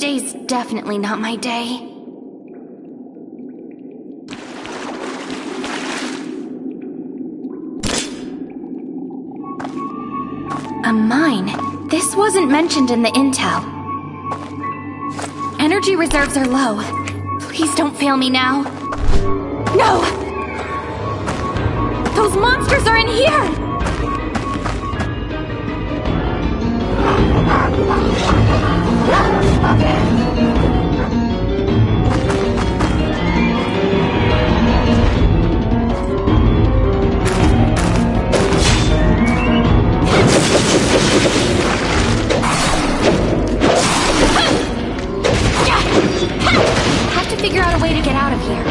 Today's definitely not my day. A mine? This wasn't mentioned in the intel. Energy reserves are low. Please don't fail me now. No! Those monsters are in here! Have to figure out a way to get out of here.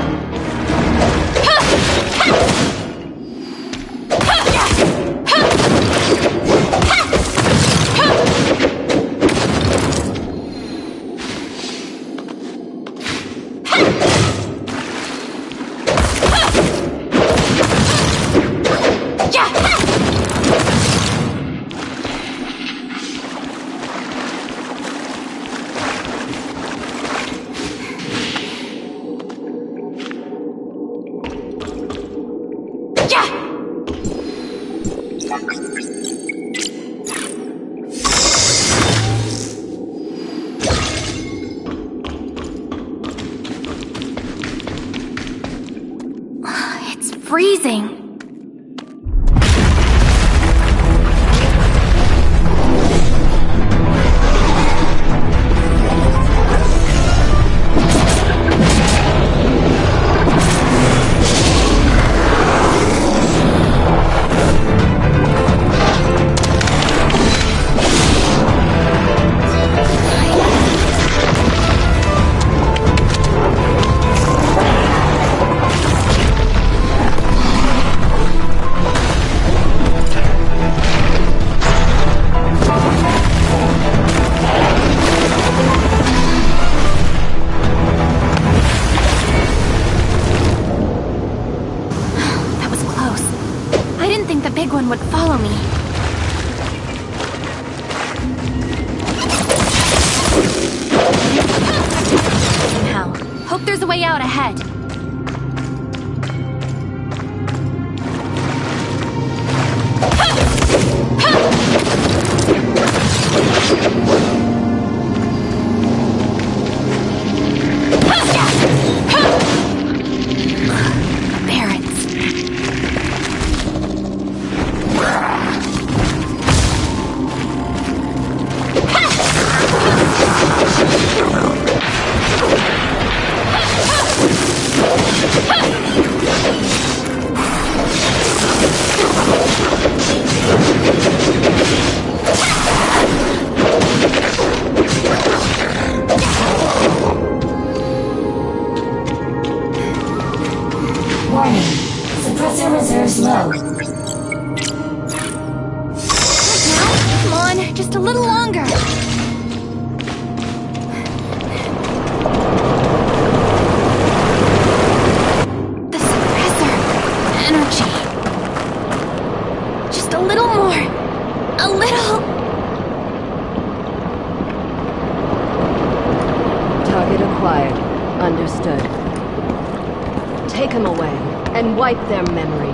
It's freezing. Would follow me. Somehow. Hope there's a way out ahead. Warning. Suppressor reserves low. Now? Come on, just a little longer. The suppressor. Energy. Just a little more. A little. Target acquired. Understood. Take them away and wipe their memory.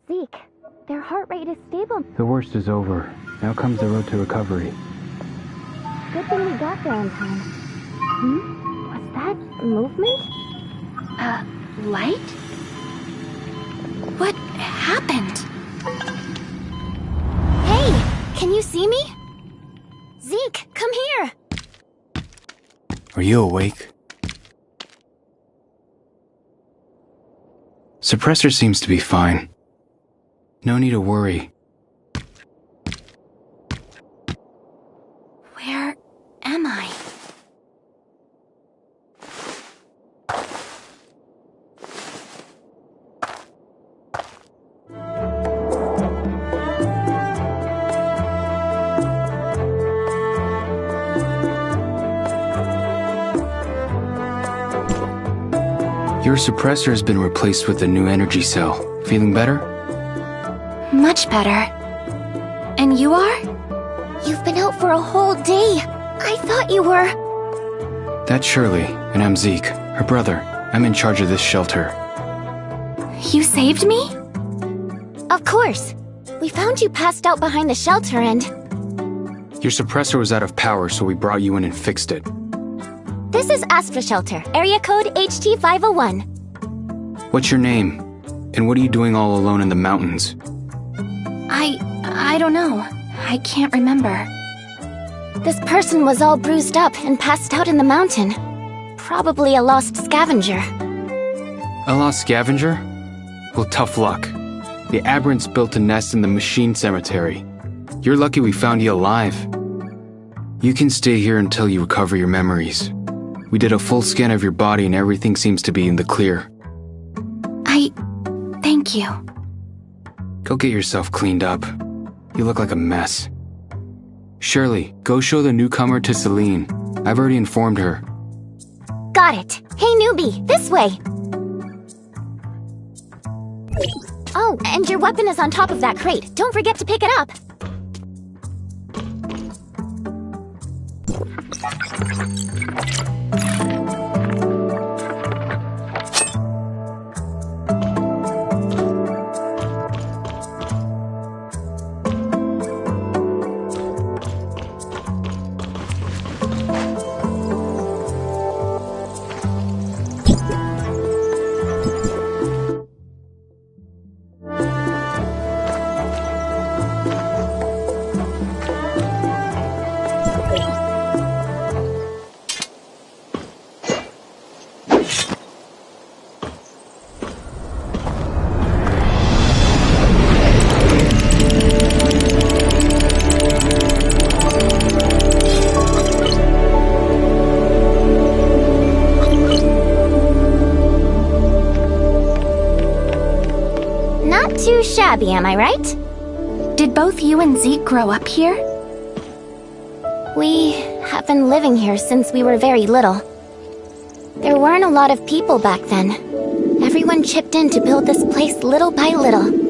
Zeke, their heart rate is stable. The worst is over. Now comes the road to recovery. Good thing we got there on time. Was that movement? Light? What happened? Hey, can you see me? Zeke, come here! Are you awake? Suppressor seems to be fine. No need to worry. Where am I? Your suppressor has been replaced with a new energy cell. Feeling better? Much better. And you are? You've been out for a whole day. I thought you were... That's Shirley, and I'm Zeke, her brother. I'm in charge of this shelter. You saved me? Of course. We found you passed out behind the shelter and... Your suppressor was out of power, so we brought you in and fixed it. This is Astra Shelter, area code HT501. What's your name? And what are you doing all alone in the mountains? I don't know. I can't remember. This person was all bruised up and passed out in the mountain. Probably a lost scavenger. A lost scavenger? Well, tough luck. The Aberrants built a nest in the machine cemetery. You're lucky we found you alive. You can stay here until you recover your memories. We did a full scan of your body and everything seems to be in the clear. Thank you. Go get yourself cleaned up. You look like a mess. Shirley, go show the newcomer to Celine. I've already informed her. Got it. Hey, newbie, this way. Oh, and your weapon is on top of that crate. Don't forget to pick it up. Too shabby, am I right? Did both you and Zeke grow up here? We have been living here since we were very little. There weren't a lot of people back then. Everyone chipped in to build this place little by little.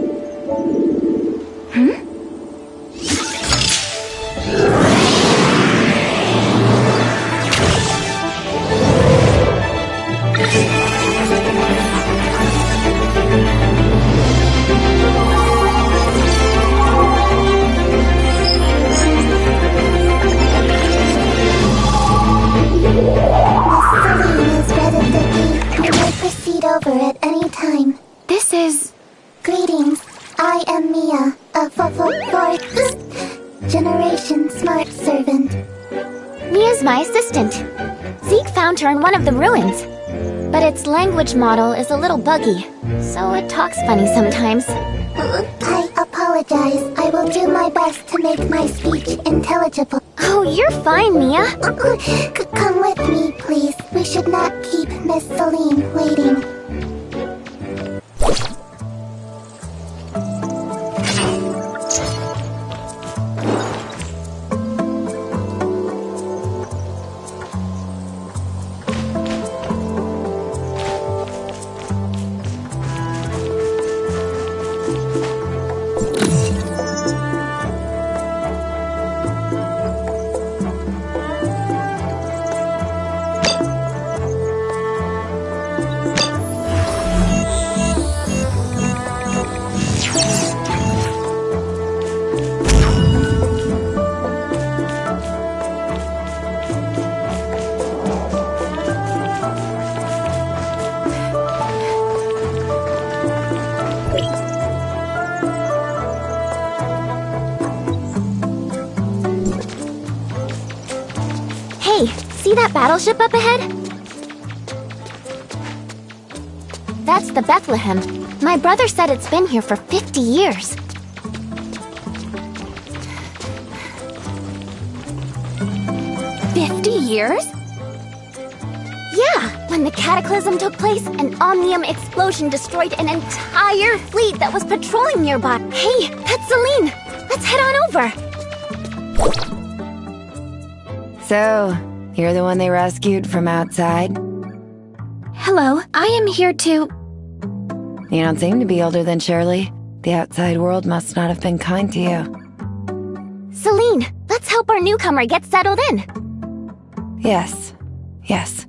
Over at any time. This is... Greetings. I am Mia, a fourth generation smart servant. Mia's my assistant. Zeke found her in one of the ruins. But its language model is a little buggy, so it talks funny sometimes. I apologize. I will do my best to make my speech intelligible. Oh, you're fine, Mia. Come with me, please. We should not keep Miss Celine waiting. Hey, see that battleship up ahead? That's the Bethlehem. My brother said it's been here for 50 years. Years? Yeah, when the Cataclysm took place, an Omnium explosion destroyed an entire fleet that was patrolling nearby. Hey, that's Celine! Let's head on over! So, you're the one they rescued from outside? Hello, I am here to... You don't seem to be older than Shirley. The outside world must not have been kind to you. Celine, let's help our newcomer get settled in. Yes. Yes.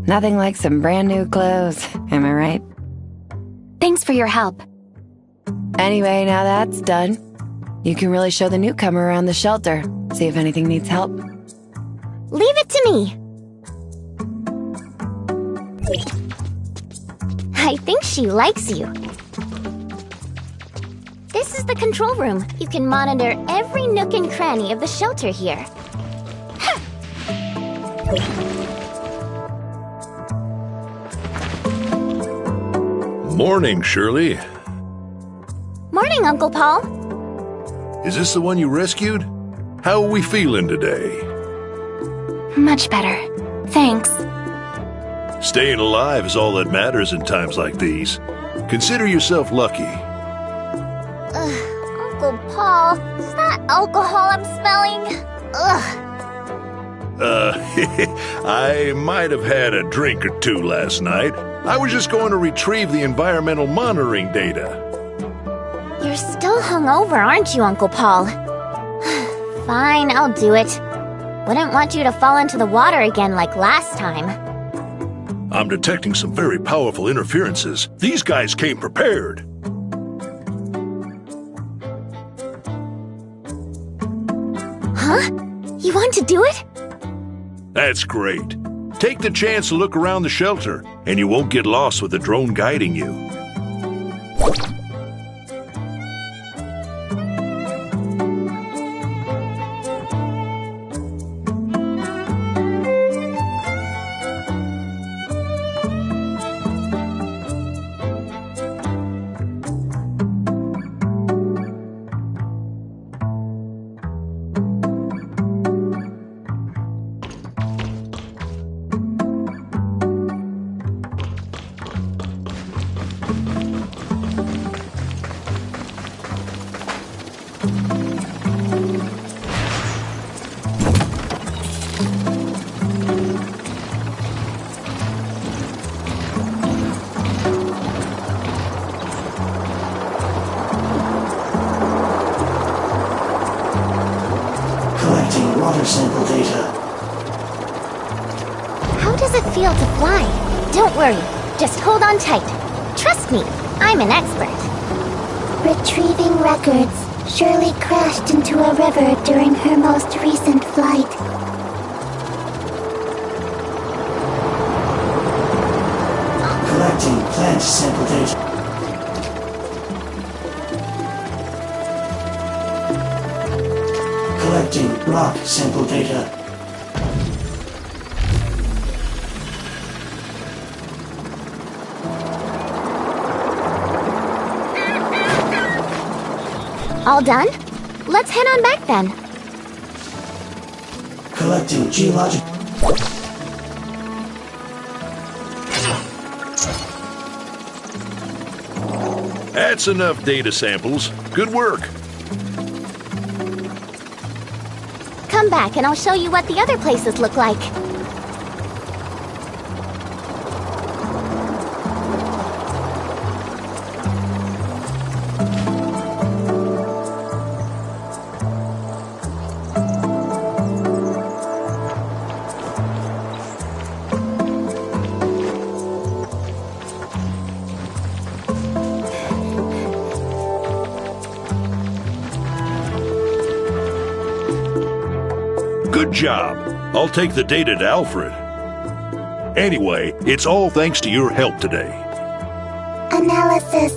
Nothing like some brand new clothes, am I right? Thanks for your help. Anyway, now that's done, you can really show the newcomer around the shelter, see if anything needs help. Leave it to me. I think she likes you. This is the control room. You can monitor every nook and cranny of the shelter here. Morning, Shirley. Morning, Uncle Paul. Is this the one you rescued? How are we feeling today? Much better. Thanks. Staying alive is all that matters in times like these. Consider yourself lucky. Uncle Paul, is that alcohol I'm smelling? Ugh. I might have had a drink or two last night. I was just going to retrieve the environmental monitoring data. You're still hungover, aren't you, Uncle Paul? Fine, I'll do it. Wouldn't want you to fall into the water again like last time. I'm detecting some very powerful interferences. These guys came prepared. Huh? You want to do it? That's great. Take the chance to look around the shelter, and you won't get lost with the drone guiding you. Collecting water sample data. How does it feel to fly? Don't worry, just hold on tight. Trust me, I'm an expert. Retrieving records. Shirley crashed into a river during her most recent flight. Collecting planet Plant sample data. Collecting rock sample data. All done? Let's head on back then. Collecting geologic. That's enough data samples. Good work. Come back and I'll show you what the other places look like. Good job. I'll take the data to Alfred. Anyway, it's all thanks to your help today. Analysis.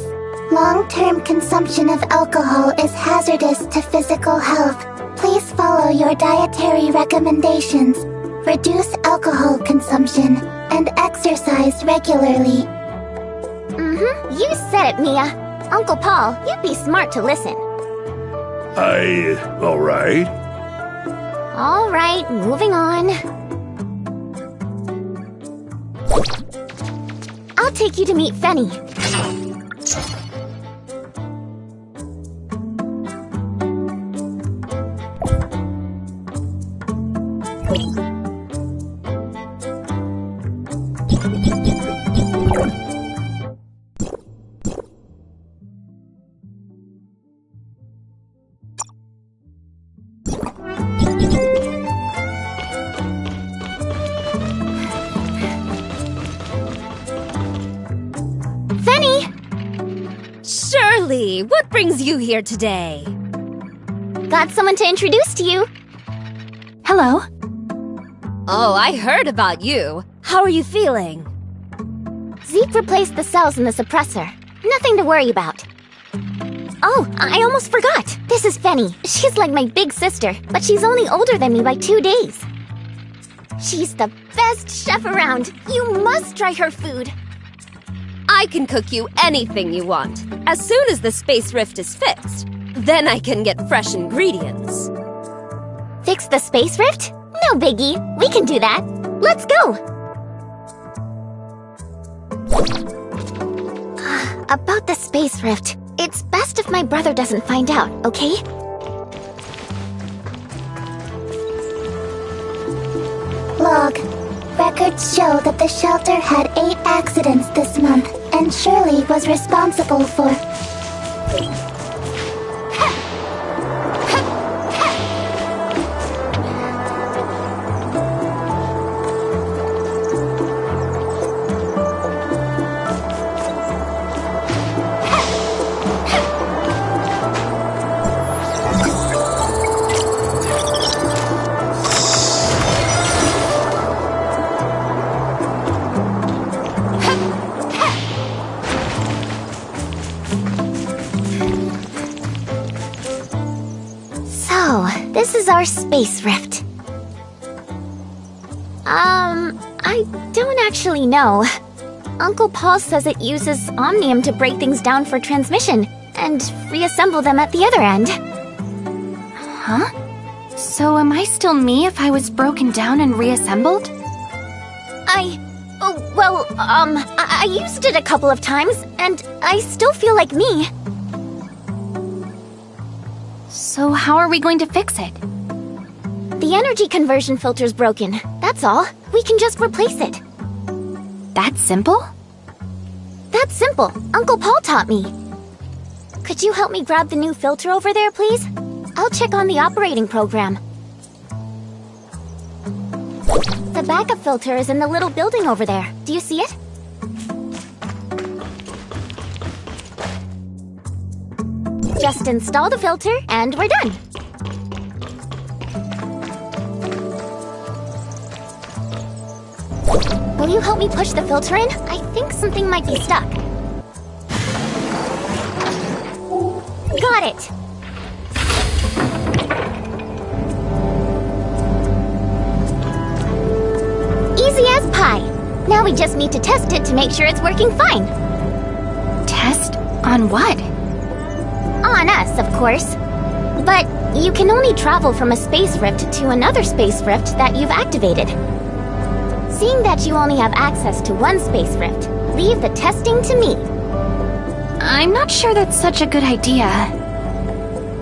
Long-term consumption of alcohol is hazardous to physical health. Please follow your dietary recommendations. Reduce alcohol consumption and exercise regularly. You said it, Mia. Uncle Paul, you'd be smart to listen. All right. All right, moving on. I'll take you to meet Fenny. Shirley, what brings you here today? Got someone to introduce to you. Hello. Oh, I heard about you. How are you feeling? Zeke replaced the cells in the suppressor. Nothing to worry about. Oh, I almost forgot. This is Fenny. She's like my big sister, but she's only older than me by 2 days. She's the best chef around. You must try her food. I can cook you anything you want, as soon as the space rift is fixed. Then I can get fresh ingredients. Fix the space rift? No biggie. We can do that. Let's go! About the space rift, it's best if my brother doesn't find out, okay? Log. Records show that the shelter had 8 accidents this month, and Shirley was responsible for... This is our space rift. I don't actually know. Uncle Paul says it uses Omnium to break things down for transmission and reassemble them at the other end. Huh? So am I still me if I was broken down and reassembled? I used it a couple of times, and I still feel like me. So how are we going to fix it? The energy conversion filter's broken. That's all. We can just replace it. That's simple? That's simple. Uncle Paul taught me. Could you help me grab the new filter over there, please? I'll check on the operating program. The backup filter is in the little building over there. Do you see it? Just install the filter, and we're done. Will you help me push the filter in? I think something might be stuck. got it! Easy as pie. Now we just need to test it to make sure it's working fine. Test? On what? On us, of course. But you can only travel from a space rift to another space rift that you've activated. Seeing that you only have access to one space rift, leave the testing to me. I'm not sure that's such a good idea.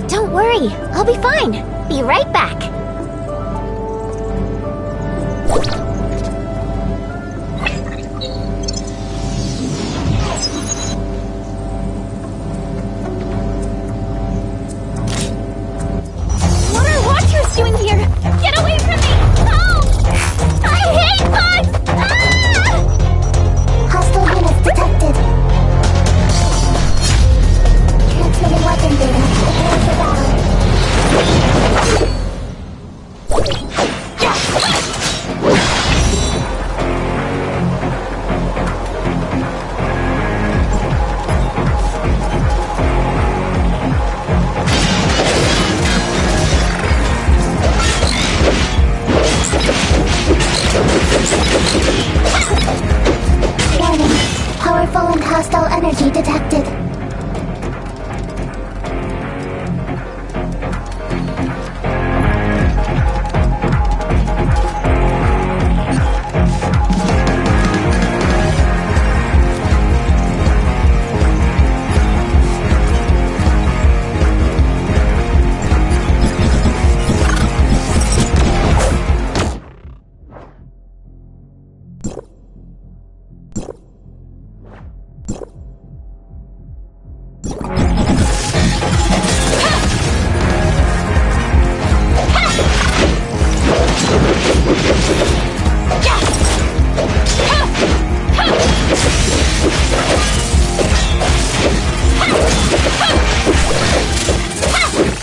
Don't worry, I'll be fine. Be right back. What are Watchers doing here? Get away from me! No! I hate bugs! Ah! Hostile units detected. Transmitting weapon data. Prepare for battle. Warning. Powerful and hostile energy detected.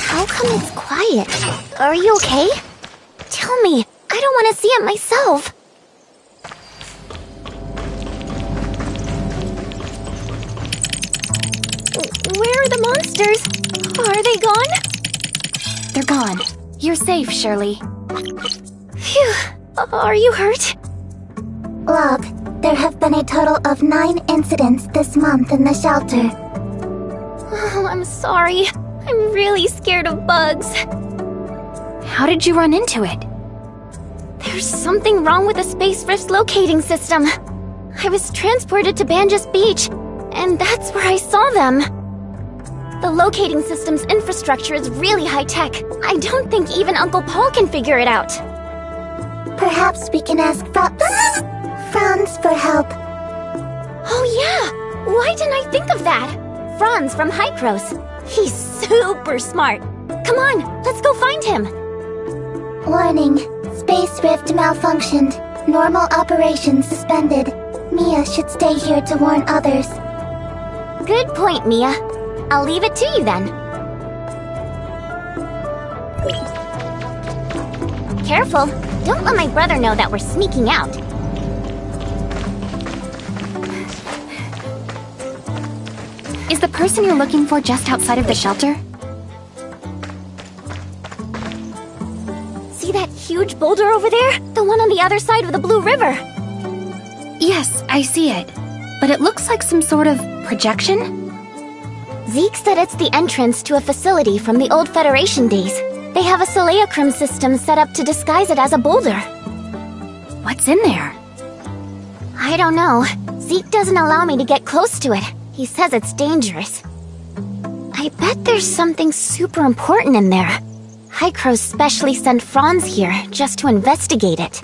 How come it's quiet? Are you okay? Tell me. I don't want to see it myself. Where are the monsters? Are they gone? They're gone. You're safe, Shirley. Phew. Are you hurt? Log. There have been a total of 9 incidents this month in the shelter. Oh, I'm sorry. I'm really scared of bugs. How did you run into it? There's something wrong with the Space Rift's locating system. I was transported to Banjas Beach, and that's where I saw them. The locating system's infrastructure is really high-tech. I don't think even Uncle Paul can figure it out. Perhaps we can ask Franz for help. Oh yeah! Why didn't I think of that? Franz from Hycros. He's super smart. Come on, let's go find him. Warning. Space rift malfunctioned. Normal operations suspended. Mia should stay here to warn others. Good point, Mia. I'll leave it to you then. Careful. Don't let my brother know that we're sneaking out. Is the person you're looking for just outside of the shelter? See that huge boulder over there? The one on the other side of the Blue River. Yes, I see it. But it looks like some sort of projection? Zeke said it's the entrance to a facility from the old Federation days. They have a Seleacrim system set up to disguise it as a boulder. What's in there? I don't know. Zeke doesn't allow me to get close to it. He says it's dangerous. I bet there's something super important in there. Hycros specially sent Franz here just to investigate it.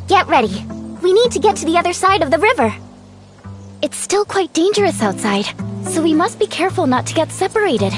Get ready. We need to get to the other side of the river. It's still quite dangerous outside, so we must be careful not to get separated.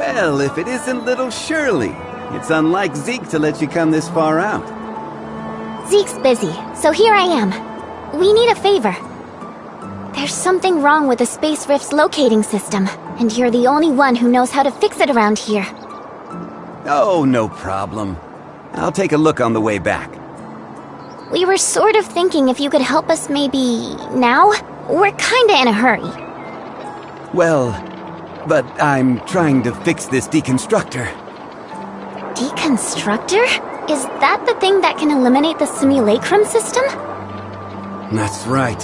Well, if it isn't little Shirley. It's unlike Zeke to let you come this far out. Zeke's busy, so here I am. We need a favor. There's something wrong with the Space Rift's locating system, and you're the only one who knows how to fix it around here. Oh, no problem. I'll take a look on the way back. We were sort of thinking if you could help us maybe now? We're kinda in a hurry. Well, but I'm trying to fix this deconstructor. Deconstructor? Is that the thing that can eliminate the simulacrum system? That's right.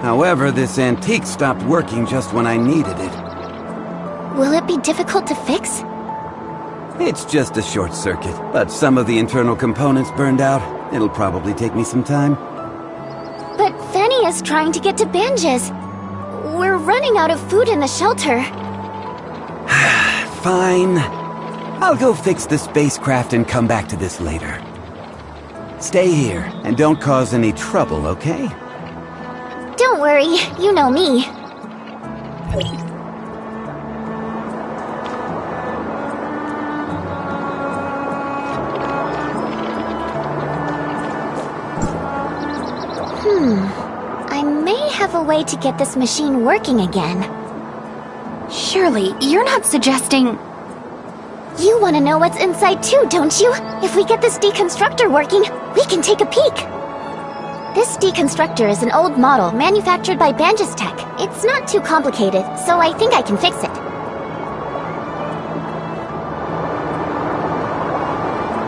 However, this antique stopped working just when I needed it. Will it be difficult to fix? It's just a short circuit, but some of the internal components burned out. It'll probably take me some time. But Fanny is trying to get to Banges. We're running out of food in the shelter. Fine. I'll go fix the spacecraft and come back to this later. Stay here, and don't cause any trouble, okay? Don't worry, you know me. I may have a way to get this machine working again. Surely, you're not suggesting... You want to know what's inside too, don't you? If we get this deconstructor working, we can take a peek. This deconstructor is an old model manufactured by Banges Tech. It's not too complicated, so I think I can fix it.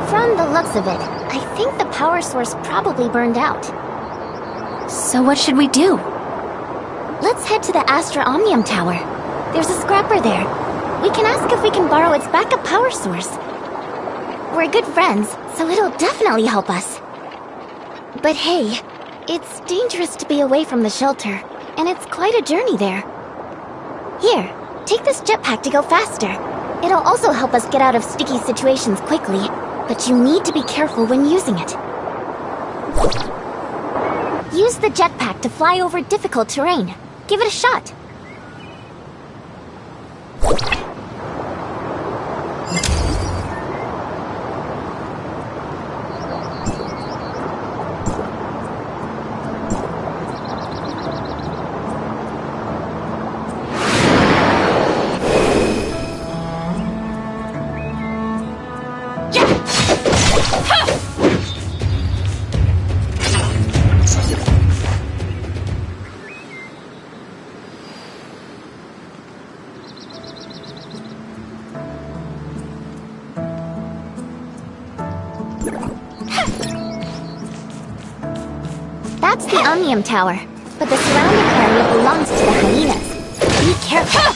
From the looks of it, I think the power source probably burned out. So what should we do? Let's head to the Astra Omnium Tower. There's a scrapper there. We can ask if we can borrow its backup power source. We're good friends, so it'll definitely help us. But hey, it's dangerous to be away from the shelter, and it's quite a journey there. Here, take this jetpack to go faster. It'll also help us get out of sticky situations quickly, but you need to be careful when using it. Use the jetpack to fly over difficult terrain. Give it a shot. That's the Omnium Tower, but the surrounding area belongs to the hyenas. Be careful.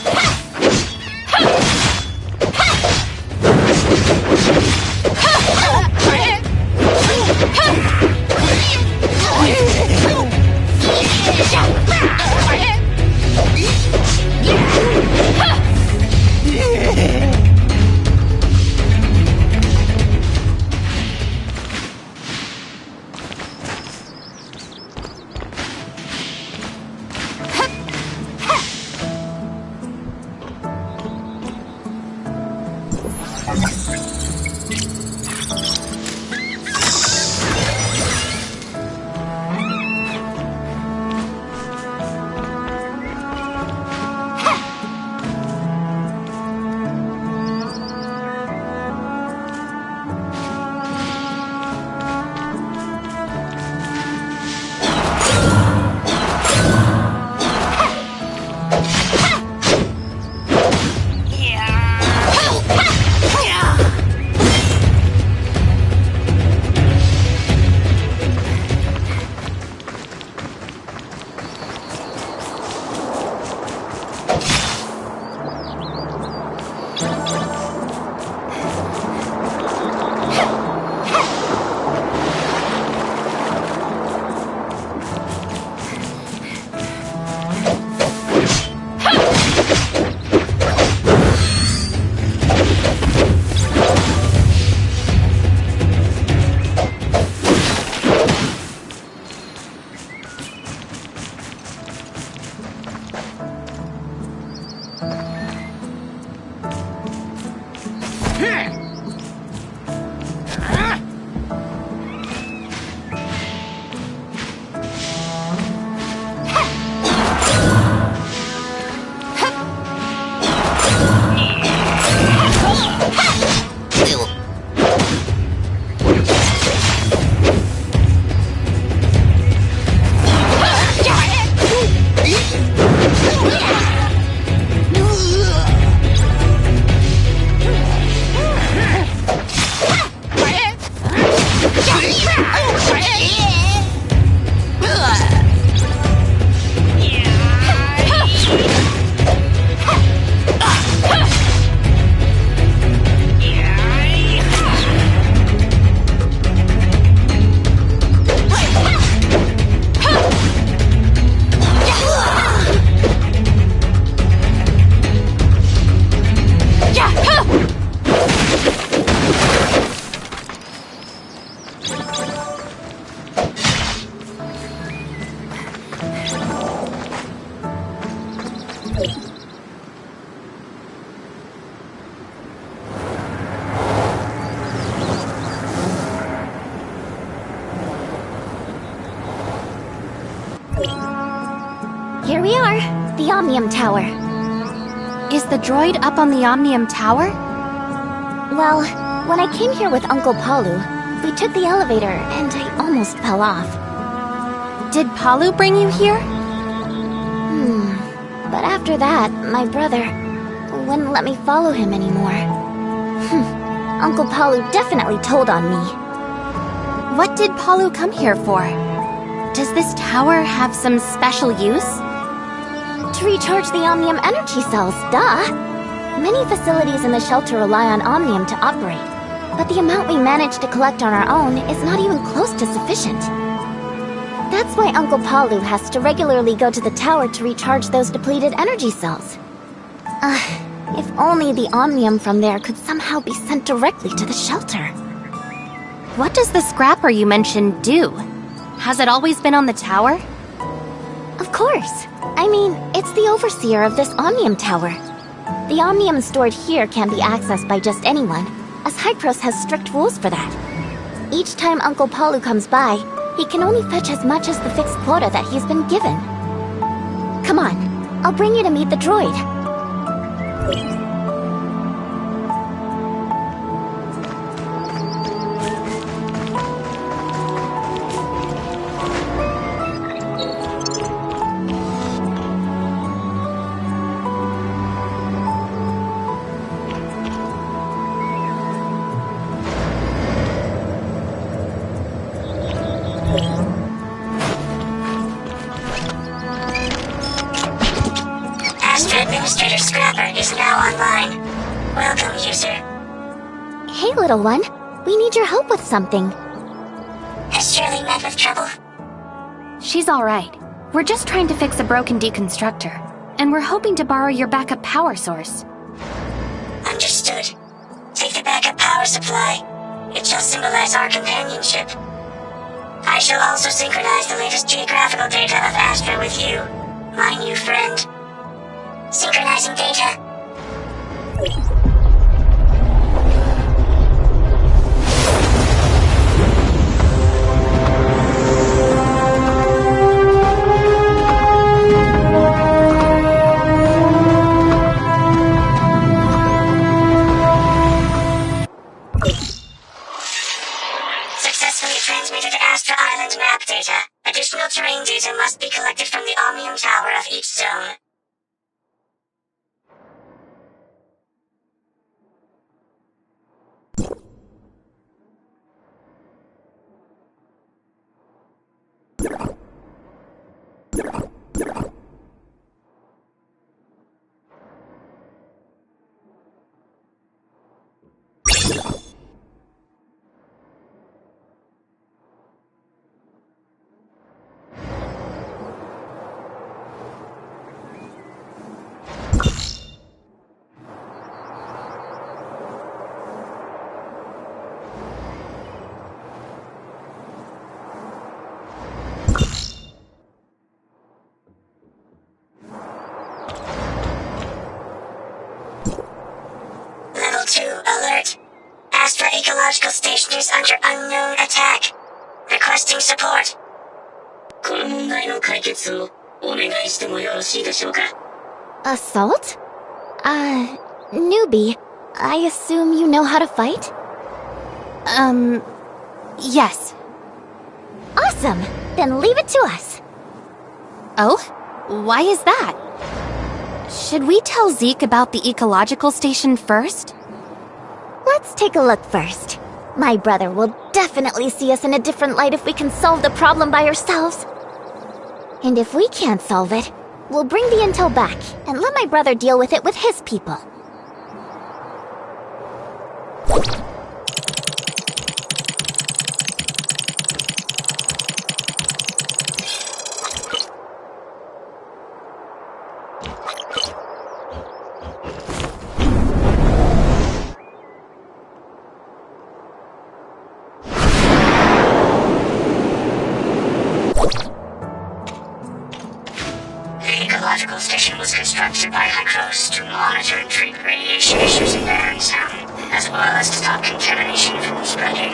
Here we are, the Omnium Tower. Is the droid up on the Omnium Tower? Well, when I came here with Uncle Palu, we took the elevator and I almost fell off. Did Palu bring you here? But after that, my brother wouldn't let me follow him anymore. Uncle Palu definitely told on me. What did Palu come here for? Does this tower have some special use? To recharge the Omnium energy cells, duh! Many facilities in the shelter rely on Omnium to operate, but the amount we manage to collect on our own is not even close to sufficient. That's why Uncle Palu has to regularly go to the tower to recharge those depleted energy cells. If only the Omnium from there could somehow be sent directly to the shelter. What does the scrapper you mentioned do? Has it always been on the tower? Of course. I mean, it's the overseer of this Omnium Tower. The Omnium stored here can't be accessed by just anyone, as Hypros has strict rules for that. Each time Uncle Palu comes by, he can only fetch as much as the fixed quota that he's been given. Come on, I'll bring you to meet the droid. Administrator Scrapper is now online. Welcome, user. Hey, little one. We need your help with something. Has Shirley met with trouble? She's alright. We're just trying to fix a broken deconstructor, and we're hoping to borrow your backup power source. Understood. Take the backup power supply. It shall symbolize our companionship. I shall also synchronize the latest geographical data of Astra with you, my new friend. Synchronizing data. Successfully transmitted Astra Island map data. Additional terrain data must be collected from the Omnium Tower of each zone. Level 2 alert. Astra Ecological Station is under unknown attack. Requesting support. この問題の解決をお願いしてもよろしいでしょうか? Assault? Newbie, I assume you know how to fight? Yes. Awesome! Then leave it to us. Oh? Why is that? Should we tell Zeke about the ecological station first? Let's take a look first. My brother will definitely see us in a different light if we can solve the problem by ourselves. And if we can't solve it, we'll bring the intel back and let my brother deal with it with his people. The ecological station was constructed by Hykros to monitor and treat radiation issues in Baronstown, as well as to stop contamination from spreading.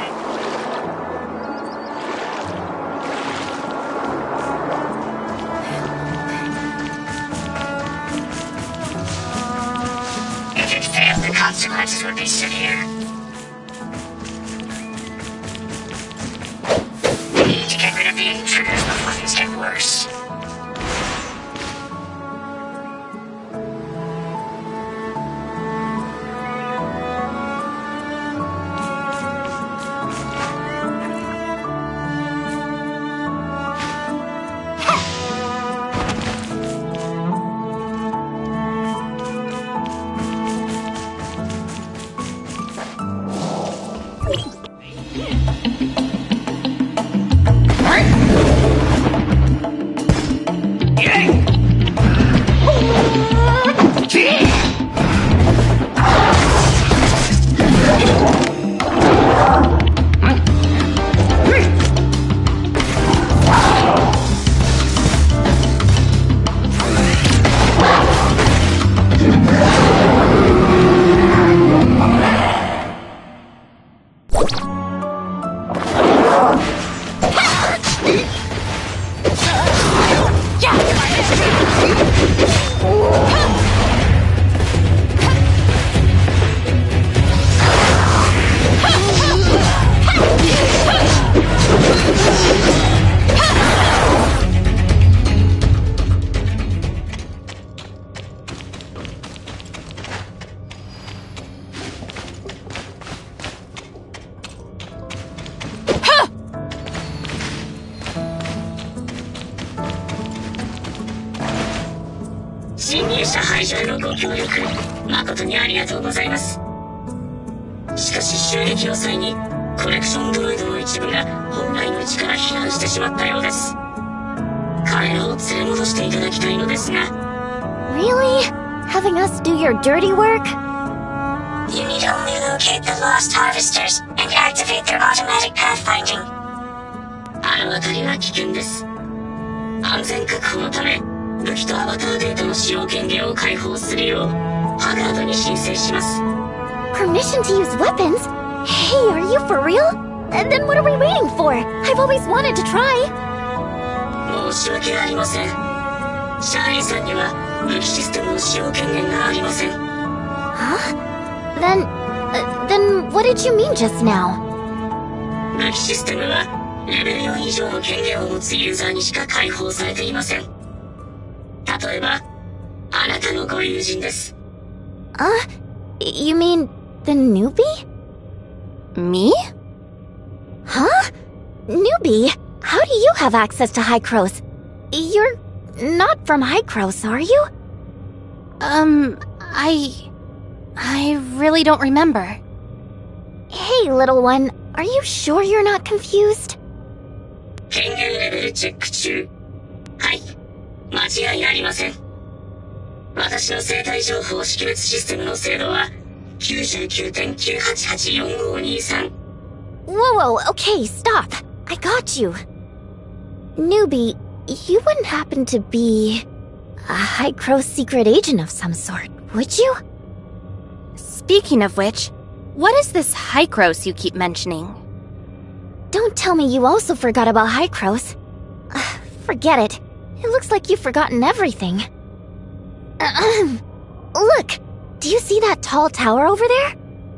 hatches would be severe. We need to get rid of the intruders before things get worse.侵入者排除へのご協力誠にありがとうございます。しかし襲撃の際にコレクションドロイドの一部が本来の位置から避難してしまったようです。彼らを連れ戻していただきたいのですが。 Really? Having us do your dirty work? You need only locate the lost harvesters and activate their automatic pathfinding. あの辺りは危険です。安全確保のため武器とアバターデータの使用権限を解放するようハガードに申請します。 Permission to use weapons? Hey, are you for real? And then what are we waiting for? I've always wanted to try. 申し訳ありません。シャーリーさんには武器システムの使用権限がありません。Huh? Then what did you mean just now? 武器システムはレベル4以上の権限を持つユーザーにしか解放されていません。例えば、あなたのご友人です。You mean the newbie? Me? Huh? Newbie? How do you have access to Hycros? You're not from Hycros, are you? I really don't remember. Hey, little one, are you sure you're not confused? 権限レベルチェック中。はい。間違いありません。私の生体情報識別システムの精度は 99.9884523。Whoa, okay, stop. I got you. Newbie, you wouldn't happen to be a Hycros secret agent of some sort, would you? Speaking of which, what is this Hycros you keep mentioning? Don't tell me you also forgot about Hycros. Forget it. It looks like you've forgotten everything. Look! Do you see that tall tower over there?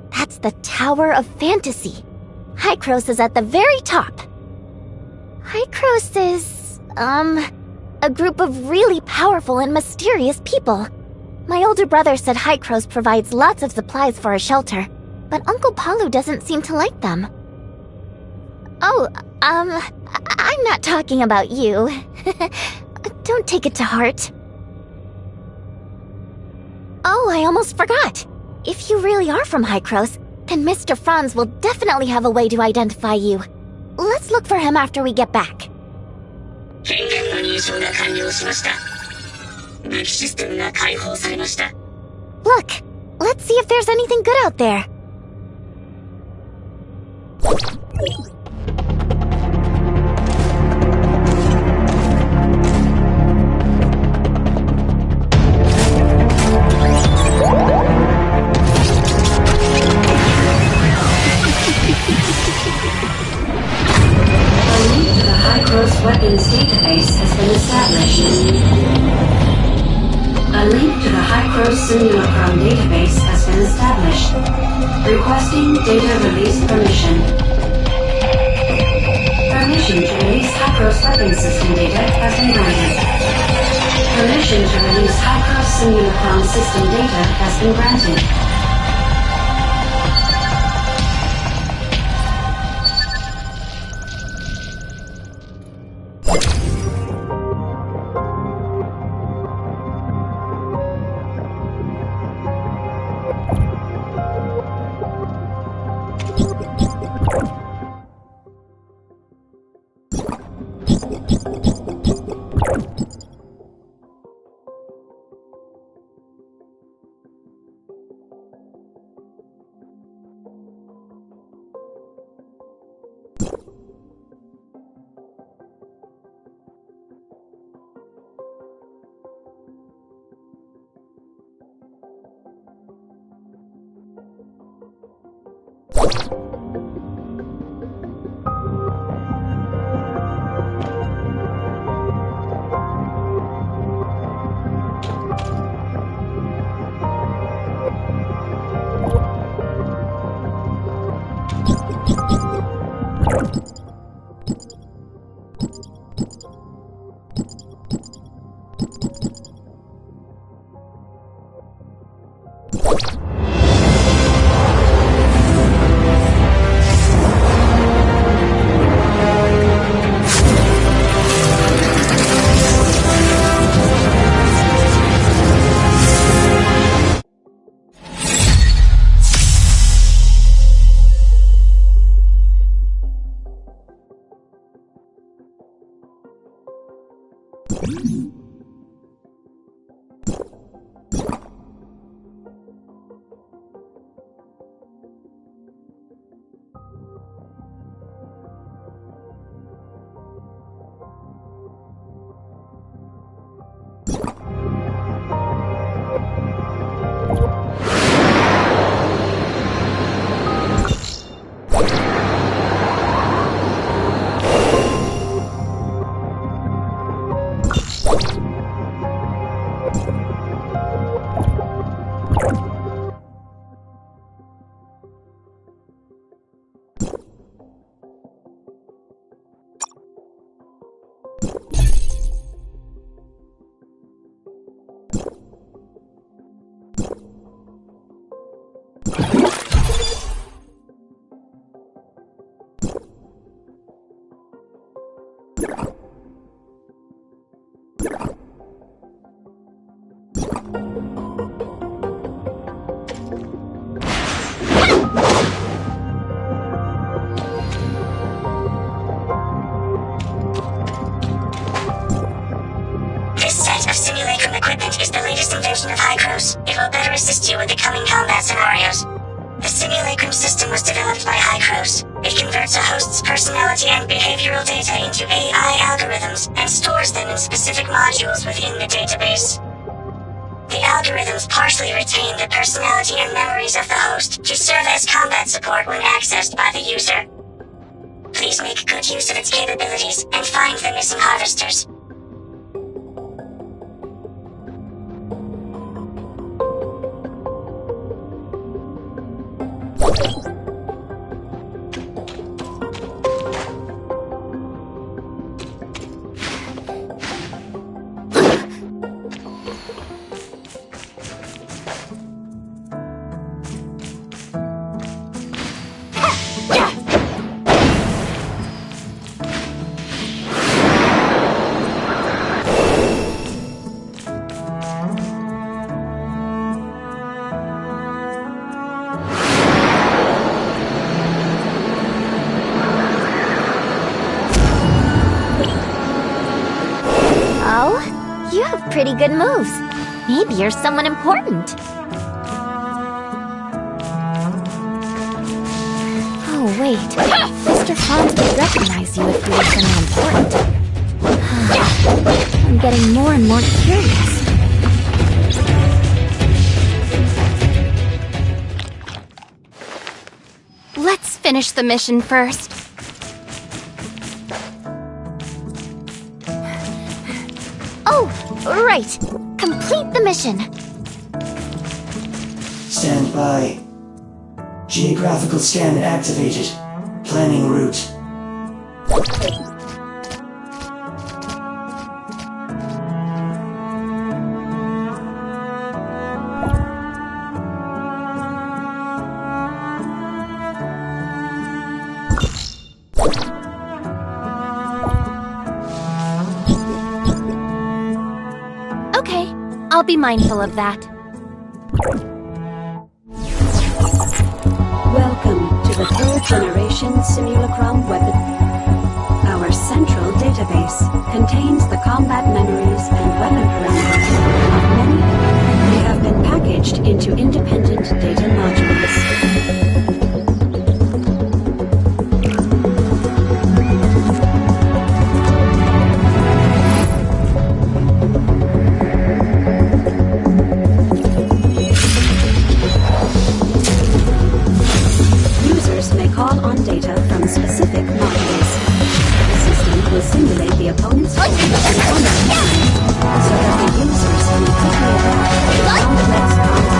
That's the Tower of Fantasy. Hycros is at the very top. Hycros is, a group of really powerful and mysterious people. My older brother said Hycros provides lots of supplies for a shelter, but Uncle Palu doesn't seem to like them. Oh, I'm not talking about you. Don't take it to heart. Oh, I almost forgot. If you really are from Hycros, then Mr. Franz will definitely have a way to identify you. Let's look for him after we get back. 権限の認証が完了しました。武器システムが解放されました。Look, let's see if there's anything good out there. Hycros weapons database has been established. A A link to the Hycros Simulacrum database has been established. Requesting data release permission. Permission to release Hycros weapon system data has been granted. Permission to release Hycros Simulacrum system data has been granted. assist you with the coming combat scenarios. The simulacrum system was developed by Hycros. It converts a host's personality and behavioral data into AI algorithms and stores them in specific modules within the database. The algorithms partially retain the personality and memories of the host to serve as combat support when accessed by the user. Please make good use of its capabilities and find the missing harvesters. You have pretty good moves. Maybe you're someone important. Oh, wait. Mr. Franz would recognize you if you were someone important. I'm getting more and more curious. Let's finish the mission first. Oh, right. Complete the mission. Stand by. Geographical scan activated. Planning route. Okay, I'll be mindful of that. Welcome to the third generation simulacrum weapon. Our central database contains the combat memories and weapon parameters of many. They have been packaged into independent data modules. Users may call on data from specific modules. The system will simulate the opponent's forces and combat design so that the users can quickly adapt to complex combat.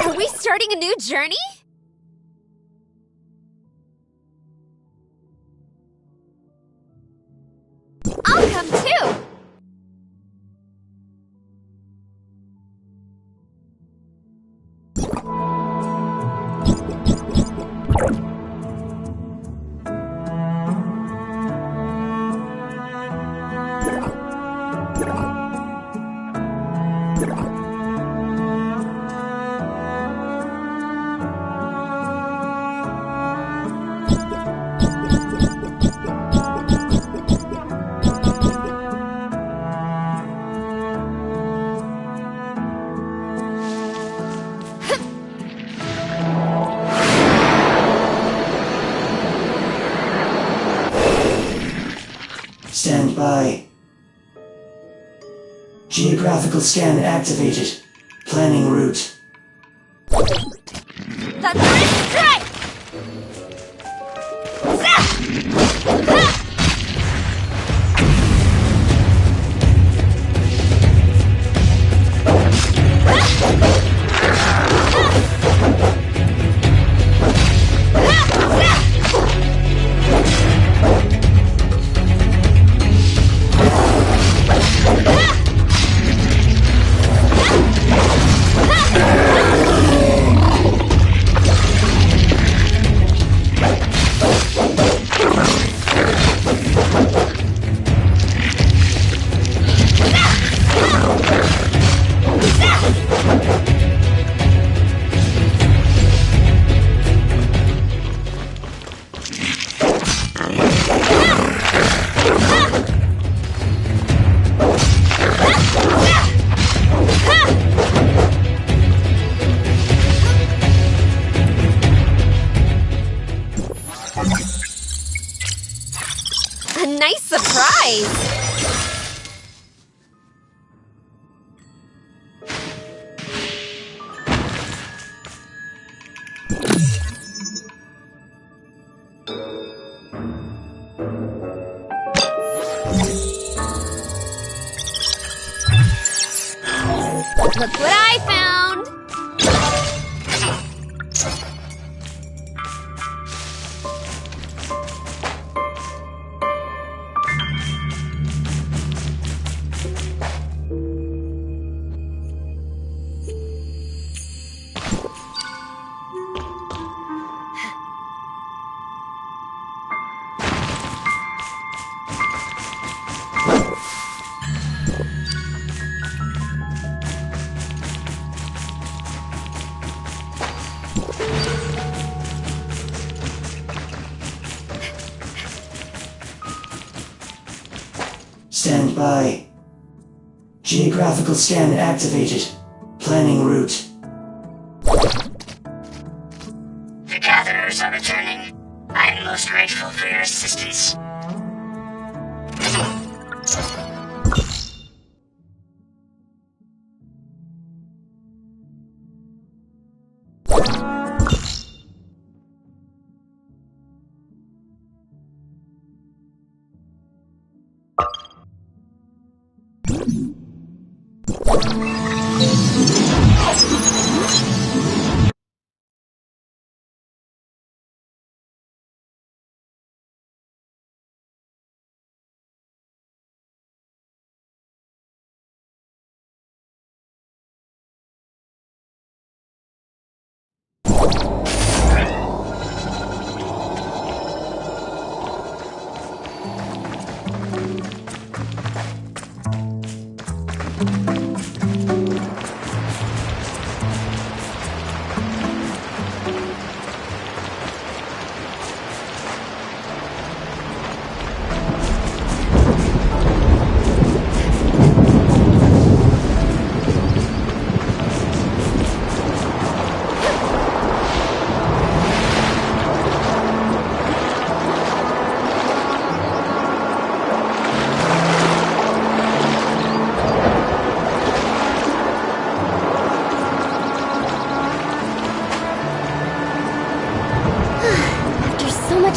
Are we starting a new journey? I'll come too! Stand by. Geographical scan activated. Planning route. The first strike! A nice surprise! Look what I found! Stand by. Geographical scan activated. Planning route. The gatherers are returning. I am most grateful for your assistance.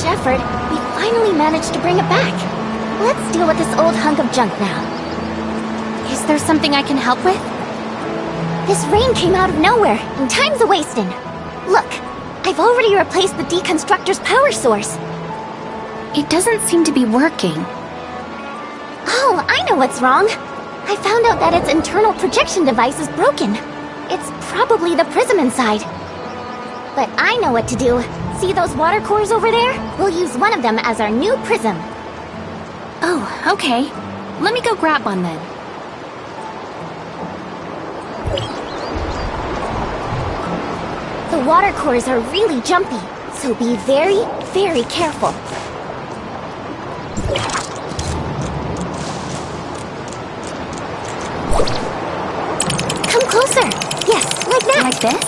Effort, we finally managed to bring it back. Let's deal with this old hunk of junk now. Is there something I can help with? This rain came out of nowhere, and time's a-wasting. Look, I've already replaced the deconstructor's power source. It doesn't seem to be working. Oh, I know what's wrong. I found out that its internal projection device is broken. It's probably the prism inside. But I know what to do. See those water cores over there? We'll use one of them as our new prism. Oh, okay. Let me go grab one then. The water cores are really jumpy, so be very, very careful. Come closer. Yes, like that. Like this?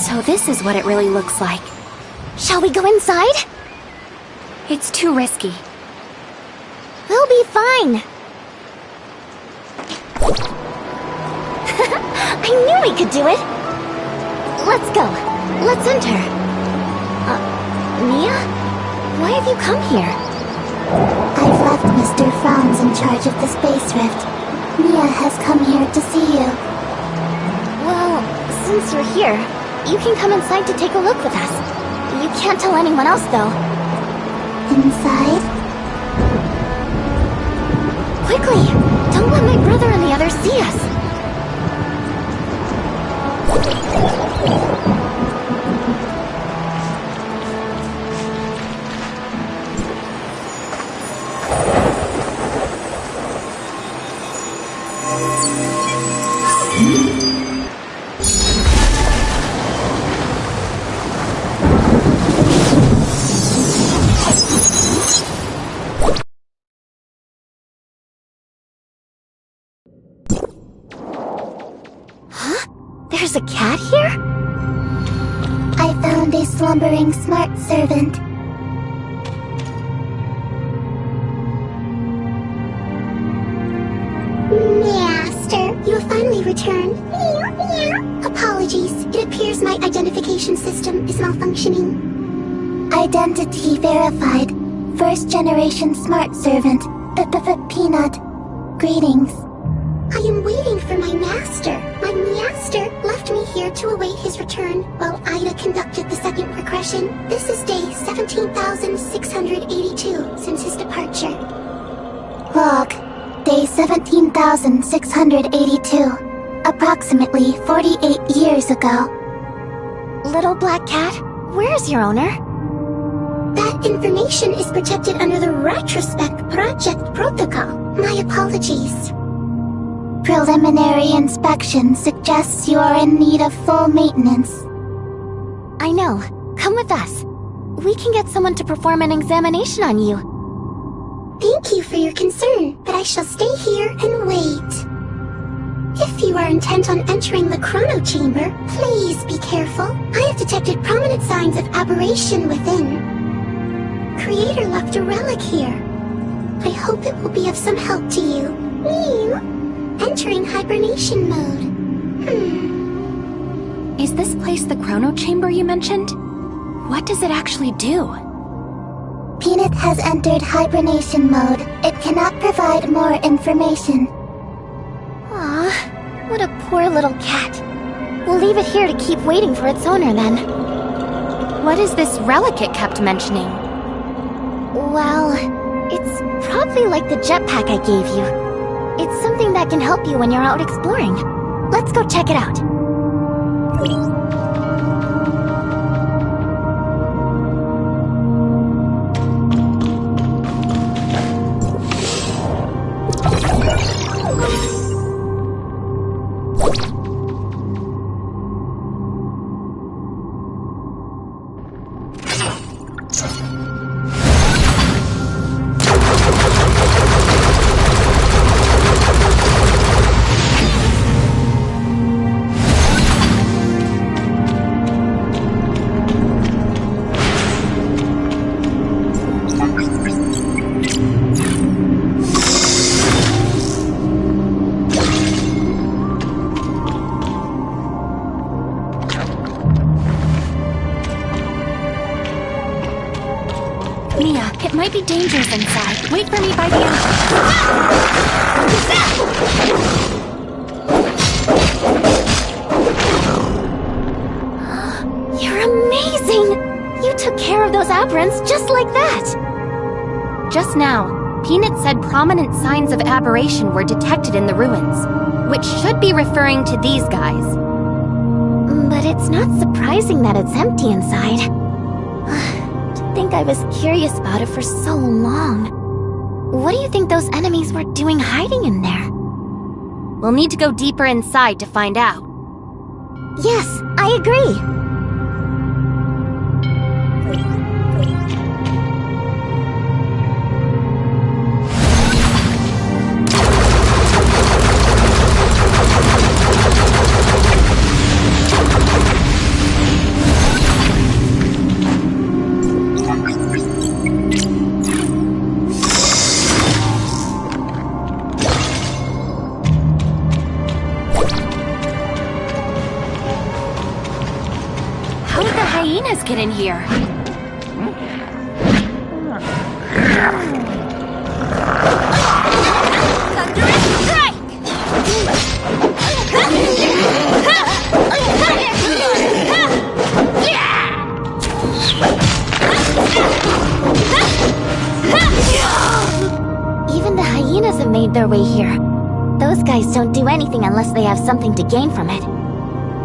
So this is what it really looks like. Shall we go inside? It's too risky. We'll be fine. I knew we could do it. Let's go. Let's enter. Mia? Why have you come here? I've left Mr. Franz in charge of the Space Rift. Mia has come here to see you. Well, since you're here, you can come inside to take a look with us. You can't tell anyone else, though. Inside? Quickly! Don't let my brother and the others see us. There's a cat here? I found a slumbering smart servant. Master, you have finally returned. Apologies, it appears my identification system is malfunctioning. Identity verified. First generation smart servant. Peanut. Greetings. I am waiting for my master. My master left me here to await his return while Ida conducted the second regression. This is day 17,682 since his departure. Log. Day 17,682. Approximately 48 years ago. Little black cat, where's your owner? That information is protected under the Retrospect Project Protocol. My apologies. Preliminary inspection suggests you are in need of full maintenance. I know. Come with us. We can get someone to perform an examination on you. Thank you for your concern, but I shall stay here and wait. If you are intent on entering the Chrono Chamber, please be careful. I have detected prominent signs of aberration within. Creator left a relic here. I hope it will be of some help to you. Entering hibernation mode. Is this place the Chrono Chamber you mentioned? What does it actually do? Peanut has entered hibernation mode. It cannot provide more information. Aw, what a poor little cat. We'll leave it here to keep waiting for its owner then. What is this relic it kept mentioning? Well, it's probably like the jetpack I gave you. It's something that can help you when you're out exploring. Let's go check it out. Mia, it might be dangerous inside. Wait for me by the entrance. You're amazing! You took care of those aberrants just like that! Just now, Peanut said prominent signs of aberration were detected in the ruins, which should be referring to these guys. But it's not surprising that it's empty inside. To think I was curious about it for so long. What do you think those enemies were doing hiding in there? We'll need to go deeper inside to find out. Yes, I agree. How did the hyenas get in here? Thunderous strike! Even the hyenas have made their way here. Those guys don't do anything unless they have something to gain from it.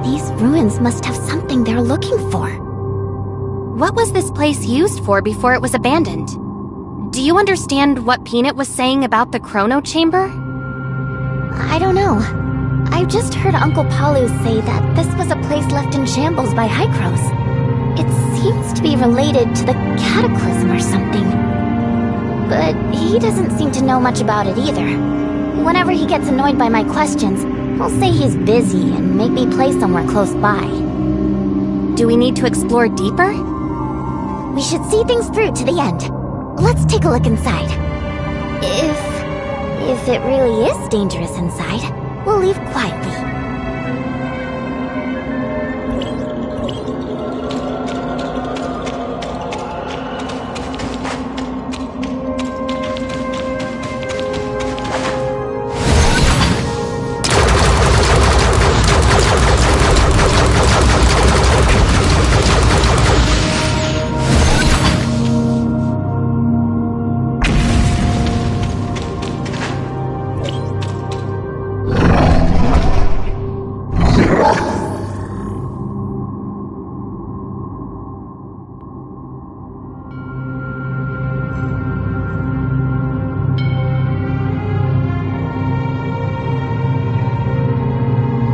These ruins must have something they're looking for. What was this place used for before it was abandoned? Do you understand what Peanut was saying about the Chrono Chamber? I don't know. I've just heard Uncle Palu say that this was a place left in shambles by Hycros. It seems to be related to the Cataclysm or something. But he doesn't seem to know much about it either. Whenever he gets annoyed by my questions, he'll say he's busy and make me play somewhere close by. Do we need to explore deeper? We should see things through to the end. Let's take a look inside. If it really is dangerous inside, we'll leave quietly.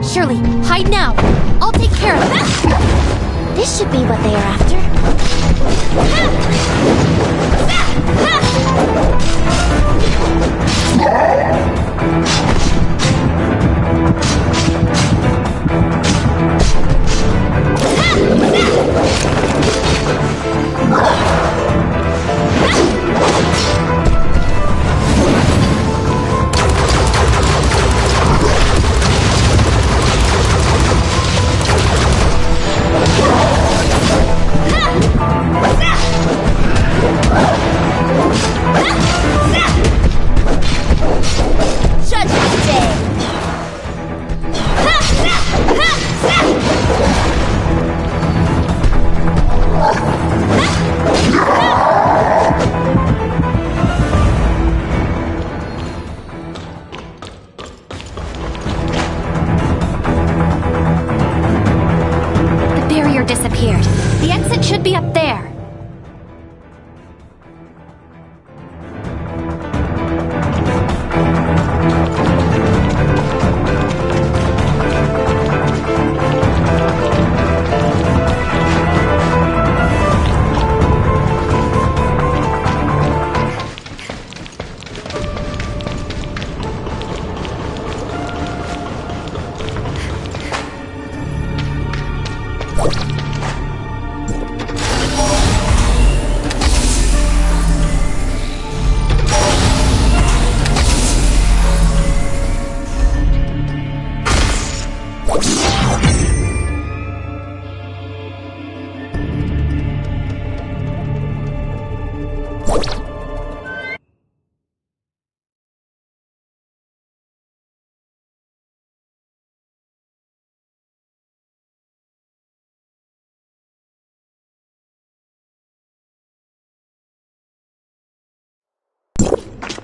Shirley, hide now! I'll take care of that! This should be what they are after. There.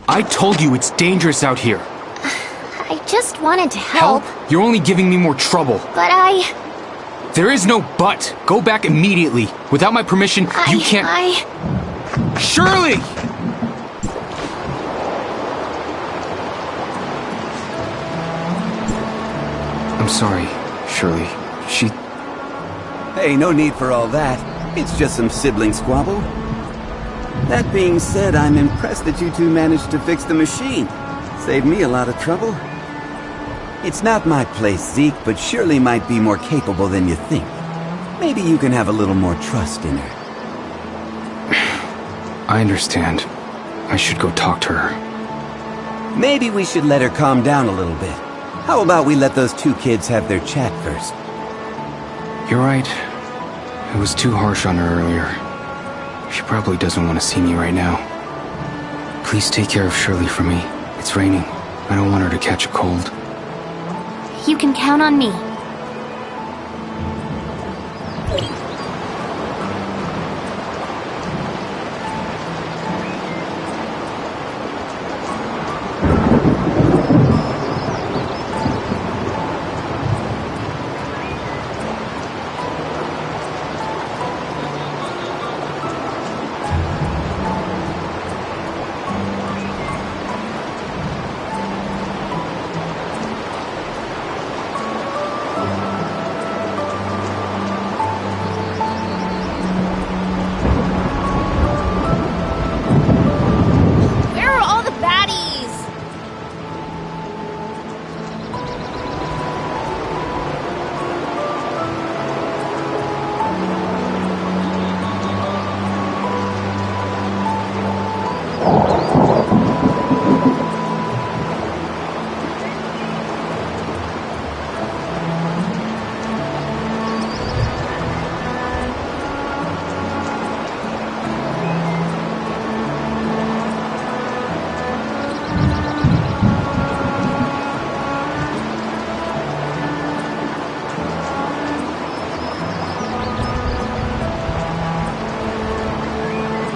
I told you it's dangerous out here. I just wanted to help. You're only giving me more trouble. But I... There is no but. Go back immediately. Without my permission, you can't... Shirley! I'm sorry, Shirley. Hey, no need for all that. It's just some sibling squabble. That being said, I'm impressed that you two managed to fix the machine. Saved me a lot of trouble. It's not my place, Zeke, but Shirley might be more capable than you think. Maybe you can have a little more trust in her. I understand. I should go talk to her. Maybe we should let her calm down a little bit. How about we let those two kids have their chat first? You're right. I was too harsh on her earlier. She probably doesn't want to see me right now. Please take care of Shirley for me. It's raining. I don't want her to catch a cold. You can count on me.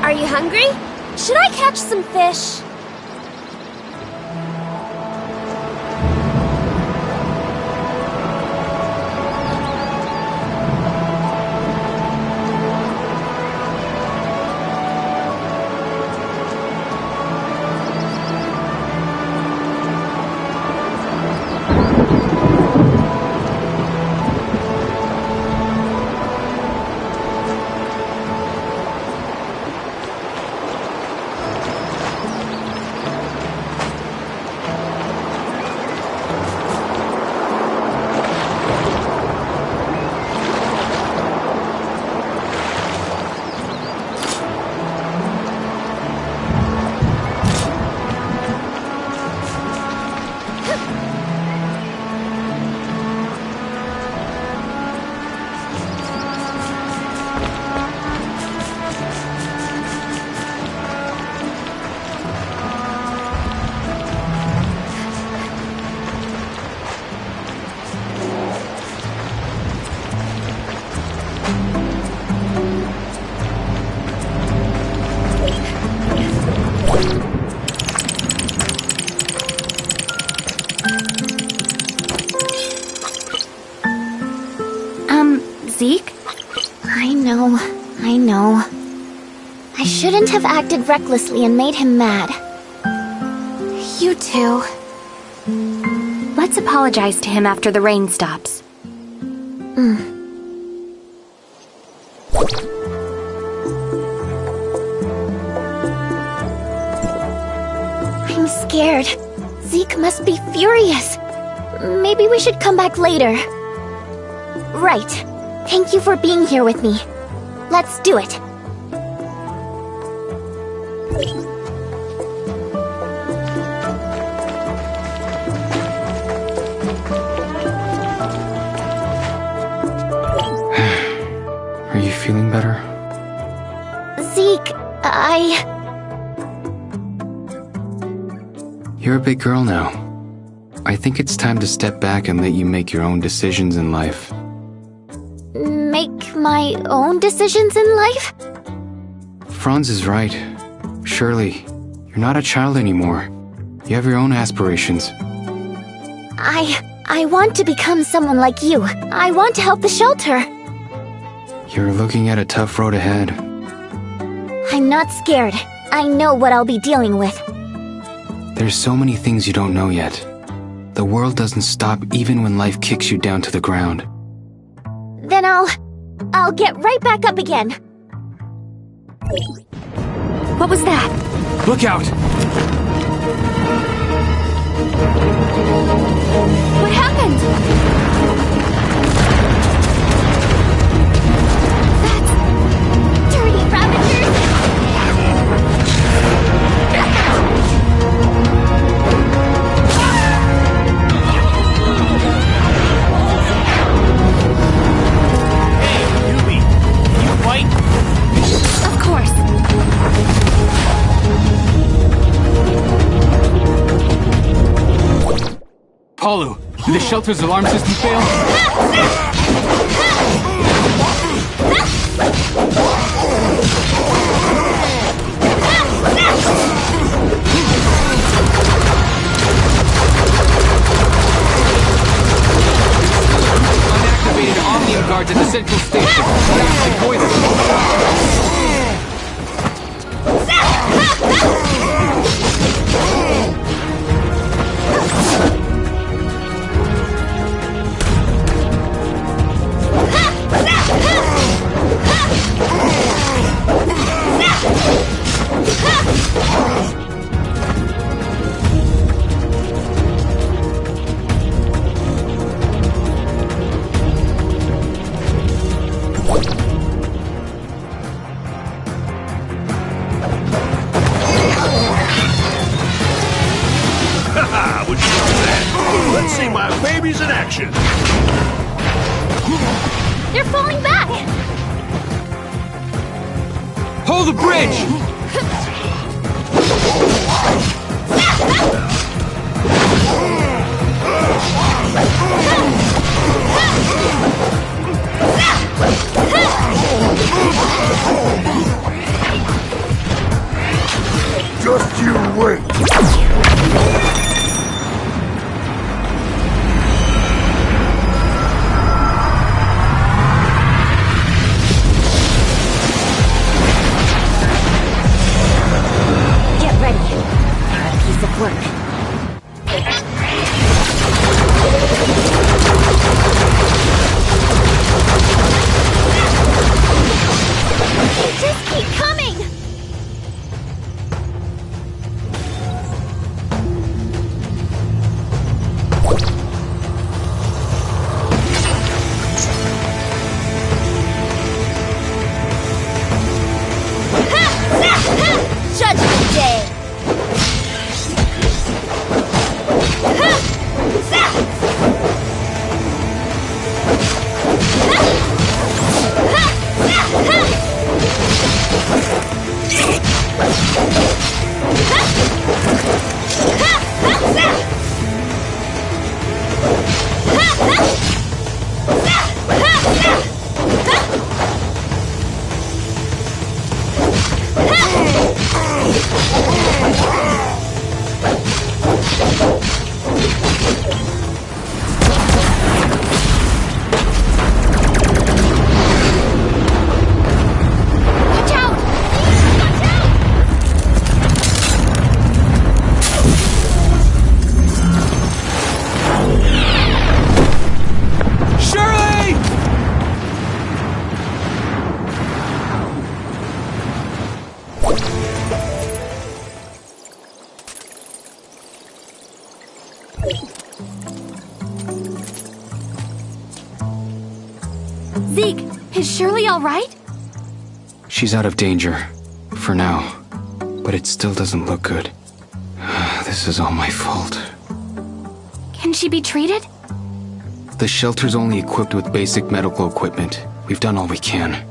Are you hungry? Should I catch some fish? know. I shouldn't have acted recklessly and made him mad. You too. Let's apologize to him after the rain stops. I'm scared. Zeke must be furious. Maybe we should come back later. Right. Thank you for being here with me. Let's do it. Are you feeling better? Zeke, You're a big girl now. I think it's time to step back and let you make your own decisions in life. Make my own decisions in life? Franz is right. Shirley, you're not a child anymore. You have your own aspirations. I want to become someone like you. I want to help the shelter. You're looking at a tough road ahead. I'm not scared. I know what I'll be dealing with. There's so many things you don't know yet. The world doesn't stop even when life kicks you down to the ground. Then I'll get right back up again. What was that? Look out! What happened? That's dirty Ravagers! Of course. Paulu, did the shelter's alarm system fail? Unactivated Omnium guards at the central station. That's poison. Would you love that? Let's see my babies in action. They're falling back! Hold the bridge! Just you wait. Get ready for a piece of work. They just keep coming! Judgment Day! Zeke, is Shirley alright? She's out of danger. For now. But it still doesn't look good. This is all my fault. Can she be treated? The shelter's only equipped with basic medical equipment. We've done all we can.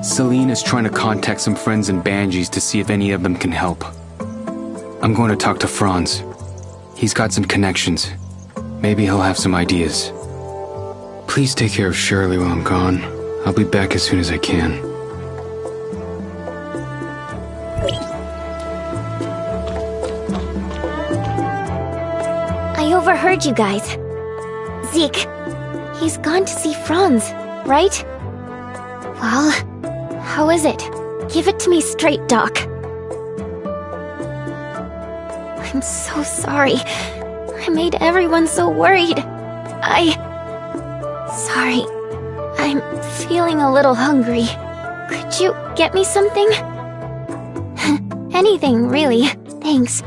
Celine is trying to contact some friends in Banshees to see if any of them can help. I'm going to talk to Franz. He's got some connections. Maybe he'll have some ideas. Please take care of Shirley while I'm gone. I'll be back as soon as I can. I overheard you guys. Zeke, he's gone to see Franz, right? Well, how is it? Give it to me straight, Doc. I'm so sorry. I made everyone so worried. Sorry. I'm feeling a little hungry. Could you get me something? Anything, really. Thanks.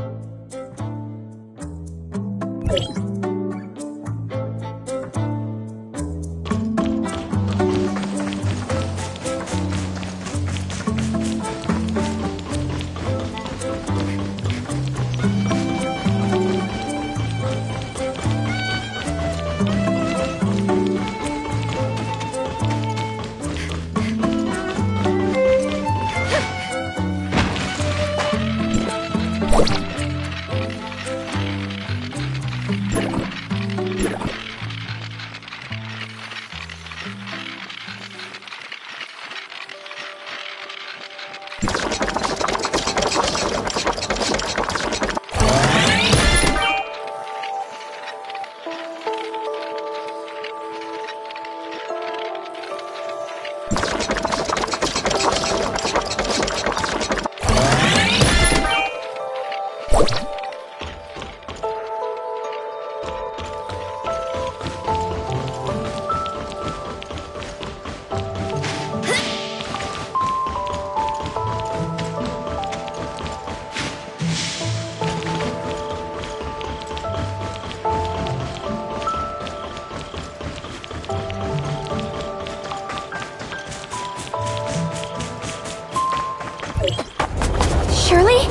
Shirley?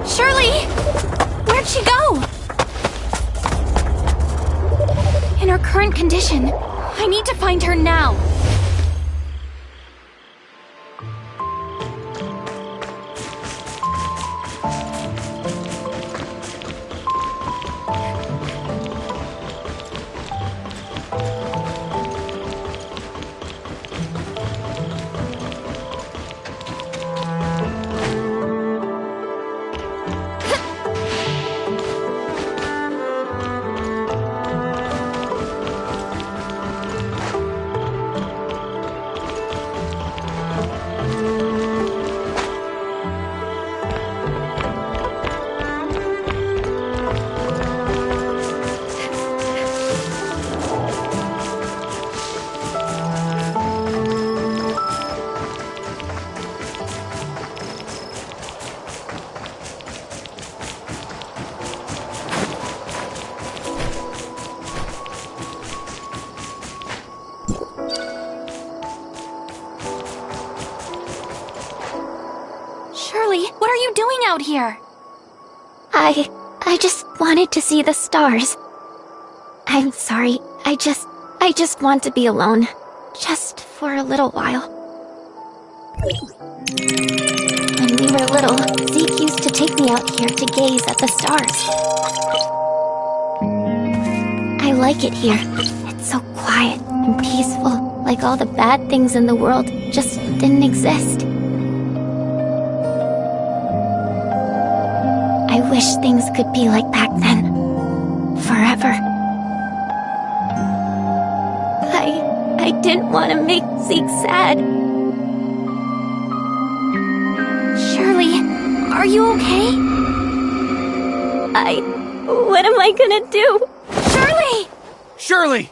Shirley! Where'd she go? In her current condition, I need to find her now. Shirley, what are you doing out here? I just wanted to see the stars. I'm sorry. I just want to be alone. Just for a little while. When we were little, Zeke used to take me out here to gaze at the stars. I like it here. It's so quiet and peaceful, like all the bad things in the world just didn't exist. I wish things could be like back then. Forever. I didn't want to make Zeke sad. Shirley, are you okay? What am I gonna do? Shirley! Shirley!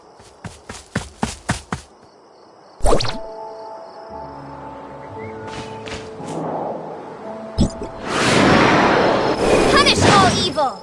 Punish all evil!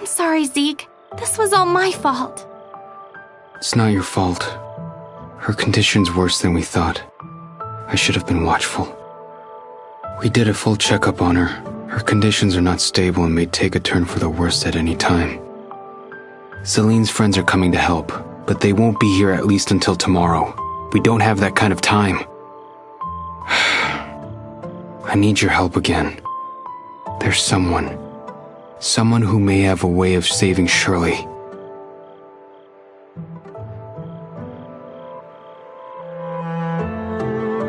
Sorry, Zeke. This was all my fault. It's not your fault. Her condition's worse than we thought. I should have been watchful. We did a full checkup on her. Her conditions are not stable and may take a turn for the worse at any time. Celine's friends are coming to help, but they won't be here at least until tomorrow. We don't have that kind of time. I need your help again. There's someone who may have a way of saving Shirley.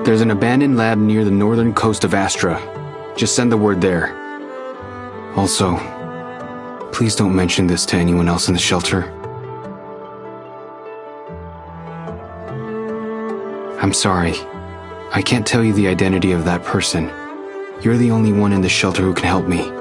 There's an abandoned lab near the northern coast of Astra. Just send the word there. Also, please don't mention this to anyone else in the shelter. I'm sorry. I can't tell you the identity of that person. You're the only one in the shelter who can help me.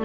A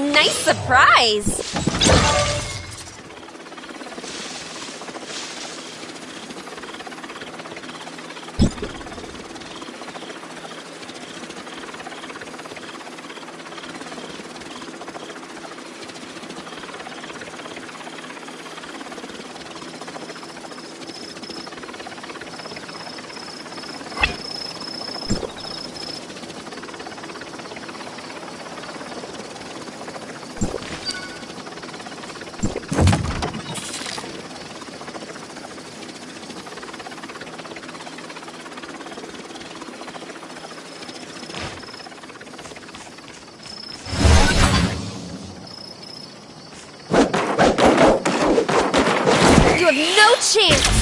nice surprise! You have no chance!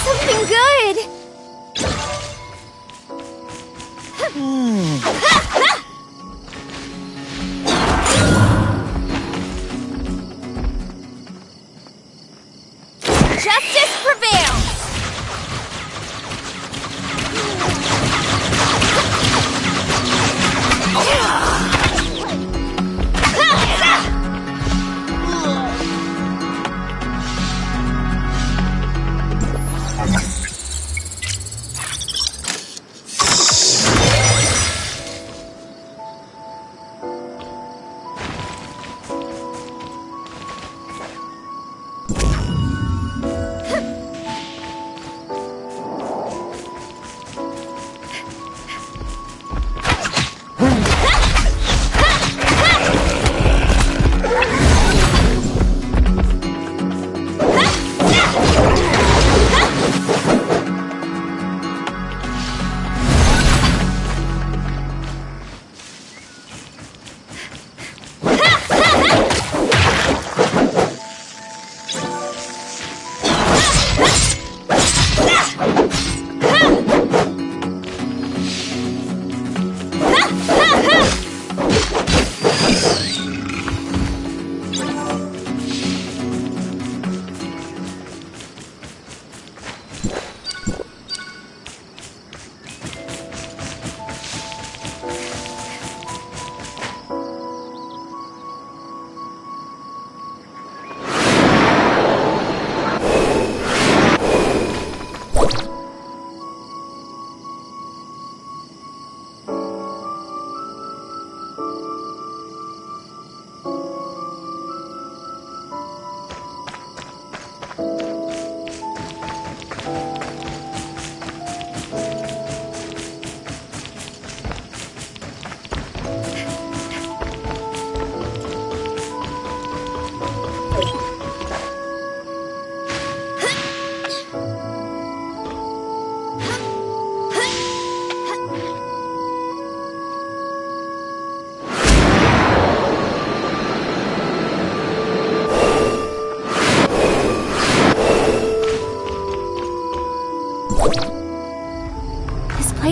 Something good! Justice prevails!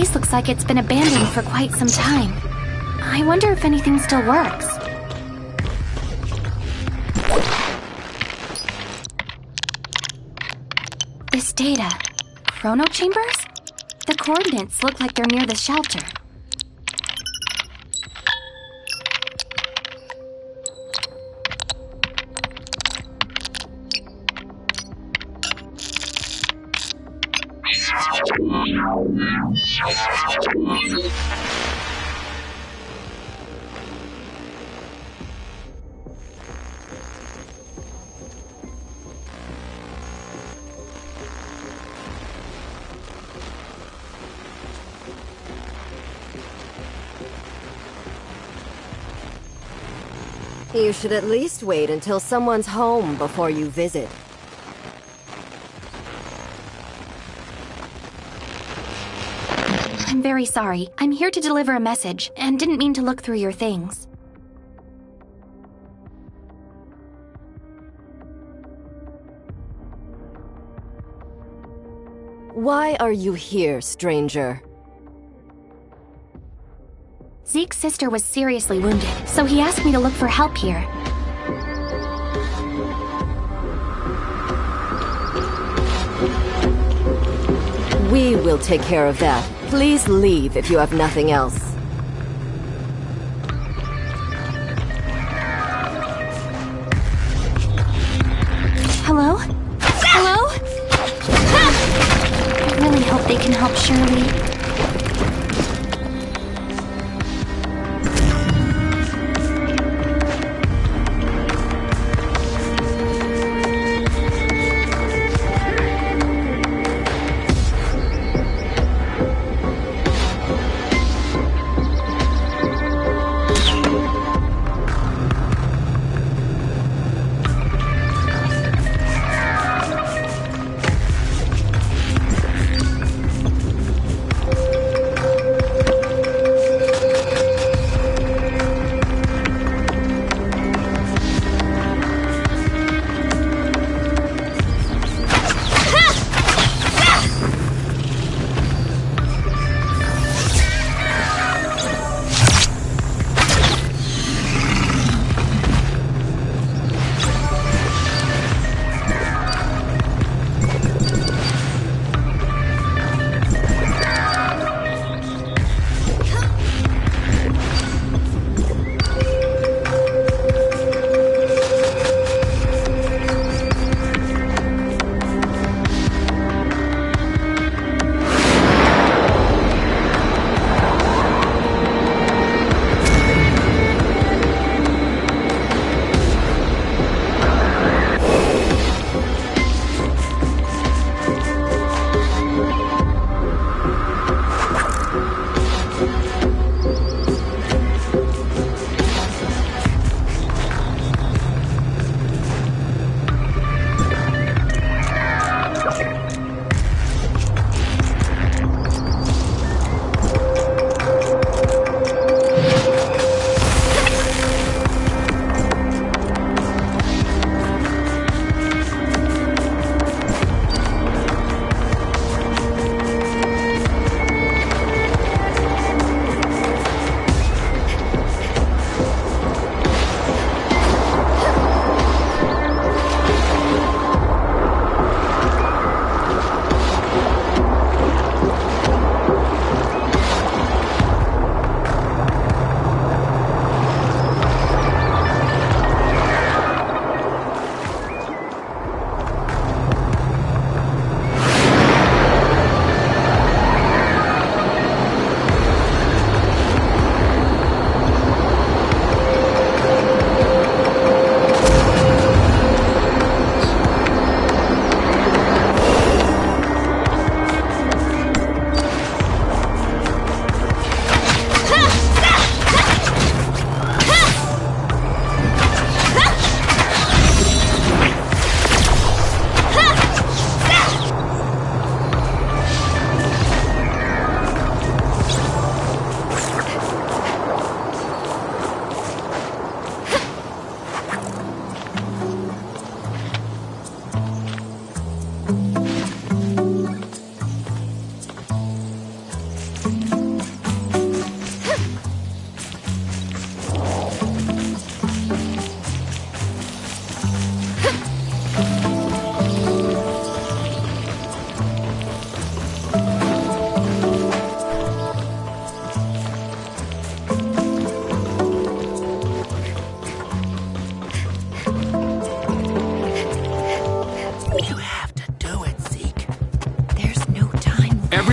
place looks like it's been abandoned for quite some time. I wonder if anything still works. This data. Chrono chambers? The coordinates look like they're near the shelter. You should at least wait until someone's home before you visit. I'm very sorry. I'm here to deliver a message, and didn't mean to look through your things. Why are you here, stranger? Zeke's sister was seriously wounded, so he asked me to look for help here. We will take care of that. Please leave if you have nothing else. Hello? Hello? I really hope they can help Shirley.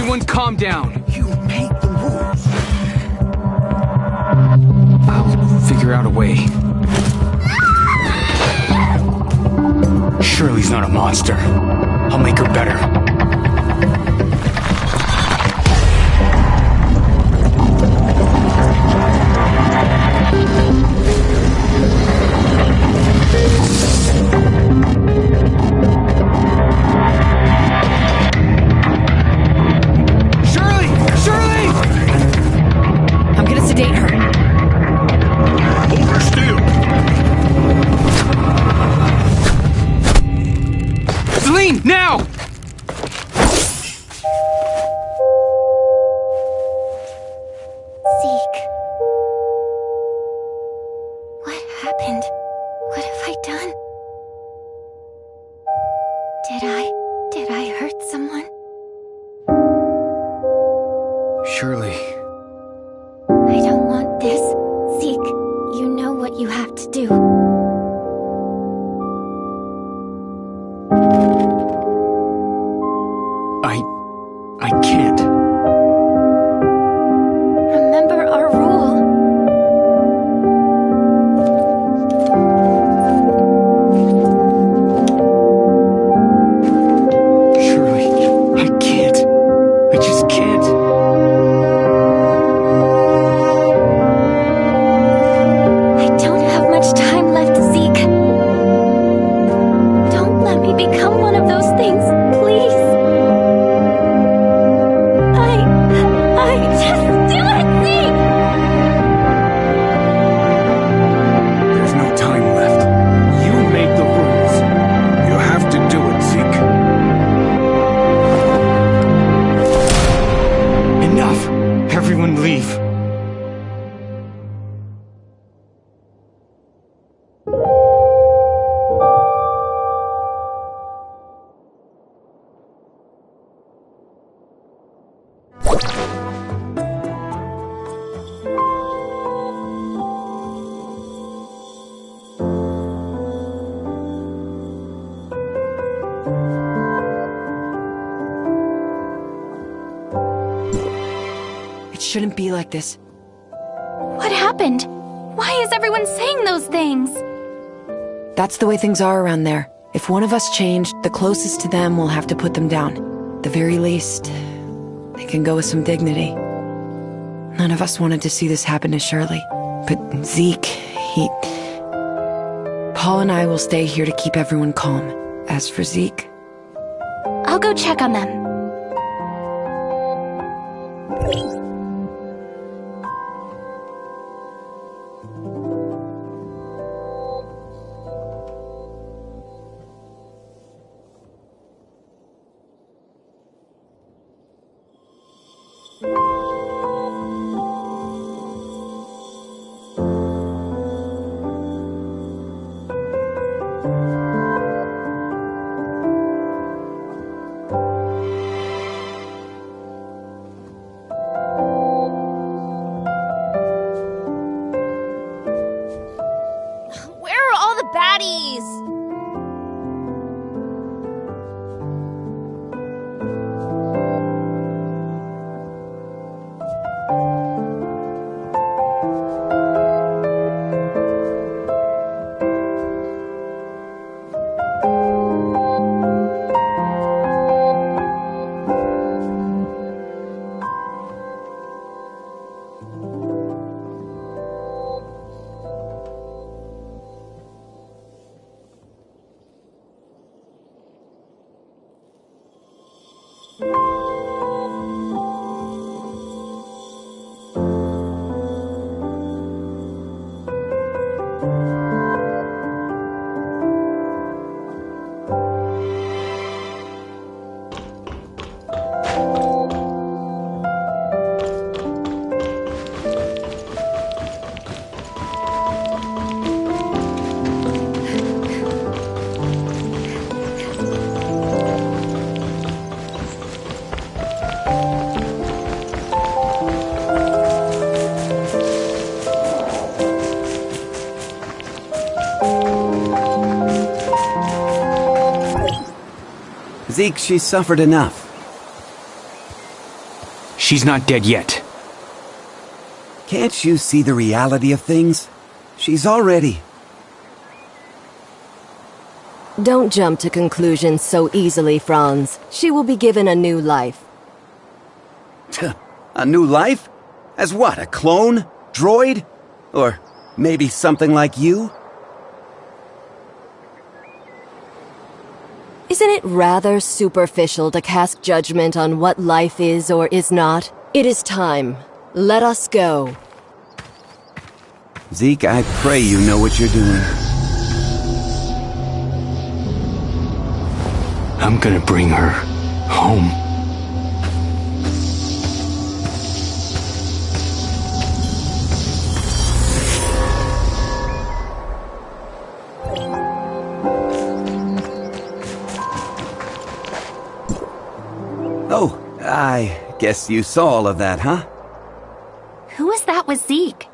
Everyone calm down. You make the rules. I'll figure out a way. Shirley's not a monster. I'll make her better. Shirley! Shirley! I'm gonna sedate her. Hold her still. Celine, now! Zeke. What happened? What have I done? Did I hurt someone? Shirley. I don't want this. Zeke, you know what you have to do. I can't. Remember our rule. Shirley, I can't. I just can't. I don't have much time left, Zeke. Don't let me become one of those things, please. Just do it, Zeke! There's no time left. You make the rules. You have to do it, Zeke. Enough. Everyone leave. It shouldn't be like this. What happened? Why is everyone saying those things? That's the way things are around there. If one of us changed, the closest to them will have to put them down. At the very least, they can go with some dignity. None of us wanted to see this happen to Shirley. But Zeke, Paul and I will stay here to keep everyone calm. As for Zeke... I'll go check on them. Baddies! Zeke, she's suffered enough. She's not dead yet. Can't you see the reality of things? She's already... Don't jump to conclusions so easily, Franz. She will be given a new life. A new life? As what, a clone? Droid? Or maybe something like you? Isn't it rather superficial to cast judgment on what life is or is not? It is time. Let us go. Zeke, I pray you know what you're doing. I'm gonna bring her home. Oh, I guess you saw all of that, huh? Who is that with Zeke?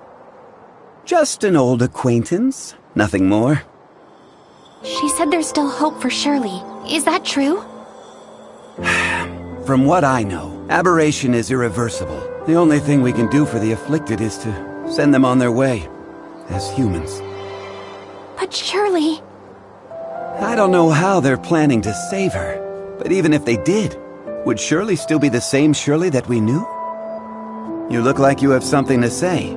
Just an old acquaintance. Nothing more. She said there's still hope for Shirley. Is that true? From what I know, aberration is irreversible. The only thing we can do for the afflicted is to send them on their way, as humans. But Shirley... I don't know how they're planning to save her, but even if they did, would Shirley still be the same Shirley that we knew? You look like you have something to say.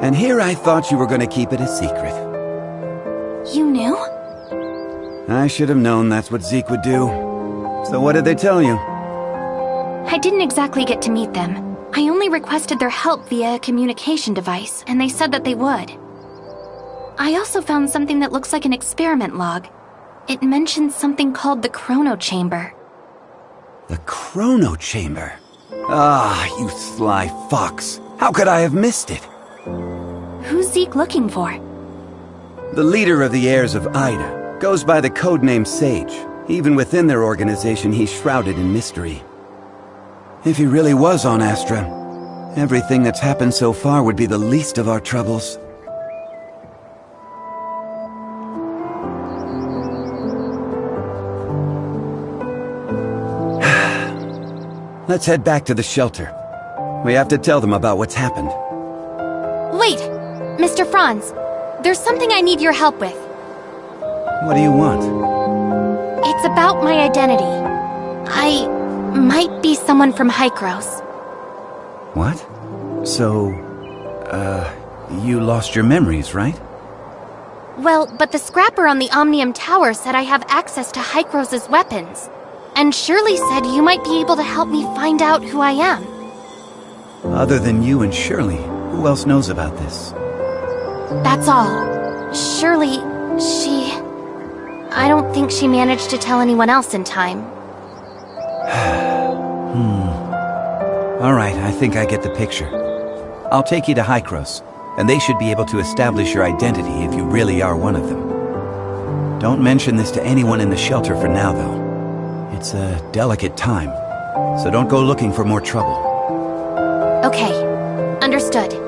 And here I thought you were going to keep it a secret. You knew? I should have known that's what Zeke would do. So what did they tell you? I didn't exactly get to meet them. I only requested their help via a communication device, and they said that they would. I also found something that looks like an experiment log. It mentions something called the Chrono Chamber. The Chrono Chamber? Ah, you sly fox. How could I have missed it? Who's Zeke looking for? The leader of the heirs of Ida goes by the codename Sage. Even within their organization, he's shrouded in mystery. If he really was on Astra, everything that's happened so far would be the least of our troubles. Let's head back to the shelter. We have to tell them about what's happened. Wait! Mr. Franz, there's something I need your help with. What do you want? It's about my identity. I might be someone from Hykros. What? So, you lost your memories, right? Well, but the scrapper on the Omnium Tower said I have access to Hykros' weapons. And Shirley said you might be able to help me find out who I am. Other than you and Shirley, who else knows about this? That's all. Shirley, I don't think she managed to tell anyone else in time. Alright, I think I get the picture. I'll take you to Hykros, and they should be able to establish your identity if you really are one of them. Don't mention this to anyone in the shelter for now, though. It's a delicate time, so don't go looking for more trouble. Okay, understood.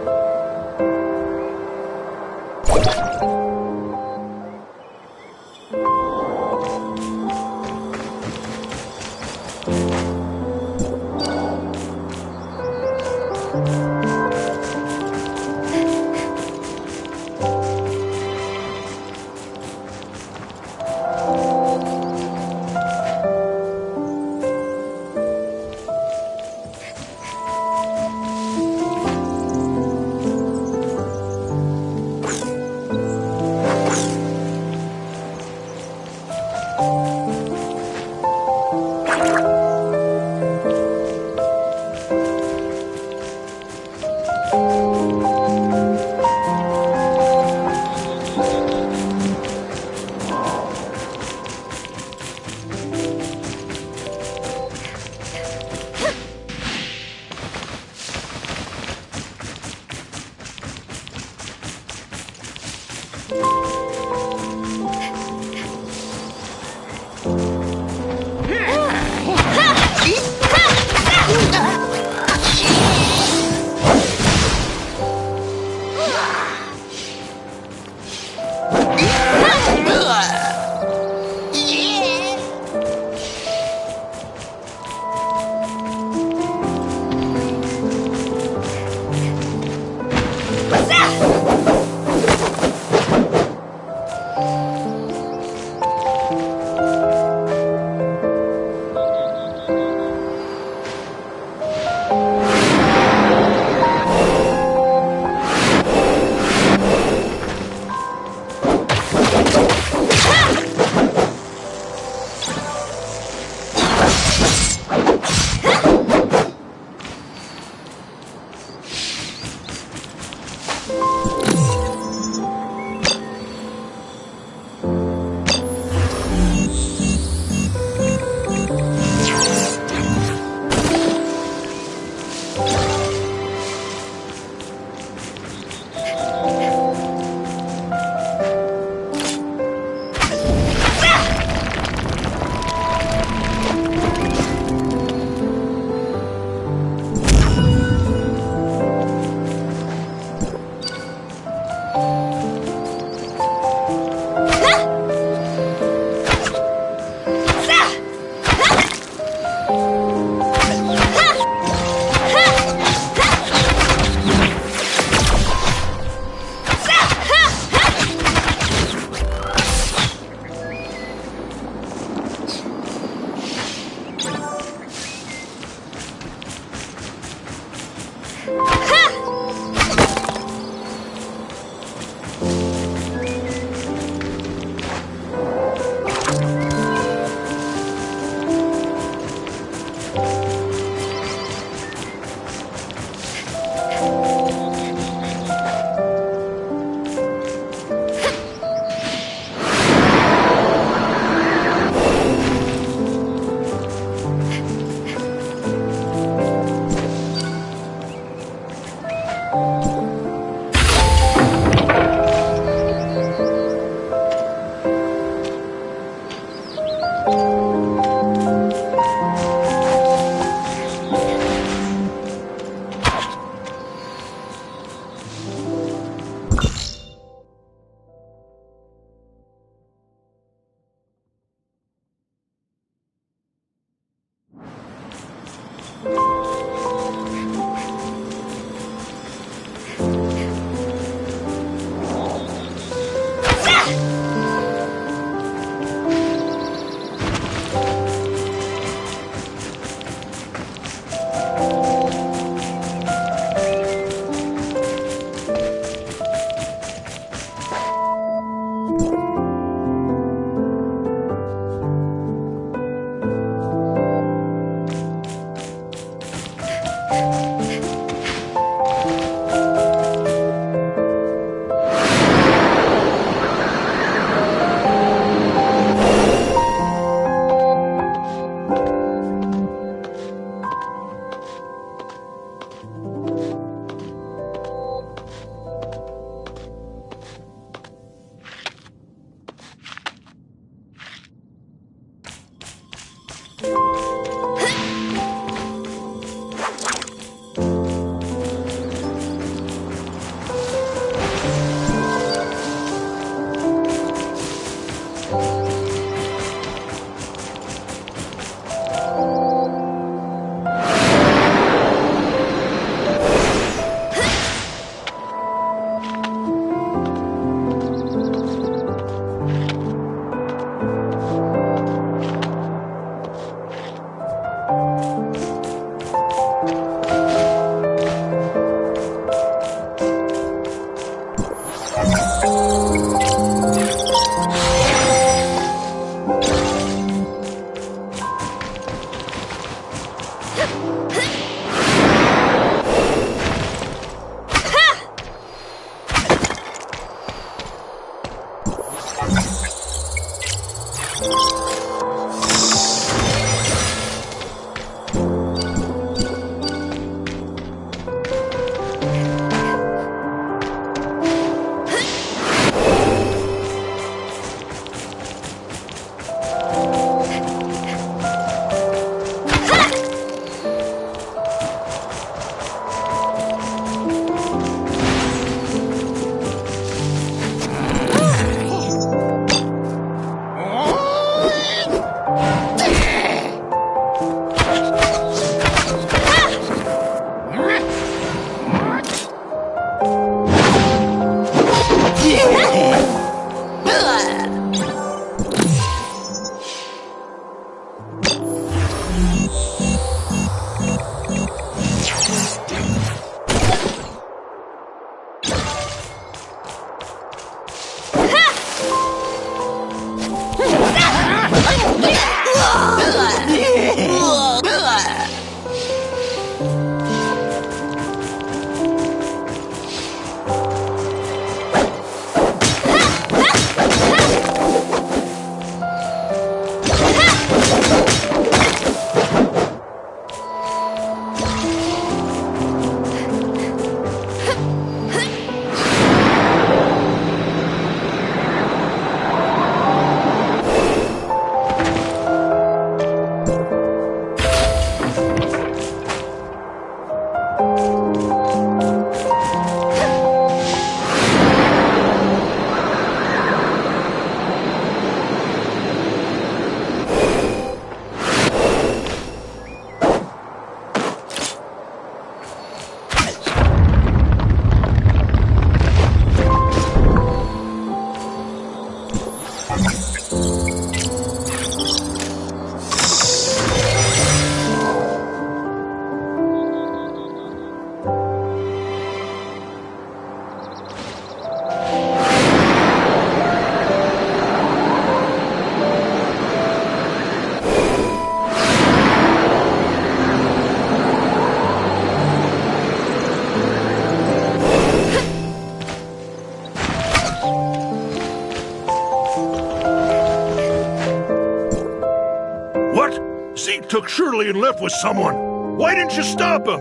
Zeke took Shirley and left with someone. Why didn't you stop him?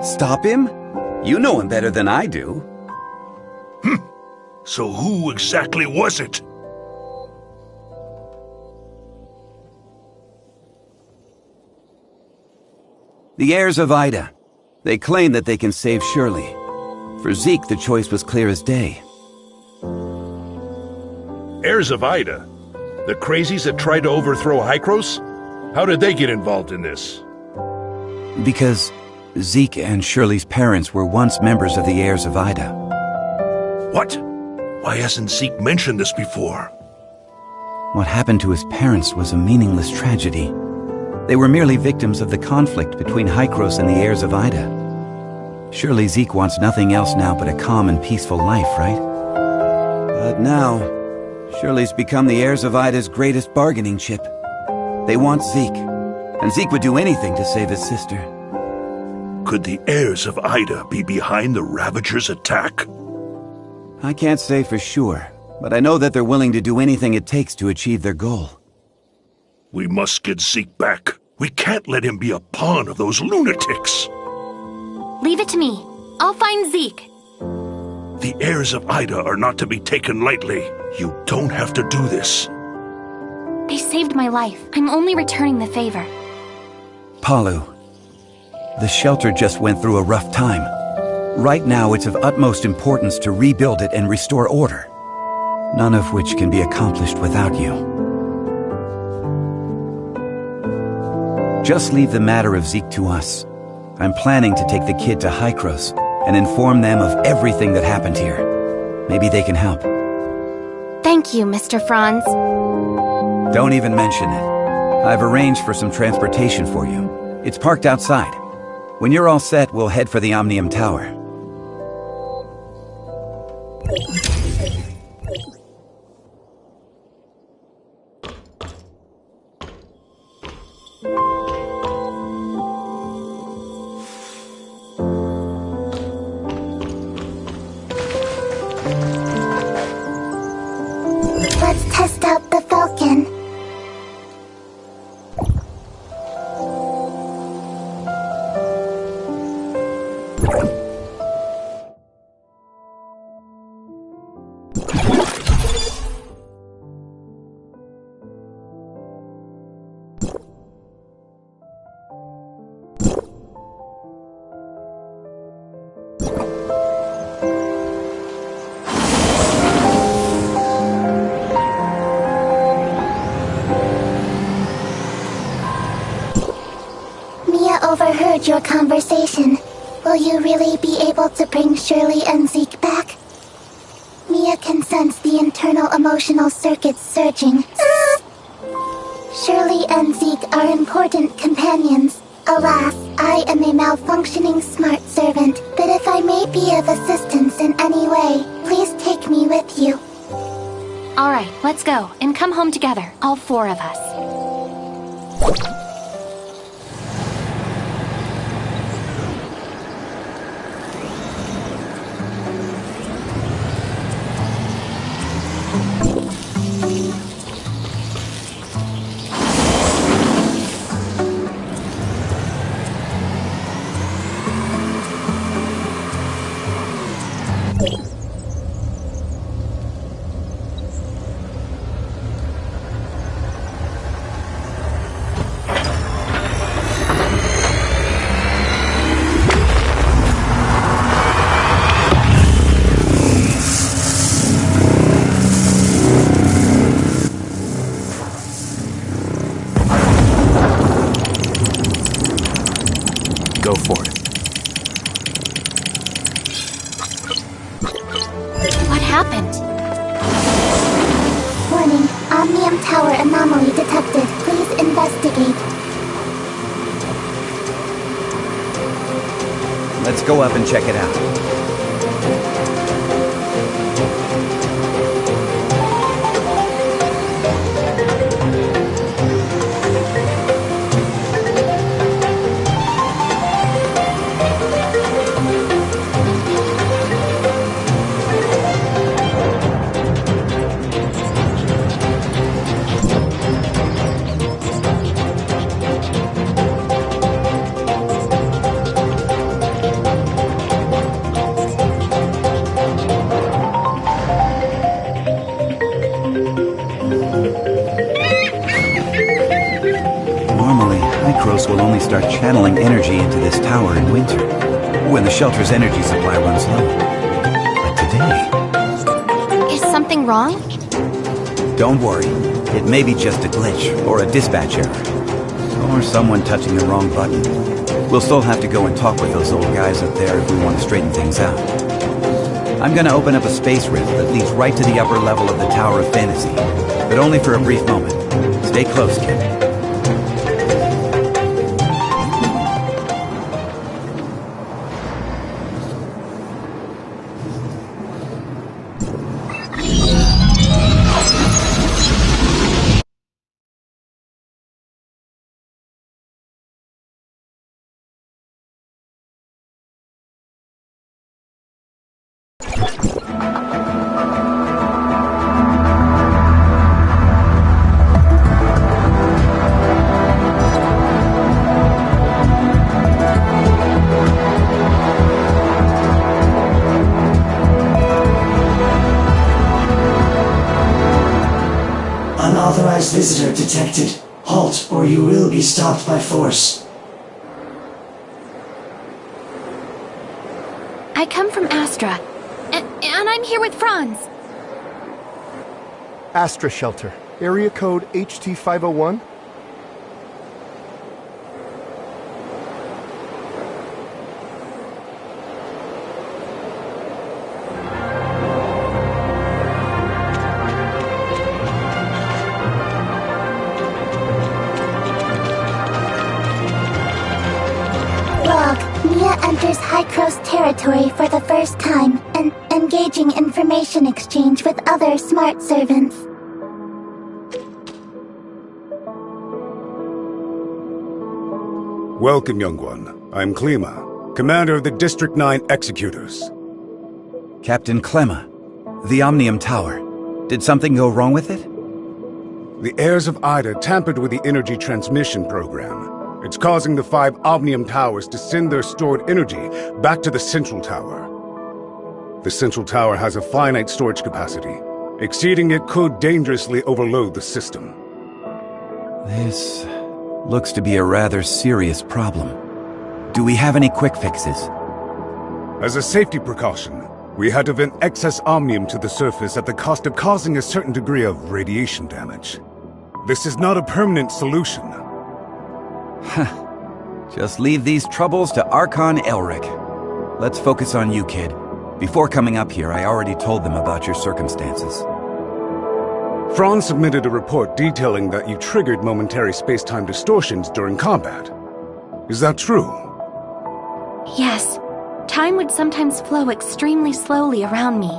Stop him? You know him better than I do. So who exactly was it? The heirs of Ida. They claim that they can save Shirley. For Zeke, the choice was clear as day. Heirs of Ida? The crazies that tried to overthrow Hykros? How did they get involved in this? Because Zeke and Shirley's parents were once members of the heirs of Ida. What? Why hasn't Zeke mentioned this before? What happened to his parents was a meaningless tragedy. They were merely victims of the conflict between Hykros and the heirs of Ida. Surely Zeke wants nothing else now but a calm and peaceful life, right? But now, Shirley's become the heirs of Ida's greatest bargaining chip. They want Zeke, and Zeke would do anything to save his sister. Could the heirs of Ida be behind the Ravagers' attack? I can't say for sure, but I know that they're willing to do anything it takes to achieve their goal. We must get Zeke back. We can't let him be a pawn of those lunatics. Leave it to me. I'll find Zeke. The heirs of Ida are not to be taken lightly. You don't have to do this. They saved my life. I'm only returning the favor. Palu, the shelter just went through a rough time. Right now, it's of utmost importance to rebuild it and restore order. None of which can be accomplished without you. Just leave the matter of Zeke to us. I'm planning to take the kid to Hykros and inform them of everything that happened here. Maybe they can help. Thank you, Mr. Franz. Don't even mention it. I've arranged for some transportation for you. It's parked outside. When you're all set, we'll head for the Omnium Tower. Let's test out the Falcon. Mia overheard your conversation. Will you really be able to bring Shirley and Zeke back? Mia can sense the internal emotional circuits surging. Shirley and Zeke are important companions. Alas, I am a malfunctioning smart servant, but if I may be of assistance in any way, please take me with you. Alright, let's go, and come home together, all four of us. Go for it. What happened? Warning, Omnium Tower anomaly detected. Please investigate. Let's go up and check it out. Normally, Hycros will only start channeling energy into this tower in winter, when the shelter's energy supply runs low. But today... Is something wrong? Don't worry. It may be just a glitch, or a dispatch error. Or someone touching the wrong button. We'll still have to go and talk with those old guys up there if we want to straighten things out. I'm gonna open up a space rift that leads right to the upper level of the Tower of Fantasy, but only for a brief moment. Stay close, kid. Unauthorized visitor detected. Halt, or you will be stopped by force. I come from Astra, and I'm here with Franz. Astra Shelter, area code HT501. Log, Mia enters Hycros territory for the first time and engaging information exchange with other smart servants. Welcome, young one. I'm Klima, commander of the District 9 Executors. Captain Clemma, the Omnium Tower. Did something go wrong with it? The heirs of Ida tampered with the energy transmission program. It's causing the 5 Omnium Towers to send their stored energy back to the Central Tower. The Central Tower has a finite storage capacity. Exceeding it could dangerously overload the system. This looks to be a rather serious problem. Do we have any quick fixes? As a safety precaution, we had to vent excess omnium to the surface at the cost of causing a certain degree of radiation damage. This is not a permanent solution. Just leave these troubles to Archon Elric. Let's focus on you, kid. Before coming up here, I already told them about your circumstances. Franz submitted a report detailing that you triggered momentary space-time distortions during combat. Is that true? Yes. Time would sometimes flow extremely slowly around me.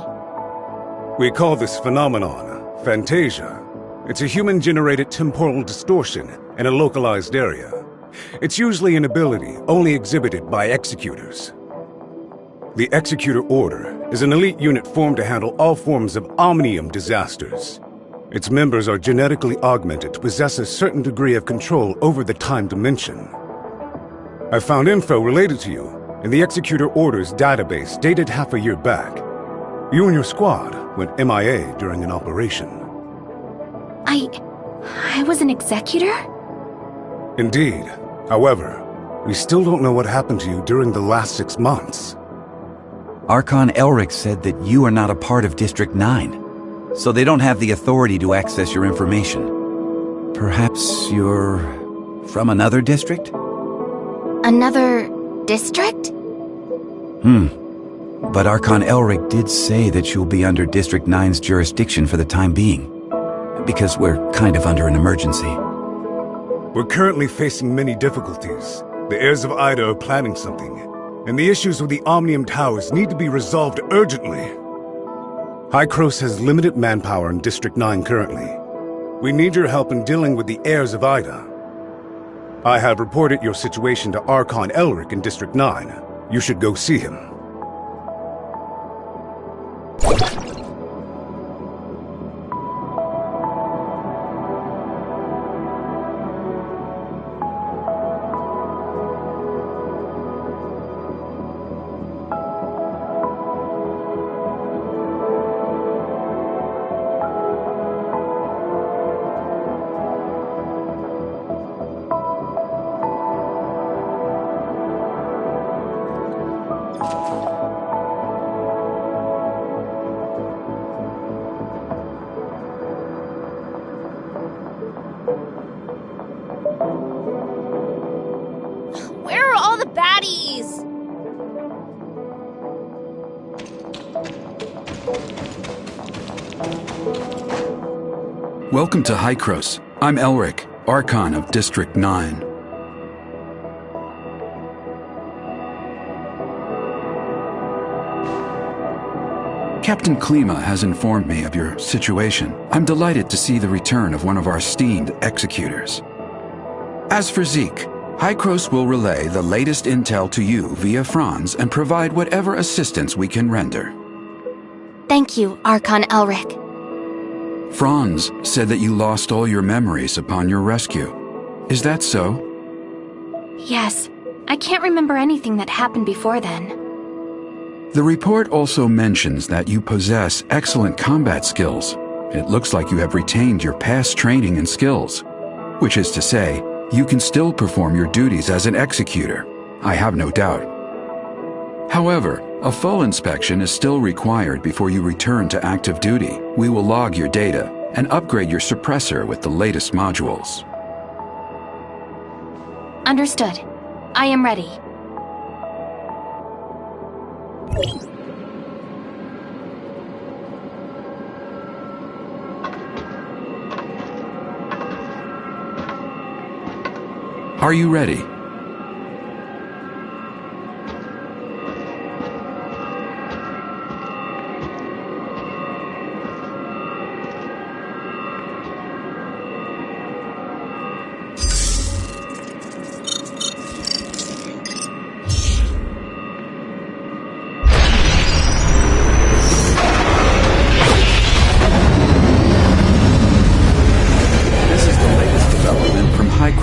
We call this phenomenon Phantasia. It's a human-generated temporal distortion in a localized area. It's usually an ability only exhibited by executors. The Executor Order is an elite unit formed to handle all forms of omnium disasters. Its members are genetically augmented to possess a certain degree of control over the time dimension. I found info related to you in the Executor Order's database dated half a year back. You and your squad went MIA during an operation. I was an executor? Indeed. However, we still don't know what happened to you during the last 6 months. Archon Elric said that you are not a part of District 9, so they don't have the authority to access your information. Perhaps you're from another district? Another district? But Archon Elric did say that you'll be under District 9's jurisdiction for the time being, because we're kind of under an emergency. We're currently facing many difficulties. The heirs of Ida are planning something, and the issues with the Omnium Towers need to be resolved urgently. Hykros has limited manpower in District 9 currently. We need your help in dealing with the heirs of Ida. I have reported your situation to Archon Elric in District 9. You should go see him. Where are all the baddies? Welcome to Hykros. I'm Elric, Archon of District 9. Captain Klima has informed me of your situation. I'm delighted to see the return of one of our esteemed executors. As for Zeke, Hykros will relay the latest intel to you via Franz and provide whatever assistance we can render. Thank you, Archon Elric. Franz said that you lost all your memories upon your rescue. Is that so? Yes. I can't remember anything that happened before then. The report also mentions that you possess excellent combat skills. It looks like you have retained your past training and skills, which is to say, you can still perform your duties as an executor. I have no doubt. However, a full inspection is still required before you return to active duty. We will log your data and upgrade your suppressor with the latest modules. Understood. I am ready. Are you ready?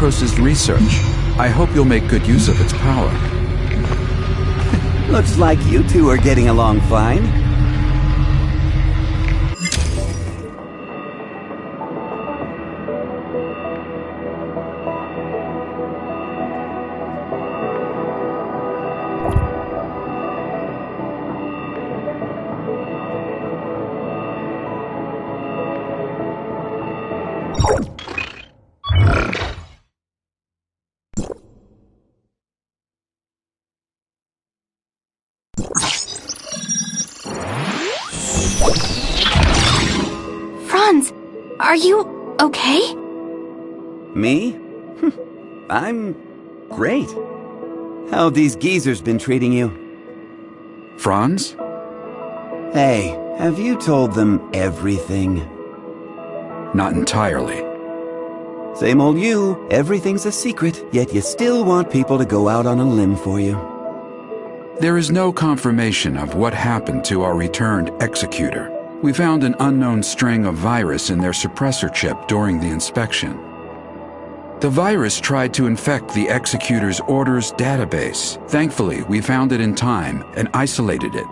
Hycros' research. I hope you'll make good use of its power. Looks like you two are getting along fine. Franz, are you okay? Me? I'm great. How have these geezers been treating you? Franz? Hey, have you told them everything? Not entirely. Same old you. Everything's a secret, yet you still want people to go out on a limb for you. There is no confirmation of what happened to our returned executor. We found an unknown string of virus in their suppressor chip during the inspection. The virus tried to infect the executor's orders database. Thankfully, we found it in time and isolated it.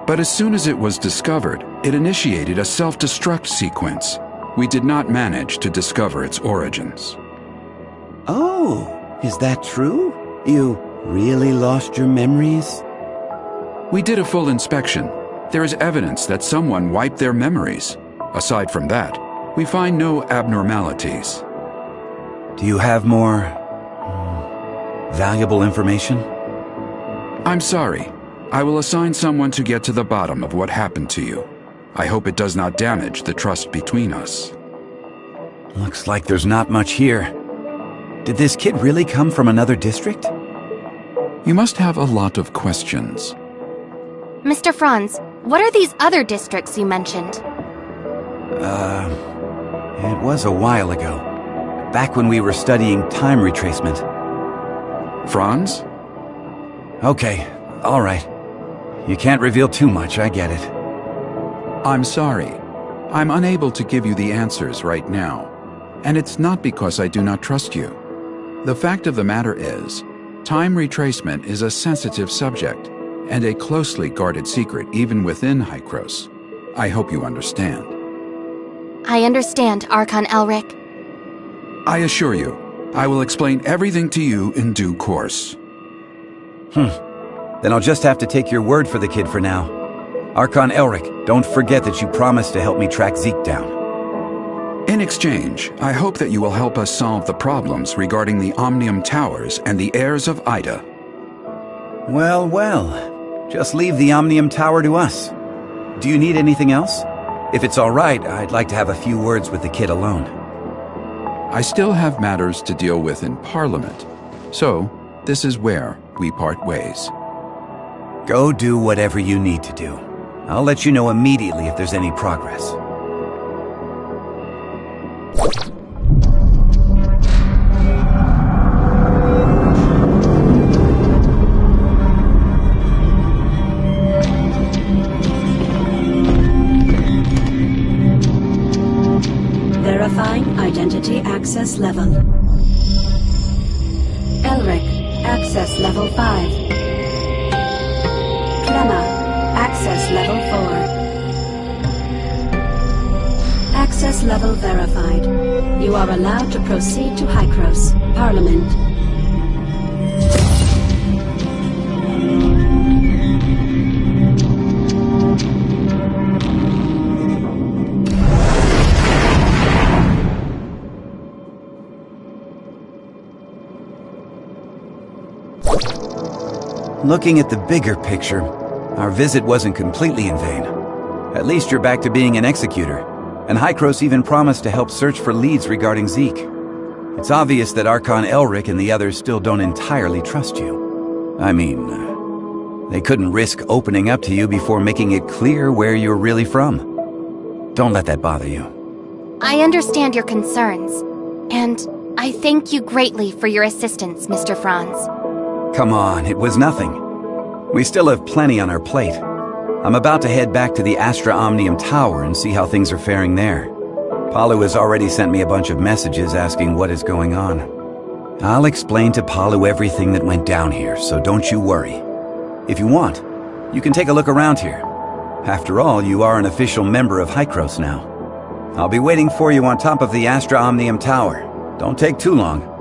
But as soon as it was discovered, it initiated a self-destruct sequence. We did not manage to discover its origins. Oh, is that true? You really lost your memories? We did a full inspection. There is evidence that someone wiped their memories. Aside from that, we find no abnormalities. Do you have more valuable information? I'm sorry. I will assign someone to get to the bottom of what happened to you. I hope it does not damage the trust between us. Looks like there's not much here. Did this kid really come from another district? You must have a lot of questions. Mr. Franz, what are these other districts you mentioned? It was a while ago. Back when we were studying time retracement. Franz? Okay, all right. You can't reveal too much, I get it. I'm sorry. I'm unable to give you the answers right now. And it's not because I do not trust you. The fact of the matter is, time retracement is a sensitive subject and a closely guarded secret even within Hycros. I hope you understand. I understand, Archon Elric. I assure you, I will explain everything to you in due course. Then I'll just have to take your word for the kid for now. Archon Elric, don't forget that you promised to help me track Zeke down. In exchange, I hope that you will help us solve the problems regarding the Omnium Towers and the heirs of Ida. Well, well. Just leave the Omnium Tower to us. Do you need anything else? If it's all right, I'd like to have a few words with the kid alone. I still have matters to deal with in Parliament, so this is where we part ways. Go do whatever you need to do. I'll let you know immediately if there's any progress. Verifying identity access level. Elric, access level 5. Clemma, access level 4. Access level verified. You are allowed to proceed to Hycros, Parliament. Looking at the bigger picture, our visit wasn't completely in vain. At least you're back to being an executor, and Hycros even promised to help search for leads regarding Zeke. It's obvious that Archon Elric and the others still don't entirely trust you. I mean, they couldn't risk opening up to you before making it clear where you're really from. Don't let that bother you. I understand your concerns, and I thank you greatly for your assistance, Mr. Franz. Come on, it was nothing. We still have plenty on our plate. I'm about to head back to the Astra Omnium Tower and see how things are faring there. Palu has already sent me a bunch of messages asking what is going on. I'll explain to Palu everything that went down here, so don't you worry. If you want, you can take a look around here. After all, you are an official member of Hykros now. I'll be waiting for you on top of the Astra Omnium Tower. Don't take too long.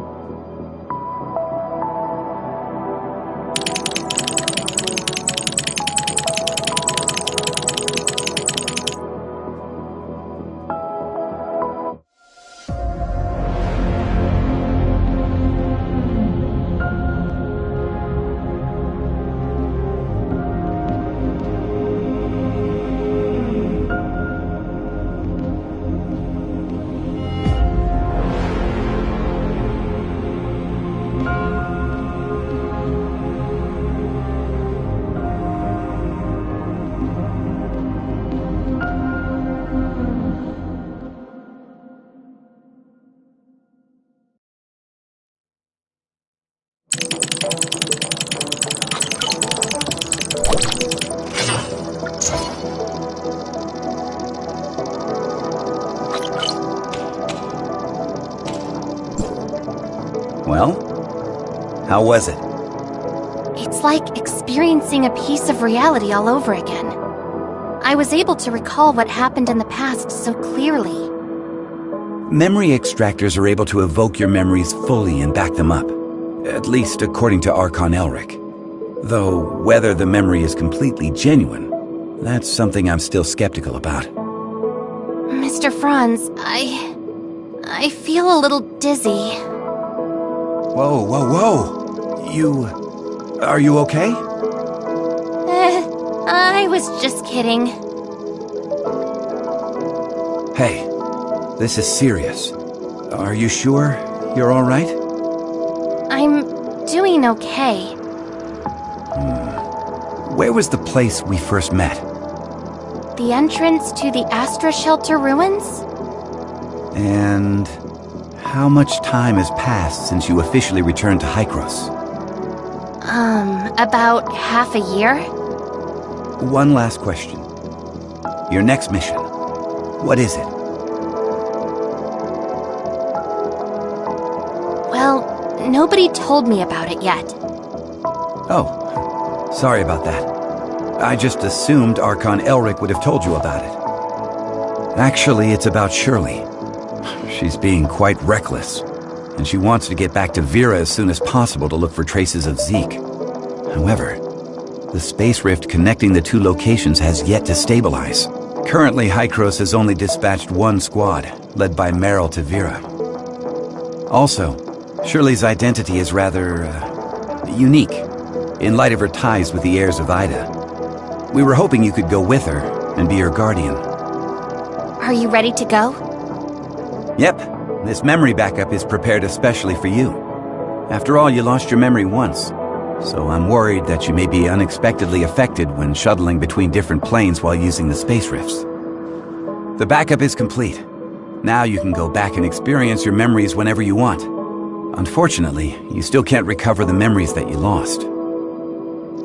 Well, how was it? It's like experiencing a piece of reality all over again. I was able to recall what happened in the past so clearly. Memory extractors are able to evoke your memories fully and back them up. At least according to Archon Elric. Though, whether the memory is completely genuine, that's something I'm still skeptical about. Mr. Franz, I feel a little dizzy. Whoa, whoa, whoa! Are you okay? I was just kidding. Hey, this is serious. Are you sure you're alright? I'm doing okay. Where was the place we first met? The entrance to the Astra Shelter ruins? And how much time has passed since you officially returned to Hykros? About half a year? One last question. Your next mission, what is it? Well, nobody told me about it yet. Oh, sorry about that. I just assumed Archon Elric would have told you about it. Actually, it's about Shirley. She's being quite reckless, and she wants to get back to Vera as soon as possible to look for traces of Zeke. However, the space rift connecting the two locations has yet to stabilize. Currently, Hykros has only dispatched one squad, led by Meryl to Vera. Also, Shirley's identity is rather unique, in light of her ties with the heirs of Ida. We were hoping you could go with her and be her guardian. Are you ready to go? Yep, this memory backup is prepared especially for you. After all, you lost your memory once, so I'm worried that you may be unexpectedly affected when shuttling between different planes while using the space rifts. The backup is complete. Now you can go back and experience your memories whenever you want. Unfortunately, you still can't recover the memories that you lost.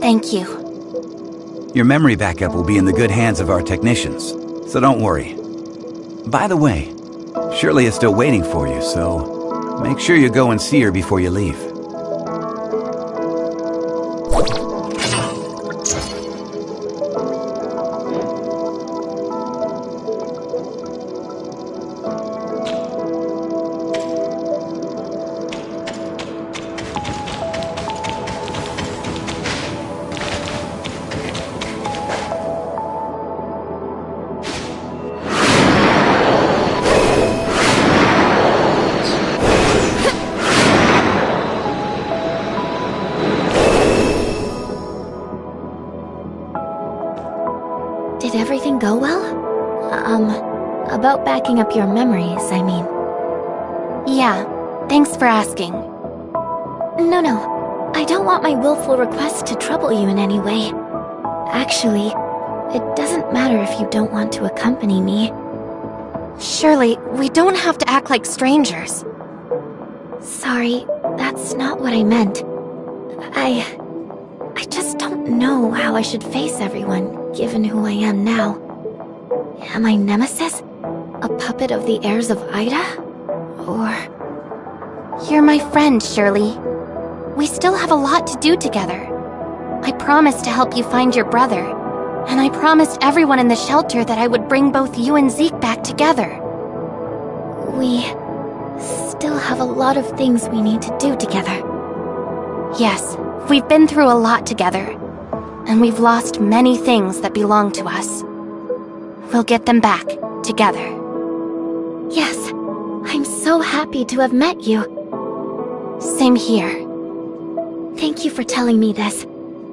Thank you. Your memory backup will be in the good hands of our technicians, so don't worry. By the way, Shirley is still waiting for you, so make sure you go and see her before you leave. Did everything go well? About backing up your memories, I mean. Yeah, thanks for asking. No. I don't want my willful request to trouble you in any way. Actually, it doesn't matter if you don't want to accompany me. Shirley, we don't have to act like strangers. Sorry, that's not what I meant. I just don't know how I should face everyone, given who I am now. Am I Nemesis? A puppet of the heirs of Ida? Or... You're my friend, Shirley. We still have a lot to do together. I promised to help you find your brother, and I promised everyone in the shelter that I would bring both you and Zeke back together. We still have a lot of things we need to do together. Yes, we've been through a lot together, and we've lost many things that belong to us. We'll get them back, together. Yes, I'm so happy to have met you. Same here. Thank you for telling me this.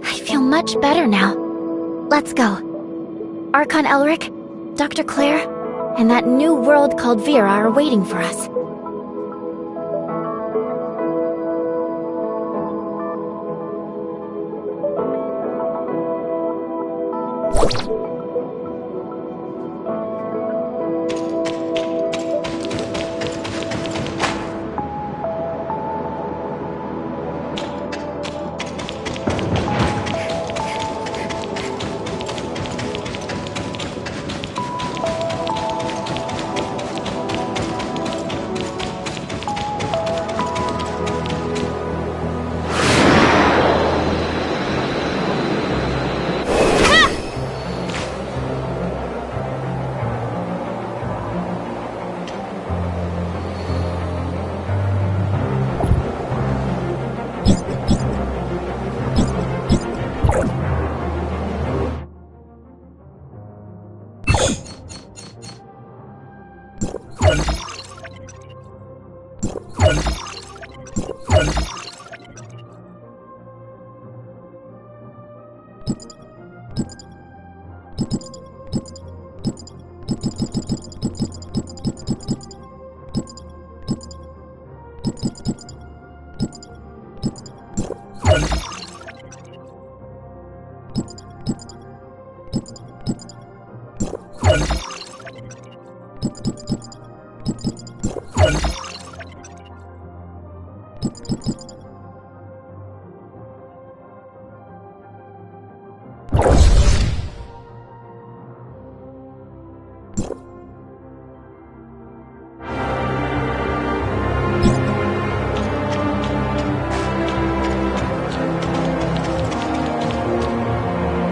I feel much better now. Let's go. Archon Elric, Dr. Claire, and that new world called Vera are waiting for us.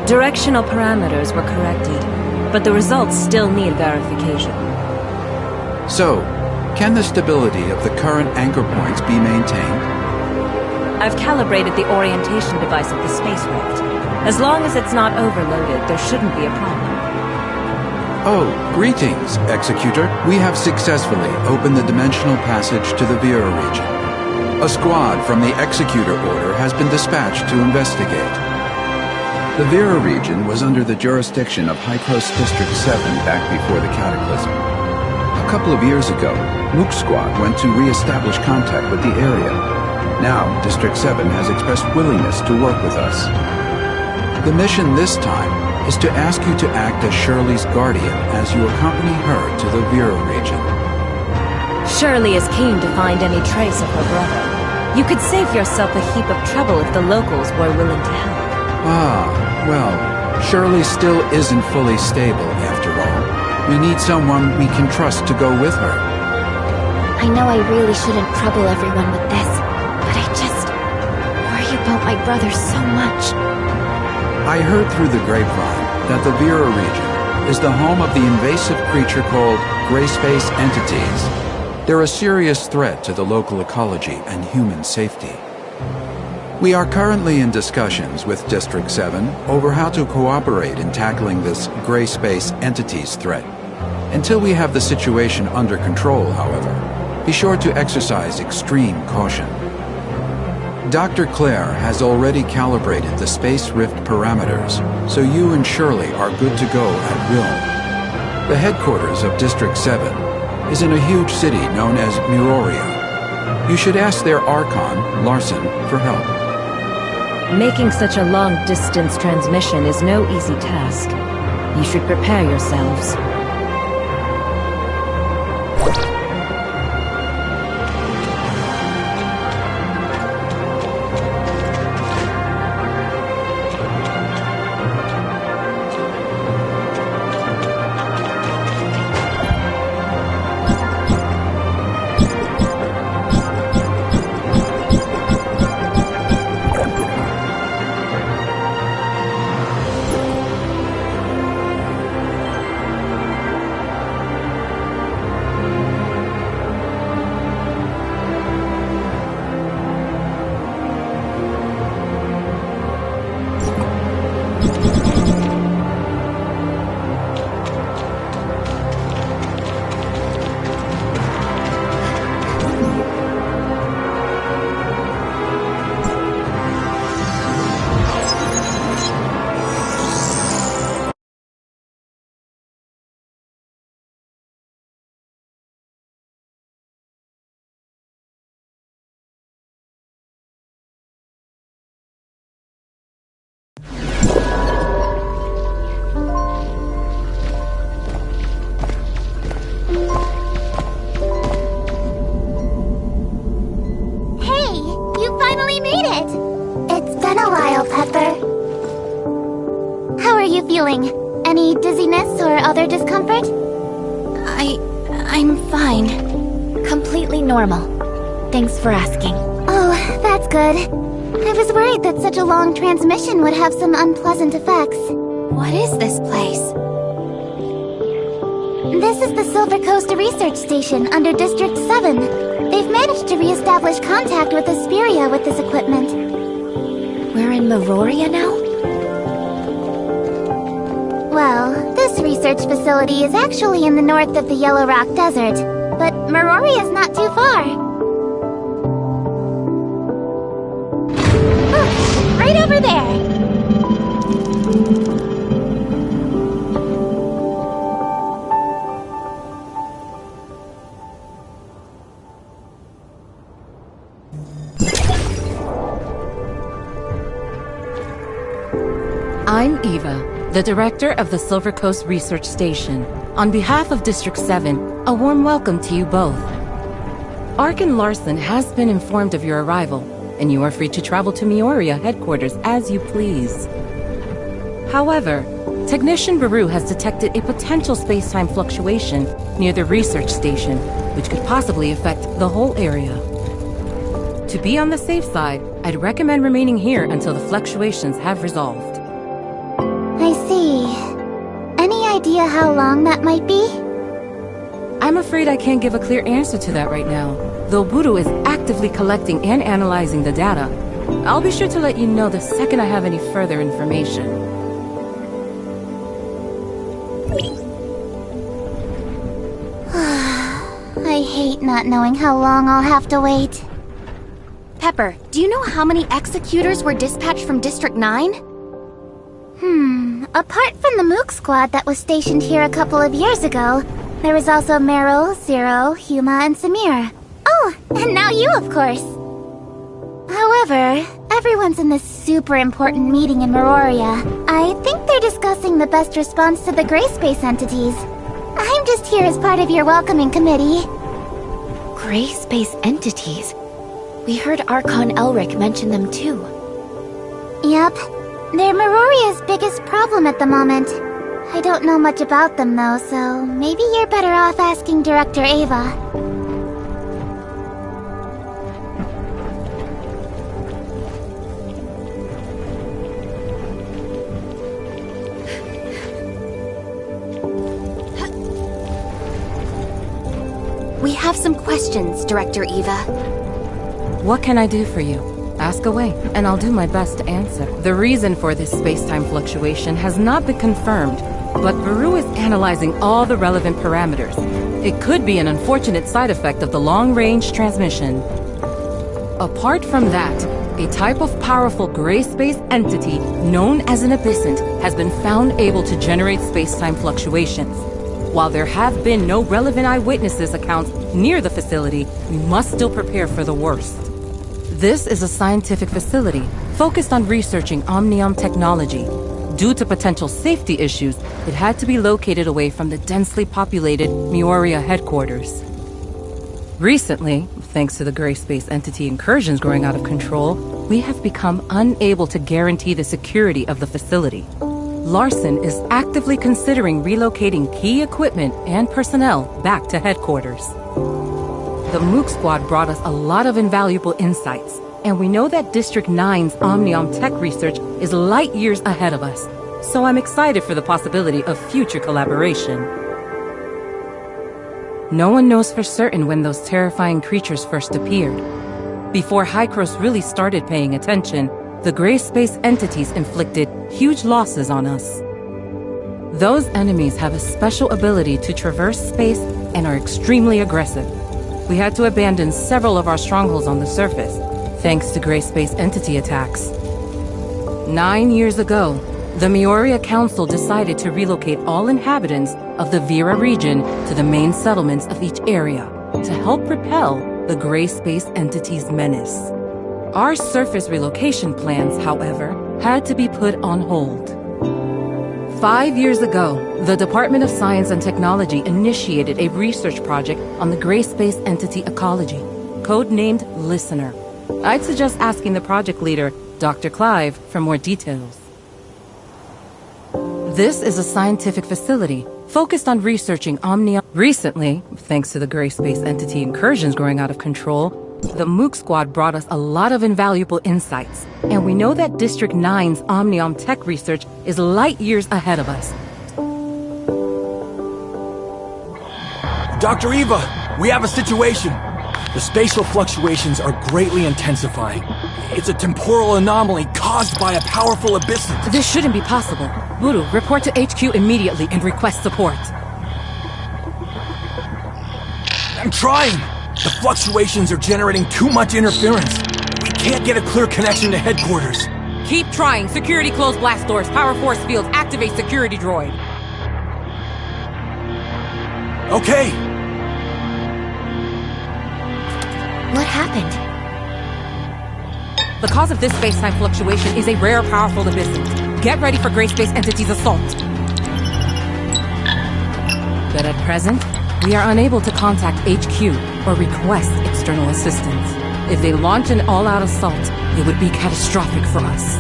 Directional parameters were corrected, but the results still need verification. So, can the stability of the current anchor points be maintained? I've calibrated the orientation device of the space rift. As long as it's not overloaded, there shouldn't be a problem. Oh, greetings, Executor. We have successfully opened the dimensional passage to the Vera region. A squad from the Executor Order has been dispatched to investigate. The Vera region was under the jurisdiction of Hykros District 7 back before the Cataclysm. A couple of years ago, Mook Squad went to re-establish contact with the area. Now, District 7 has expressed willingness to work with us. The mission this time is to ask you to act as Shirley's guardian as you accompany her to the Vera region. Shirley is keen to find any trace of her brother. You could save yourself a heap of trouble if the locals were willing to help. Well, Shirley still isn't fully stable, after all. We need someone we can trust to go with her. I know I really shouldn't trouble everyone with this, but I just worry about my brother so much. I heard through the grapevine that the Vera region is the home of the invasive creature called Gray Space Entities. They're a serious threat to the local ecology and human safety. We are currently in discussions with District 7 over how to cooperate in tackling this Gray Space Entities threat. Until we have the situation under control, however, be sure to exercise extreme caution. Dr. Claire has already calibrated the space rift parameters, so you and Shirley are good to go at will. The headquarters of District 7 is in a huge city known as Miroria. You should ask their Archon, Larson, for help. Making such a long-distance transmission is no easy task. You should prepare yourselves. discomfort? I'm fine. Completely normal. Thanks for asking. Oh, that's good. I was worried that such a long transmission would have some unpleasant effects. What is this place? This is the Silver Coast Research Station under District 7. They've managed to re-establish contact with Asperia with this equipment. We're in Meroria now? Well, this research facility is actually in the north of the Yellow Rock Desert, but Meroria is not too far. Look, right over there! I'm Eva, the director of the Silver Coast Research Station. On behalf of District 7, a warm welcome to you both. Arkin Larson has been informed of your arrival, and you are free to travel to Meoria headquarters as you please. However, Technician Baru has detected a potential space-time fluctuation near the research station, which could possibly affect the whole area. To be on the safe side, I'd recommend remaining here until the fluctuations have resolved. I see. Any idea how long that might be? I'm afraid I can't give a clear answer to that right now, though Buru is actively collecting and analyzing the data. I'll be sure to let you know the second I have any further information. I hate not knowing how long I'll have to wait. Pepper, do you know how many executors were dispatched from District 9? Apart from the Mook squad that was stationed here a couple of years ago, there was also Meryl, Zero, Huma, and Samir. Oh, and now you, of course. However, everyone's in this super important meeting in Meroria. I think they're discussing the best response to the gray space entities. I'm just here as part of your welcoming committee. Gray space entities? We heard Archon Elric mention them too. Yep. They're Meroria's biggest problem at the moment. I don't know much about them though, so maybe you're better off asking Director Ava. We have some questions, Director Eva. What can I do for you? Ask away, and I'll do my best to answer. The reason for this space-time fluctuation has not been confirmed, but Baru is analyzing all the relevant parameters. It could be an unfortunate side effect of the long-range transmission. Apart from that, a type of powerful gray space entity known as an abyssant has been found able to generate space-time fluctuations. While there have been no relevant eyewitnesses accounts near the facility, we must still prepare for the worst. This is a scientific facility focused on researching Omnium technology. Due to potential safety issues, it had to be located away from the densely populated Meoria headquarters. Recently, thanks to the gray space entity incursions growing out of control, we have become unable to guarantee the security of the facility. Larson is actively considering relocating key equipment and personnel back to headquarters. The Mook squad brought us a lot of invaluable insights, and we know that District 9's Omnium tech research is light years ahead of us, so I'm excited for the possibility of future collaboration. No one knows for certain when those terrifying creatures first appeared. Before Hykros really started paying attention, the gray space entities inflicted huge losses on us. Those enemies have a special ability to traverse space and are extremely aggressive. We had to abandon several of our strongholds on the surface, thanks to gray space entity attacks. 9 years ago, the Meoria Council decided to relocate all inhabitants of the Vera region to the main settlements of each area to help repel the gray space entity's menace. Our surface relocation plans, however, had to be put on hold. 5 years ago, the Department of Science and Technology initiated a research project on the gray space entity ecology, codenamed Listener. I'd suggest asking the project leader, Dr. Clive, for more details. This is a scientific facility focused on researching Omnium. Recently, thanks to the gray space entity incursions growing out of control, the Mook Squad brought us a lot of invaluable insights. And we know that District 9's Omnium tech research is light years ahead of us. Dr. Eva, we have a situation. The spatial fluctuations are greatly intensifying. It's a temporal anomaly caused by a powerful abyss. This shouldn't be possible. Buru, report to HQ immediately and request support. I'm trying! The fluctuations are generating too much interference. We can't get a clear connection to headquarters. Keep trying. Security close blast doors. Power force fields. Activate security droid. Okay. What happened? The cause of this space-time fluctuation is a rare, powerful abyssal. Get ready for Gray Space Entity's assault. But at present, we are unable to contact HQ or request external assistance. If they launch an all-out assault, it would be catastrophic for us.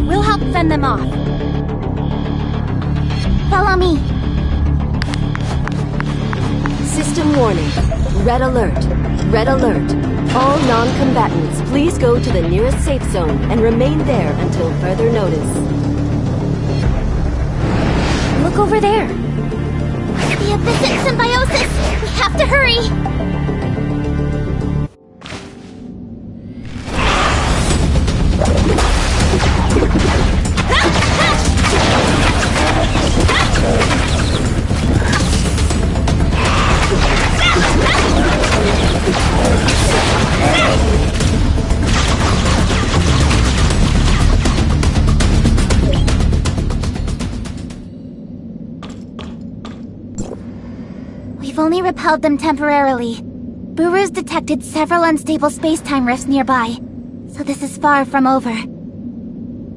We'll help fend them off. Follow me. System warning. Red alert. Red alert. All non-combatants, please go to the nearest safe zone and remain there until further notice. Look over there. The abyss in symbiosis! We have to hurry! We've only repelled them temporarily. Buru's detected several unstable space-time rifts nearby, so this is far from over.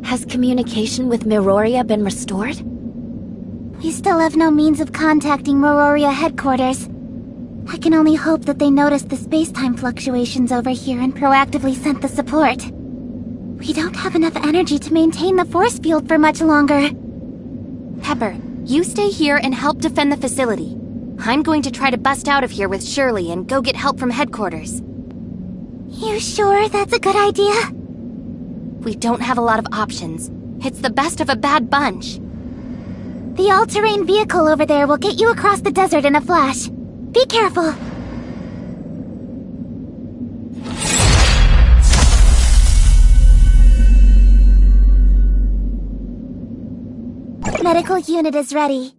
Has communication with Miroria been restored? We still have no means of contacting Miroria headquarters. I can only hope that they noticed the space-time fluctuations over here and proactively sent the support. We don't have enough energy to maintain the force field for much longer. Pepper, you stay here and help defend the facility. I'm going to try to bust out of here with Shirley and go get help from headquarters. You sure that's a good idea? We don't have a lot of options. It's the best of a bad bunch. The all-terrain vehicle over there will get you across the desert in a flash. Be careful. Medical unit is ready.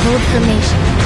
Hold formation.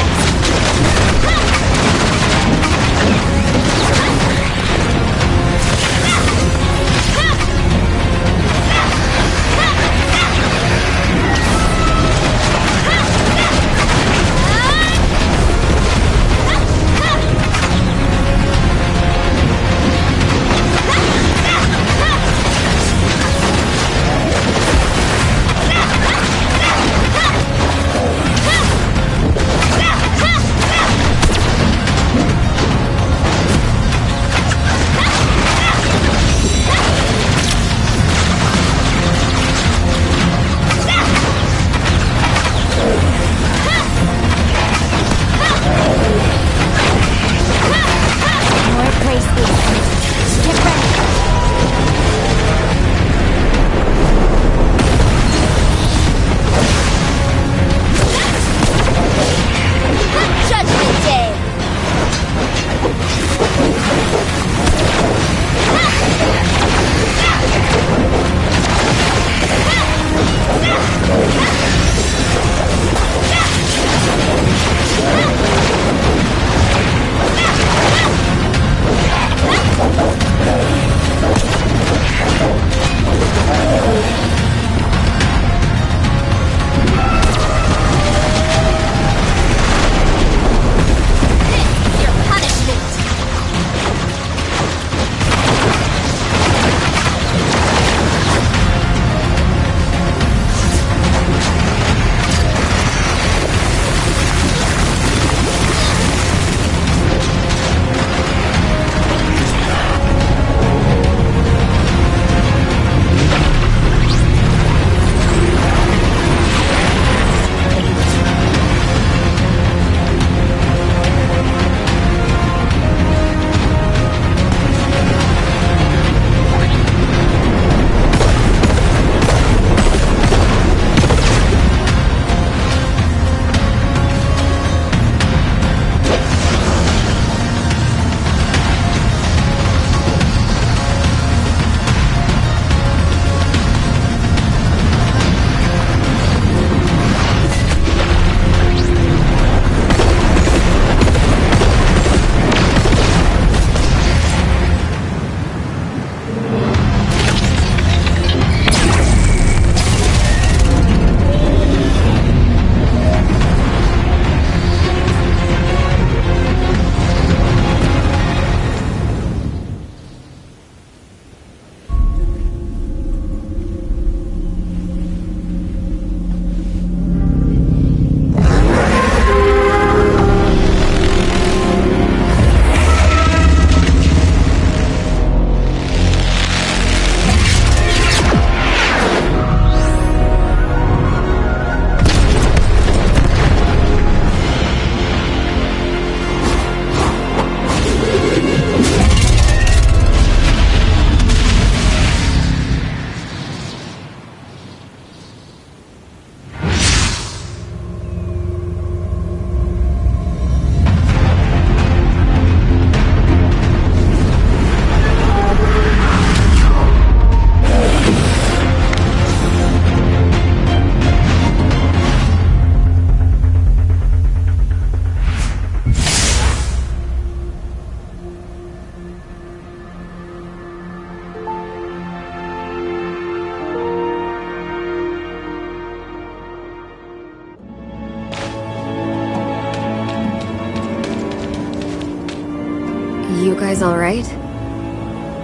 You guys alright?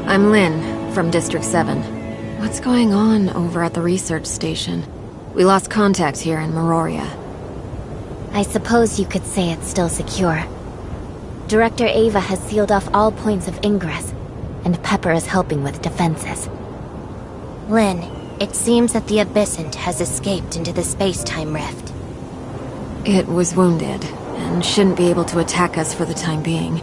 I'm Lynn, from District 7. What's going on over at the research station? We lost contact here in Meroria. I suppose you could say it's still secure. Director Ava has sealed off all points of ingress, and Pepper is helping with defenses. Lynn, it seems that the Abyssant has escaped into the space-time rift. It was wounded, and shouldn't be able to attack us for the time being.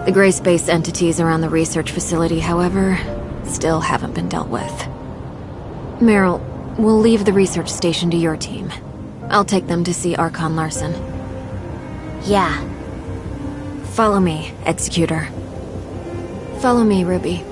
The gray space entities around the research facility, however, still haven't been dealt with. Meryl, we'll leave the research station to your team. I'll take them to see Archon Larson. Yeah. Follow me, Executor. Follow me, Ruby.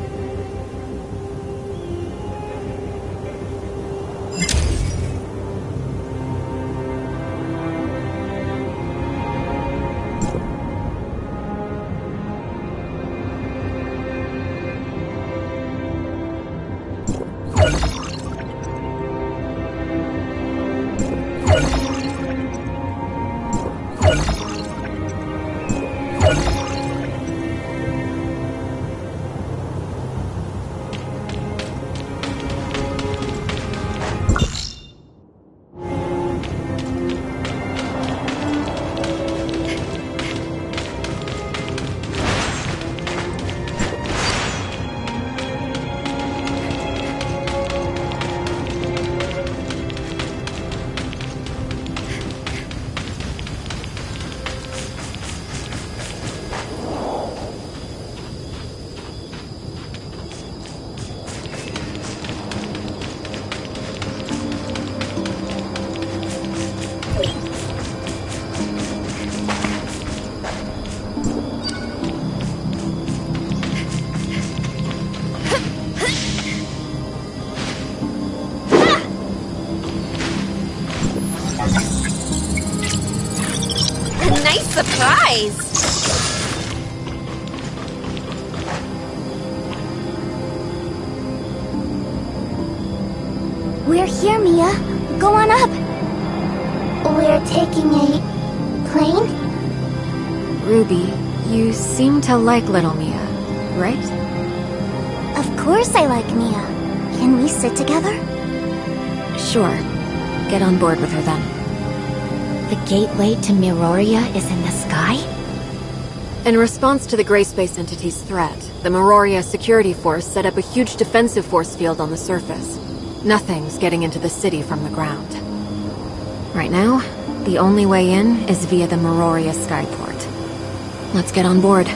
A nice surprise! We're here, Mia. Go on up. We're taking a plane? Ruby, you seem to like little Mia, right? Of course I like Mia. Can we sit together? Sure. Get on board with her then. The gateway to Miroria is in the sky? In response to the Gray Space Entity's threat, the Miroria Security Force set up a huge defensive force field on the surface. Nothing's getting into the city from the ground. Right now, the only way in is via the Miroria Skyport. Let's get on board.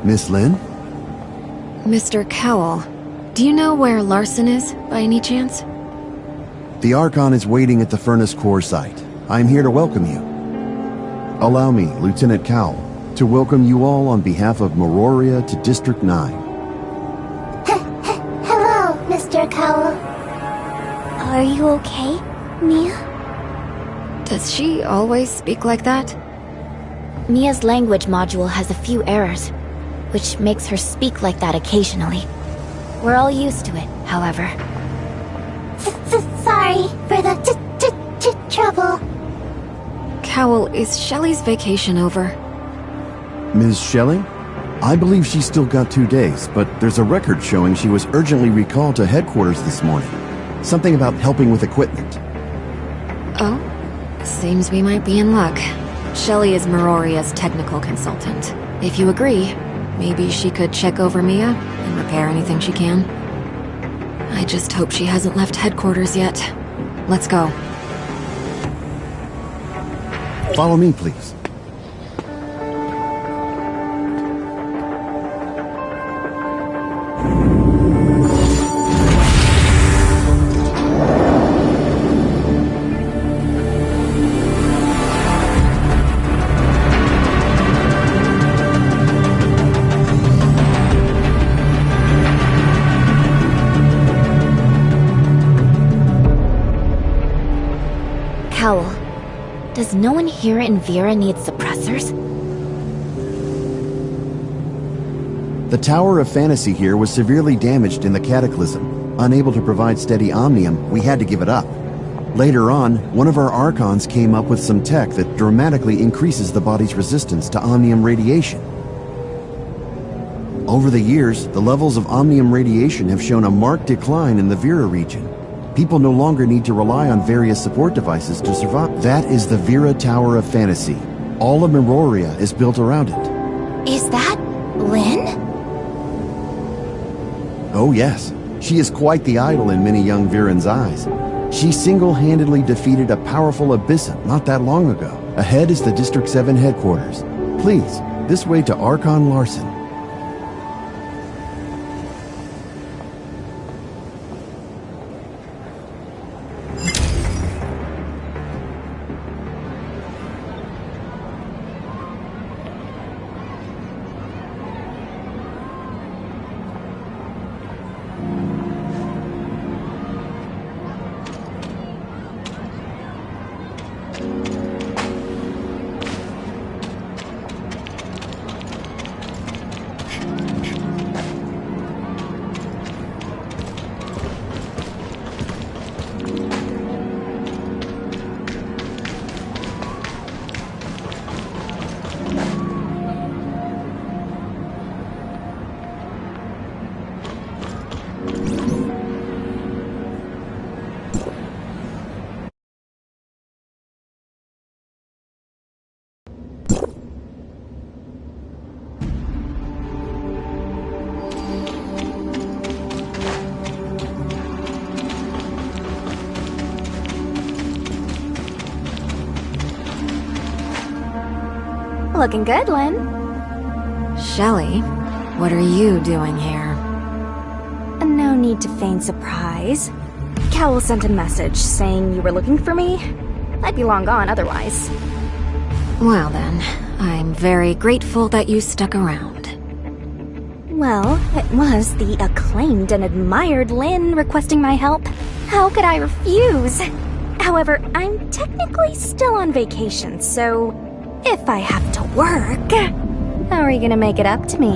Miss Lin? Mr. Cowell, do you know where Larson is, by any chance? The Archon is waiting at the Furnace Core site. I'm here to welcome you. Allow me, Lieutenant Cowell, to welcome you all on behalf of Miroria to District 9. Hello, Mr. Cowell. Are you okay, Mia? Does she always speak like that? Mia's language module has a few errors, which makes her speak like that occasionally. We're all used to it, however. Sorry for the trouble. Cowell, is Shelley's vacation over? Ms. Shelley? I believe she's still got 2 days, but there's a record showing she was urgently recalled to headquarters this morning. Something about helping with equipment. Oh? Seems we might be in luck. Shelley is Miroria's technical consultant. If you agree, maybe she could check over Mia and repair anything she can. I just hope she hasn't left headquarters yet. Let's go. Follow me, please. Cowell, does no one here in Vera need suppressors? The Tower of Fantasy here was severely damaged in the Cataclysm. Unable to provide steady omnium, we had to give it up. Later on, one of our Archons came up with some tech that dramatically increases the body's resistance to omnium radiation. Over the years, the levels of omnium radiation have shown a marked decline in the Vera region. People no longer need to rely on various support devices to survive. That is the Vera Tower of Fantasy. All of Miroria is built around it. Is that Lin? Oh yes, she is quite the idol in many young Virans' eyes. She single-handedly defeated a powerful Abyssal not that long ago. Ahead is the District 7 headquarters. Please, this way to Archon Larson. Looking good, Lynn. Shelley, what are you doing here? No need to feign surprise. Cowell sent a message saying you were looking for me. I'd be long gone otherwise. Well then, I'm very grateful that you stuck around. Well, it was the acclaimed and admired Lynn requesting my help. How could I refuse? However, I'm technically still on vacation, so if I have to work, how are you gonna make it up to me?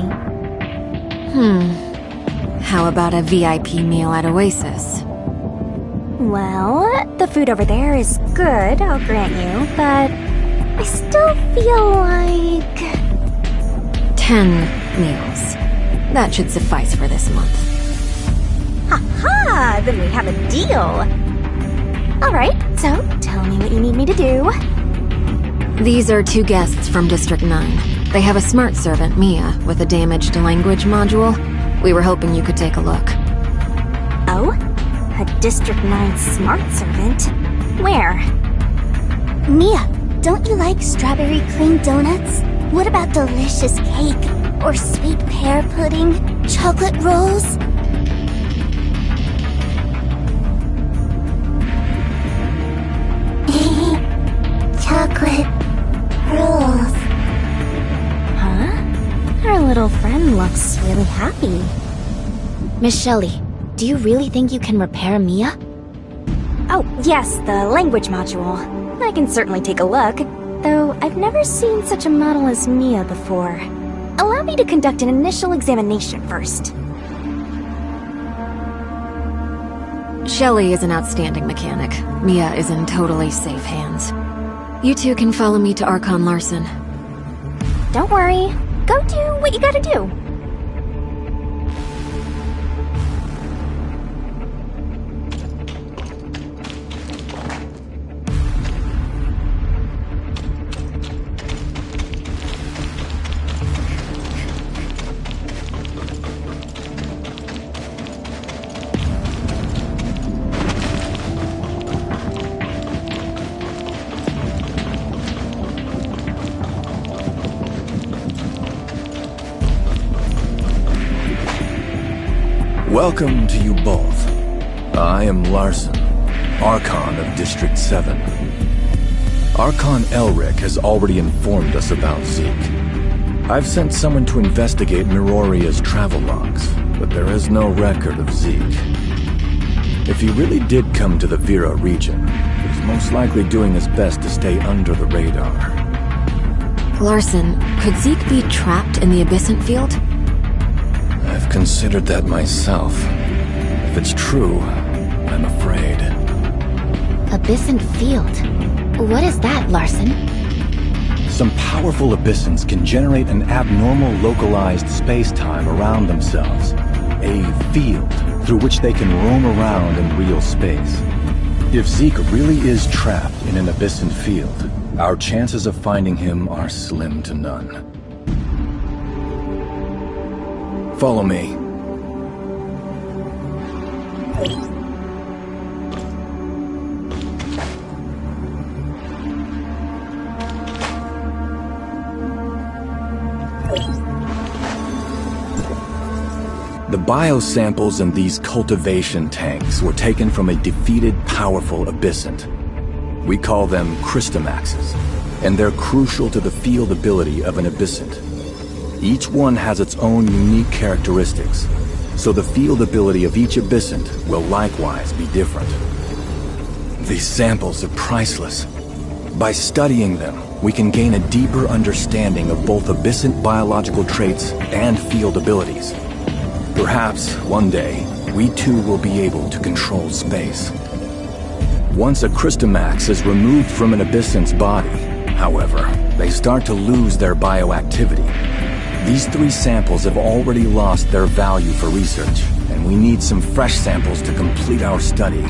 How about a VIP meal at Oasis? Well, the food over there is good, I'll grant you, but I still feel like... 10 meals. That should suffice for this month. Ha-ha! Then we have a deal! Alright, so tell me what you need me to do. These are 2 guests from District 9. They have a smart servant, Mia, with a damaged language module. We were hoping you could take a look. Oh? A District 9 smart servant? Where? Mia, don't you like strawberry cream donuts? What about delicious cake? Or sweet pear pudding? Chocolate rolls? Chocolate rolls. Huh? Our little friend looks really happy. Miss Shelley, do you really think you can repair Mia? Oh, yes, the language module. I can certainly take a look, though I've never seen such a model as Mia before. Allow me to conduct an initial examination first. Shelley is an outstanding mechanic. Mia is in totally safe hands. You 2 can follow me to Archon Larson. Don't worry. Go do what you gotta do. Welcome to you both. I am Larson, Archon of District 7. Archon Elric has already informed us about Zeke. I've sent someone to investigate Miroria's travel logs, but there is no record of Zeke. If he really did come to the Vera region, he's most likely doing his best to stay under the radar. Larson, could Zeke be trapped in the Abyssant Field? I've considered that myself. If it's true, I'm afraid. Abyssant Field? What is that, Larson? Some powerful Abyssants can generate an abnormal localized space-time around themselves. A field through which they can roam around in real space. If Zeke really is trapped in an Abyssant field, our chances of finding him are slim to none. Follow me. The biosamples in these cultivation tanks were taken from a defeated, powerful Abyssant. We call them Christomaxes, and they're crucial to the field ability of an Abyssant. Each one has its own unique characteristics, so the field ability of each Abyssant will likewise be different. These samples are priceless. By studying them, we can gain a deeper understanding of both Abyssant biological traits and field abilities. Perhaps, one day, we too will be able to control space. Once a Christomax is removed from an Abyssant's body, however, they start to lose their bioactivity. These 3 samples have already lost their value for research, and we need some fresh samples to complete our study.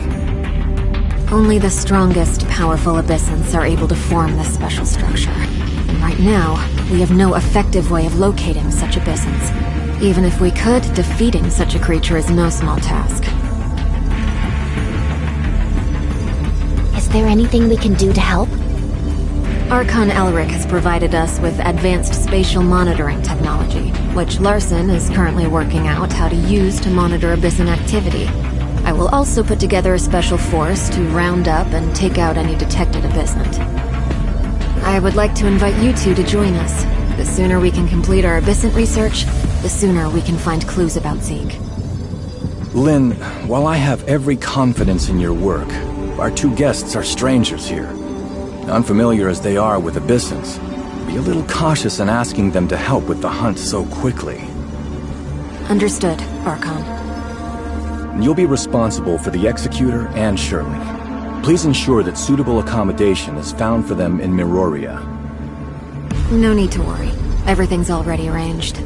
Only the strongest, powerful Abyssants are able to form this special structure. And right now, we have no effective way of locating such Abyssants. Even if we could, defeating such a creature is no small task. Is there anything we can do to help? Archon Elric has provided us with advanced spatial monitoring technology, which Larson is currently working out how to use to monitor Abyssan activity. I will also put together a special force to round up and take out any detected Abyssant. I would like to invite you two to join us. The sooner we can complete our Abyssant research, the sooner we can find clues about Zeke. Lynn, while I have every confidence in your work, our two guests are strangers here. Unfamiliar as they are with Abyssans, be a little cautious in asking them to help with the hunt so quickly. Understood, Archon. You'll be responsible for the Executor and Shirley. Please ensure that suitable accommodation is found for them in Miroria. No need to worry. Everything's already arranged.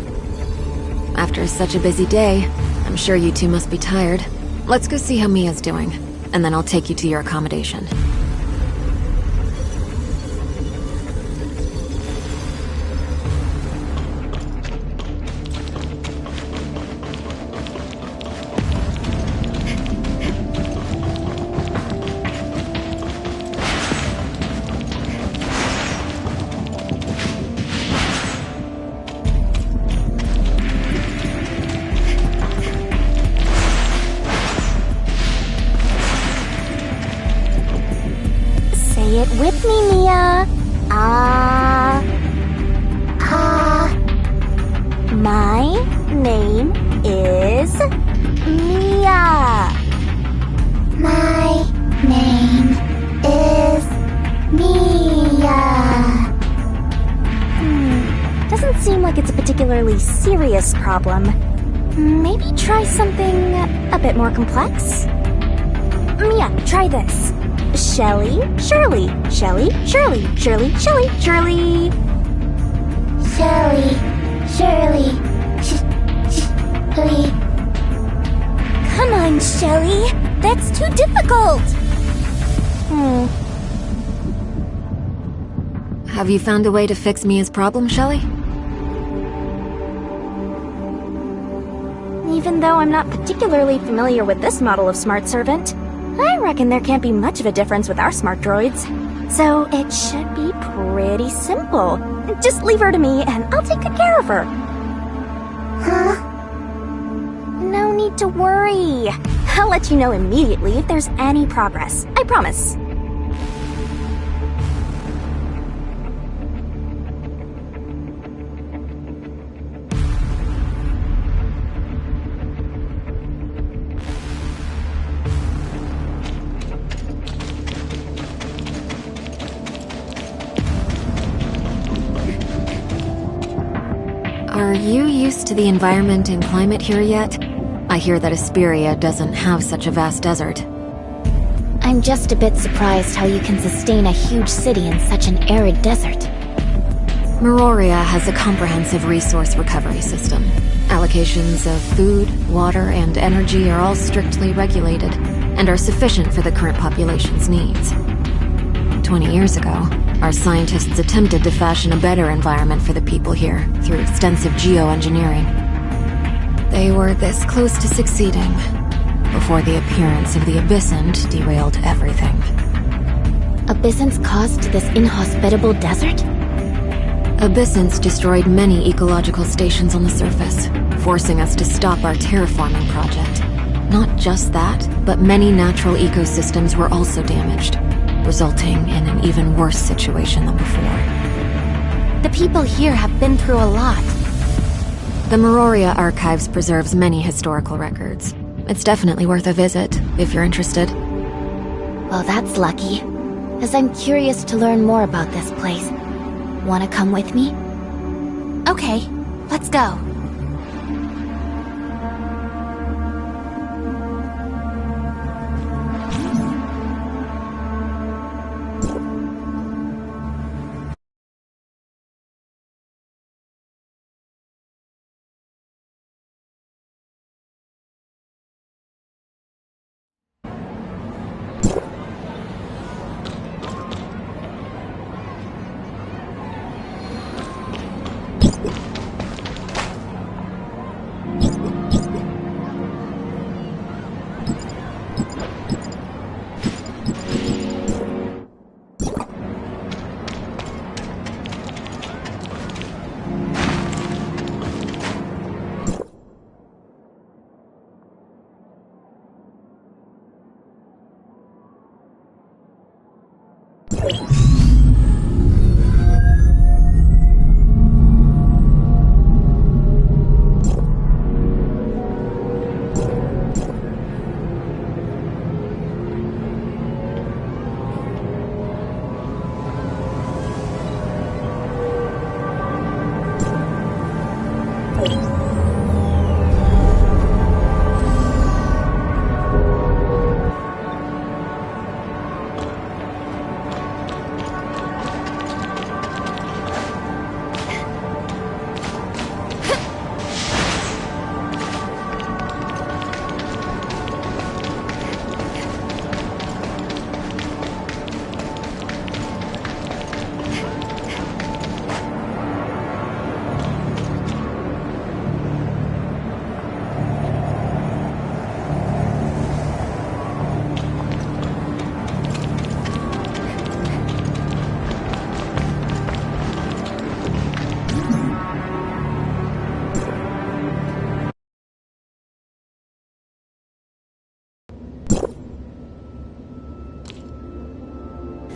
After such a busy day, I'm sure you two must be tired. Let's go see how Mia's doing, and then I'll take you to your accommodation. With me, Mia. My name is Mia. My name is Mia. Doesn't seem like it's a particularly serious problem. Maybe try something a bit more complex? Mia, try this. Shelly, Shirley, Shelly, Shirley, Shirley, Shelly, Shirley. Shirley, Shirley, Shirley. Come on, Shelly. That's too difficult. Have you found a way to fix Mia's problem, Shelly? Even though I'm not particularly familiar with this model of smart servant, I reckon there can't be much of a difference with our smart droids. So it should be pretty simple. Just leave her to me and I'll take good care of her. Huh? No need to worry. I'll let you know immediately if there's any progress. I promise. Are you used to the environment and climate here yet? I hear that Asperia doesn't have such a vast desert. I'm just a bit surprised how you can sustain a huge city in such an arid desert. Miroria has a comprehensive resource recovery system. Allocations of food, water, and energy are all strictly regulated, and are sufficient for the current population's needs. 20 years ago, our scientists attempted to fashion a better environment for the people here through extensive geoengineering. They were this close to succeeding before the appearance of the Abyssant derailed everything. Abyssants caused this inhospitable desert? Abyssants destroyed many ecological stations on the surface, forcing us to stop our terraforming project. Not just that, but many natural ecosystems were also damaged, resulting in an even worse situation than before. The people here have been through a lot. The Miroria Archives preserves many historical records. It's definitely worth a visit, if you're interested. Well, that's lucky, as I'm curious to learn more about this place. Wanna come with me? Okay, let's go.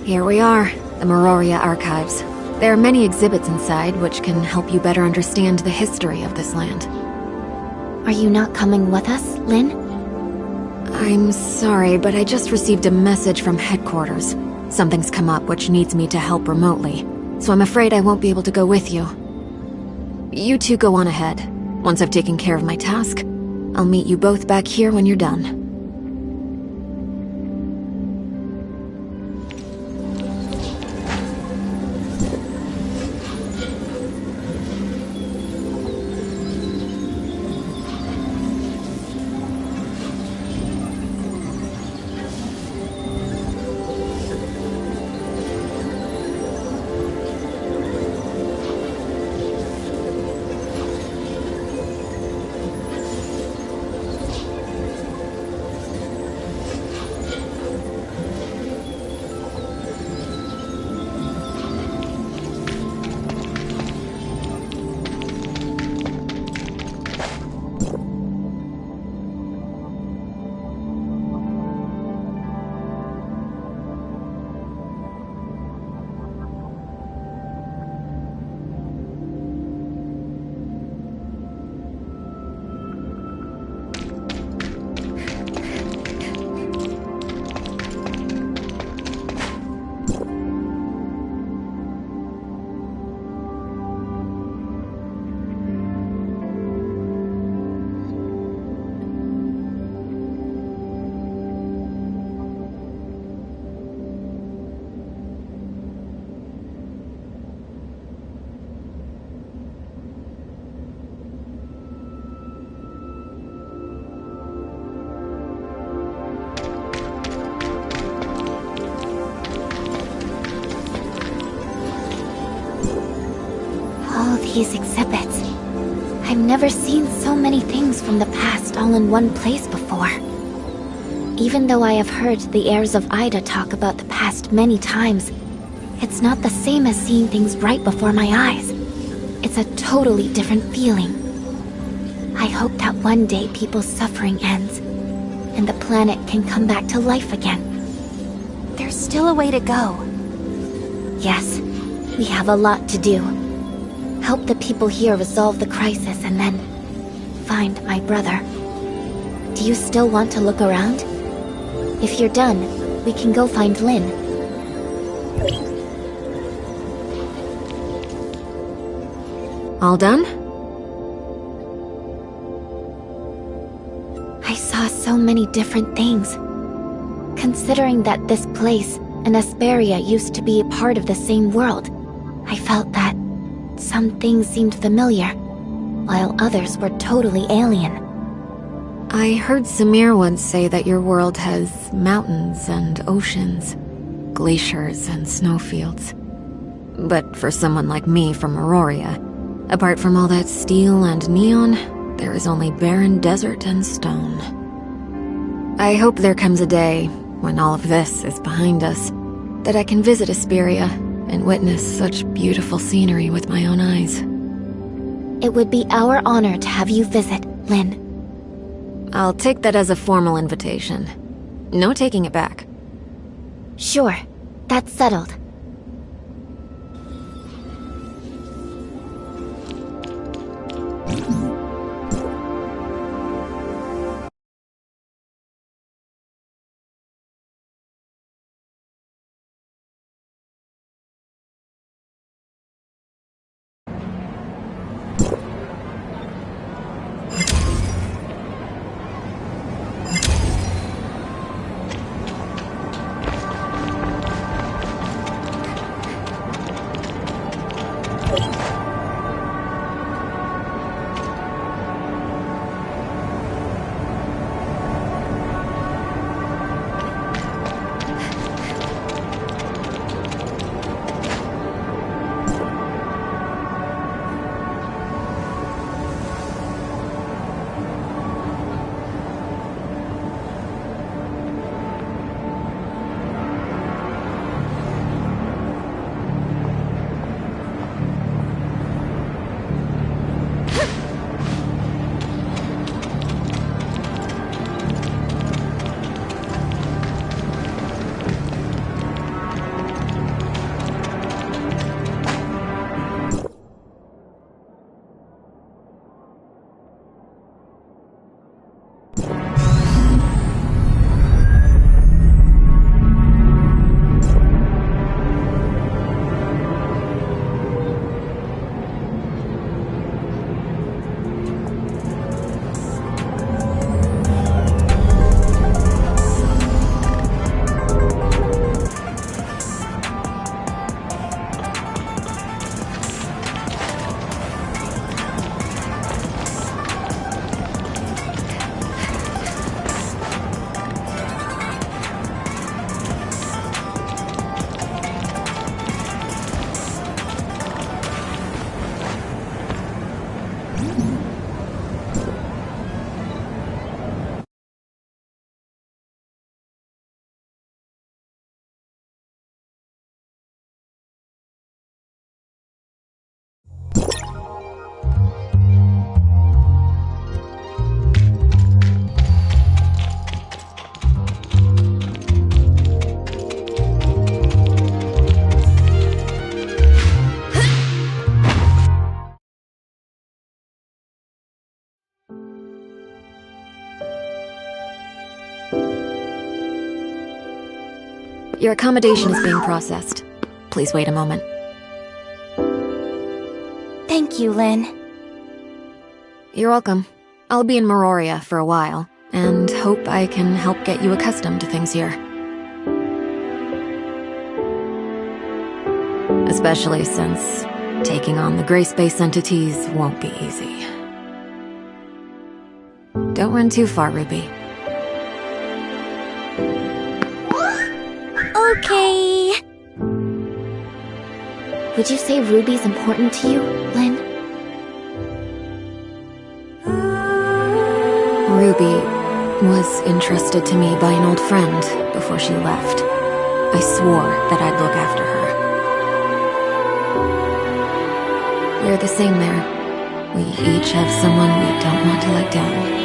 Here we are, the Meroria Archives. There are many exhibits inside which can help you better understand the history of this land. Are you not coming with us, Lynn? I'm sorry, but I just received a message from headquarters. Something's come up which needs me to help remotely, so I'm afraid I won't be able to go with you. You two go on ahead. Once I've taken care of my task, I'll meet you both back here when you're done. These exhibits. I've never seen so many things from the past all in one place before. Even though I have heard the heirs of Ida talk about the past many times, it's not the same as seeing things right before my eyes. It's a totally different feeling. I hope that one day people's suffering ends, and the planet can come back to life again. There's still a way to go. Yes, we have a lot to do. Help the people here resolve the crisis and then find my brother. Do you still want to look around? If you're done, we can go find Lynn. All done? I saw so many different things. Considering that this place and Asperia used to be a part of the same world, I felt that some things seemed familiar, while others were totally alien. I heard Samir once say that your world has mountains and oceans, glaciers and snowfields. But for someone like me from Meroria, apart from all that steel and neon, there is only barren desert and stone. I hope there comes a day, when all of this is behind us, that I can visit Asperia and witness such beautiful scenery with my own eyes. It would be our honor to have you visit, Lynn. I'll take that as a formal invitation. No taking it back. Sure, that's settled. Your accommodation is being processed. Please wait a moment. Thank you, Lynn. You're welcome. I'll be in Meroria for a while, and hope I can help get you accustomed to things here. Especially since taking on the gray space entities won't be easy. Don't run too far, Ruby. Okay. Would you say Ruby's important to you, Lynn? Ruby was entrusted to me by an old friend before she left. I swore that I'd look after her. We're the same there. We each have someone we don't want to let down.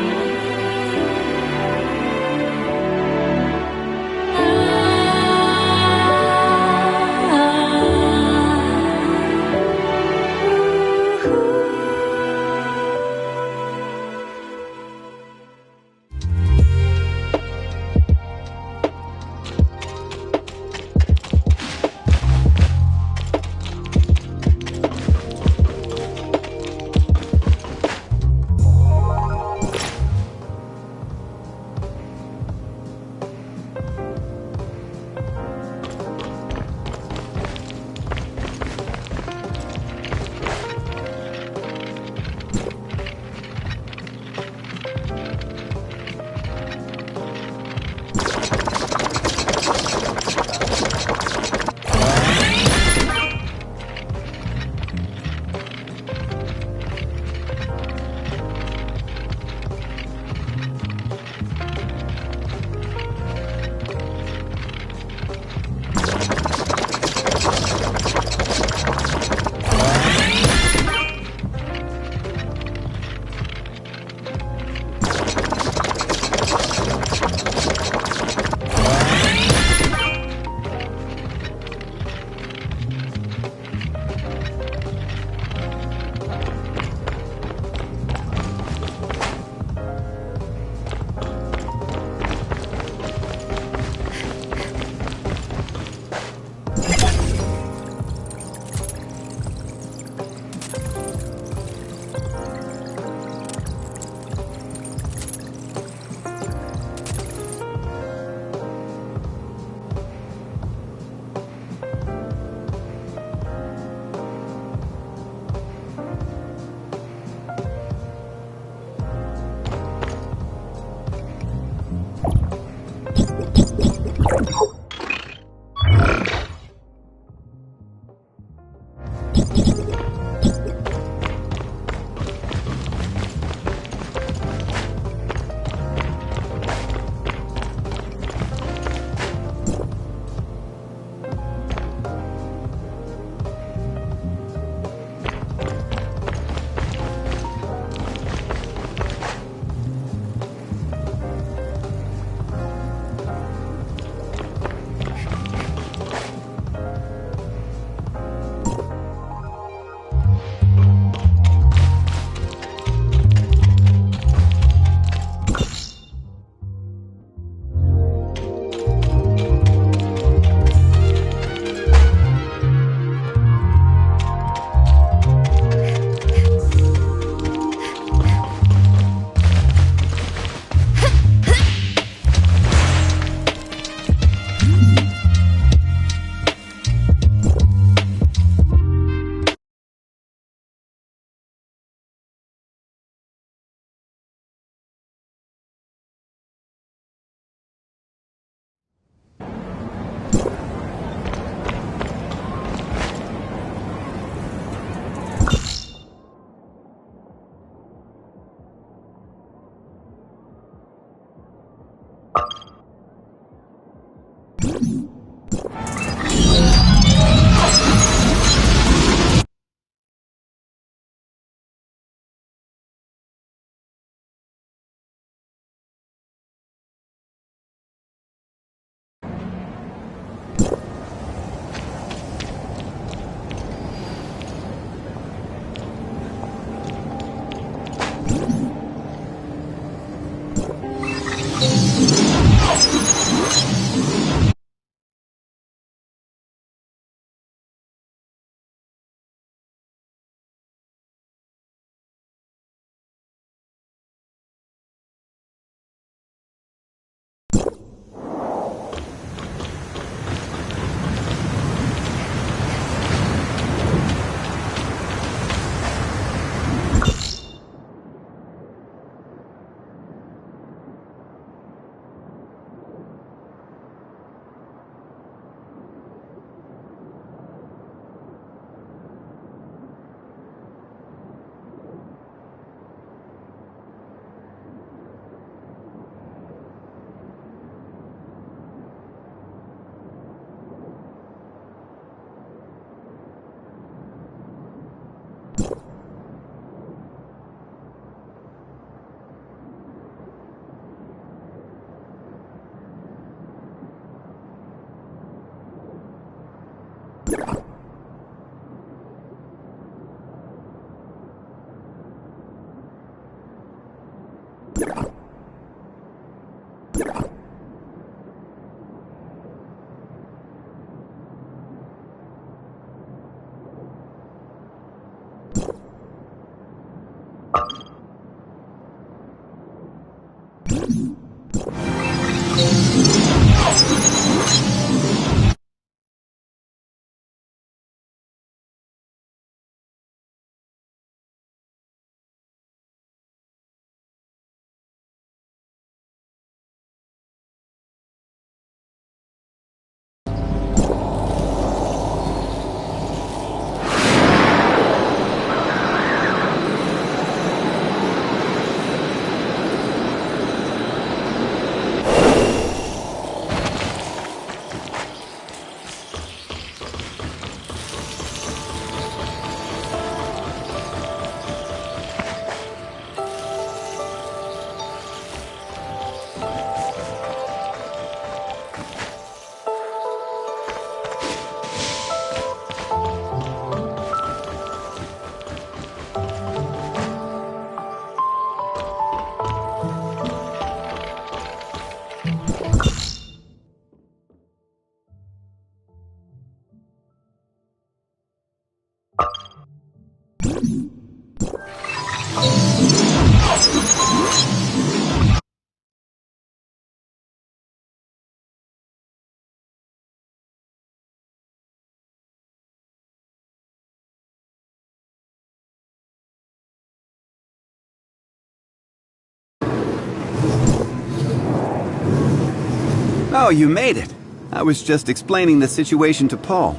Oh, you made it. I was just explaining the situation to Paul.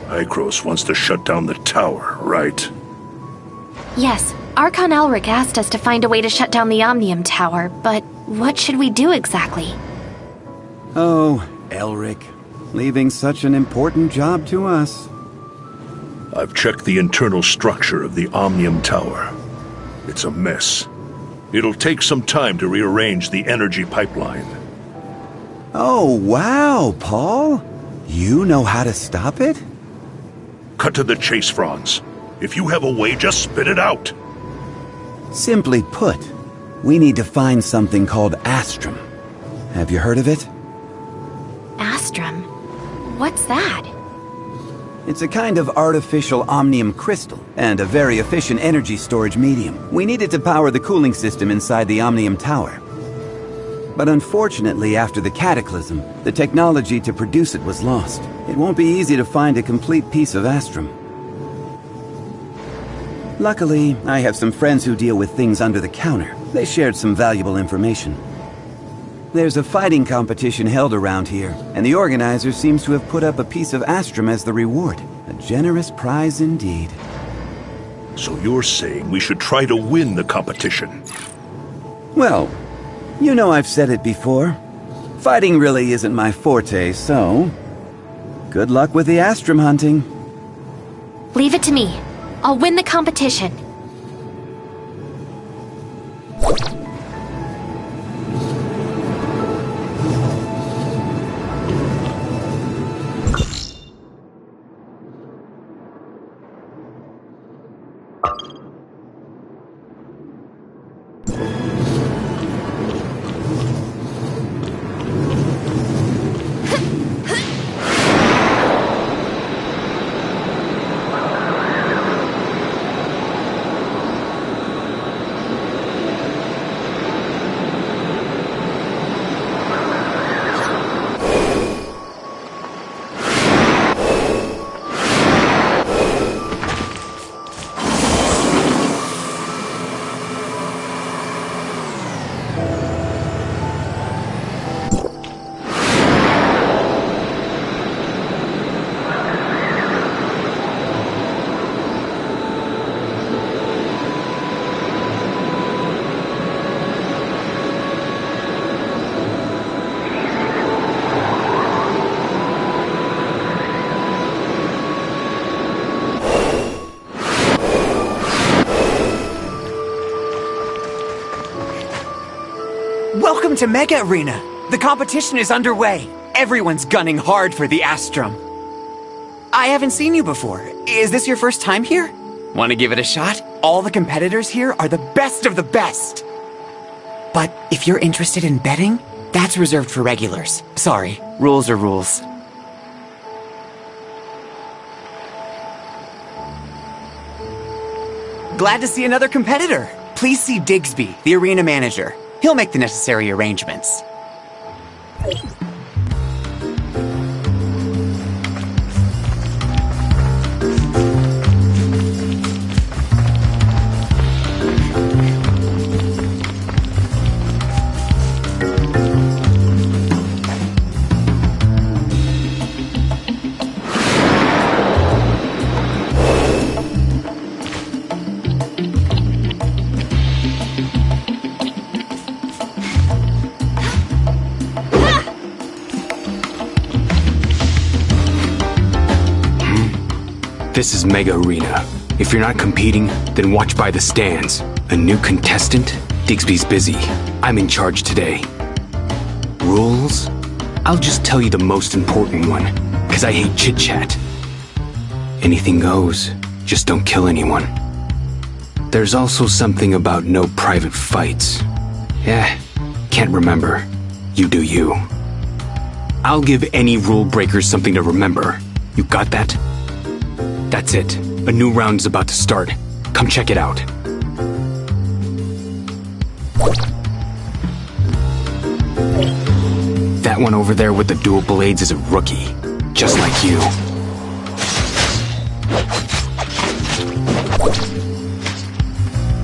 Icros wants to shut down the tower, right? Yes, Archon Elric asked us to find a way to shut down the Omnium Tower, but what should we do exactly? Oh, Elric. Leaving such an important job to us. I've checked the internal structure of the Omnium Tower. It's a mess. It'll take some time to rearrange the energy pipeline. Oh, wow, Paul. You know how to stop it? Cut to the chase, Franz. If you have a way, just spit it out. Simply put, we need to find something called Astrum. Have you heard of it? Astrum? What's that? It's a kind of artificial omnium crystal, and a very efficient energy storage medium. We need it to power the cooling system inside the Omnium Tower. But unfortunately, after the Cataclysm, the technology to produce it was lost. It won't be easy to find a complete piece of Astrum. Luckily, I have some friends who deal with things under the counter. They shared some valuable information. There's a fighting competition held around here, and the organizer seems to have put up a piece of Astrum as the reward. A generous prize indeed. So you're saying we should try to win the competition? Well, you know I've said it before. Fighting really isn't my forte, so good luck with the Astrum hunting. Leave it to me. I'll win the competition. Welcome to Mega Arena! The competition is underway. Everyone's gunning hard for the Astrum. I haven't seen you before. Is this your first time here? Want to give it a shot? All the competitors here are the best of the best. But if you're interested in betting, that's reserved for regulars. Sorry, rules are rules. Glad to see another competitor. Please see Digsby, the arena manager. He'll make the necessary arrangements. This is Mega Arena. If you're not competing, then watch by the stands. A new contestant? Digsby's busy. I'm in charge today. Rules? I'll just tell you the most important one, because I hate chit-chat. Anything goes, just don't kill anyone. There's also something about no private fights. Can't remember. You do you. I'll give any rule breakers something to remember. You got that? That's it. A new round is about to start. Come check it out. That one over there with the dual blades is a rookie. Just like you.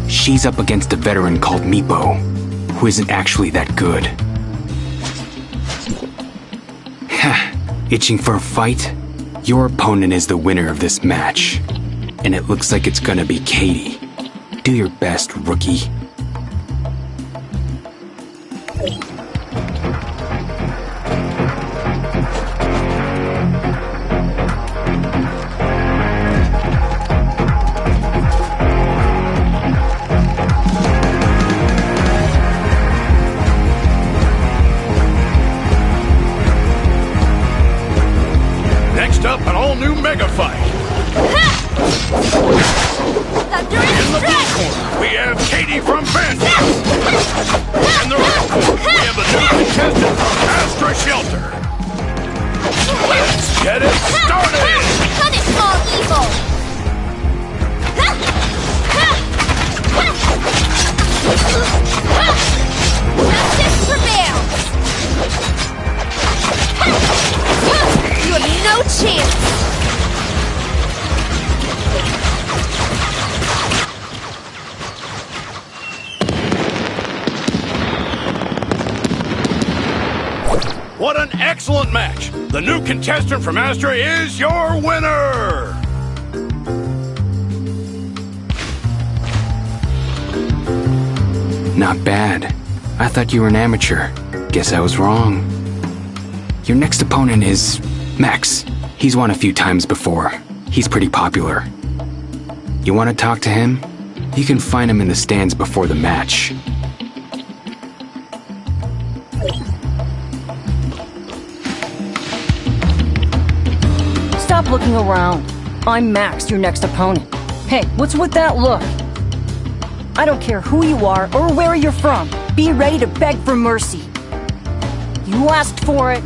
She's up against a veteran called Meepo, who isn't actually that good. Itching for a fight? Your opponent is the winner of this match, and it looks like it's gonna be Katie. Do your best, rookie. Up an all-new mega fight. In the blue corner, we have Katie from Bandit. In the red corner, we have a new contestant from Astra Shelter. Let's get it started! Punish all evil! Justice prevails! You have no chance! What an excellent match! The new contestant from Astra is your winner! Not bad. I thought you were an amateur. Guess I was wrong. Your next opponent is Max. He's won a few times before. He's pretty popular. You want to talk to him? You can find him in the stands before the match. Stop looking around. I'm Max, your next opponent. Hey, what's with that look? I don't care who you are or where you're from. Be ready to beg for mercy. You asked for it.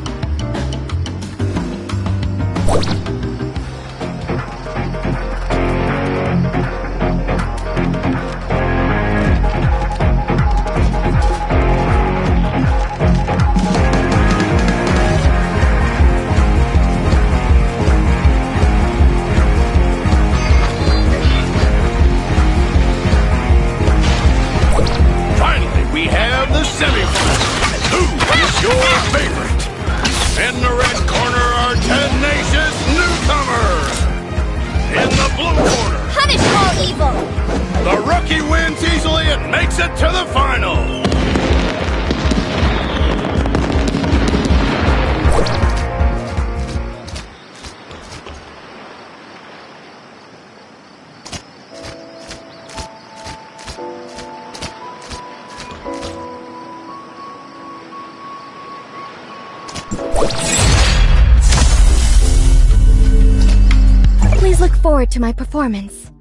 Please look forward to my performance.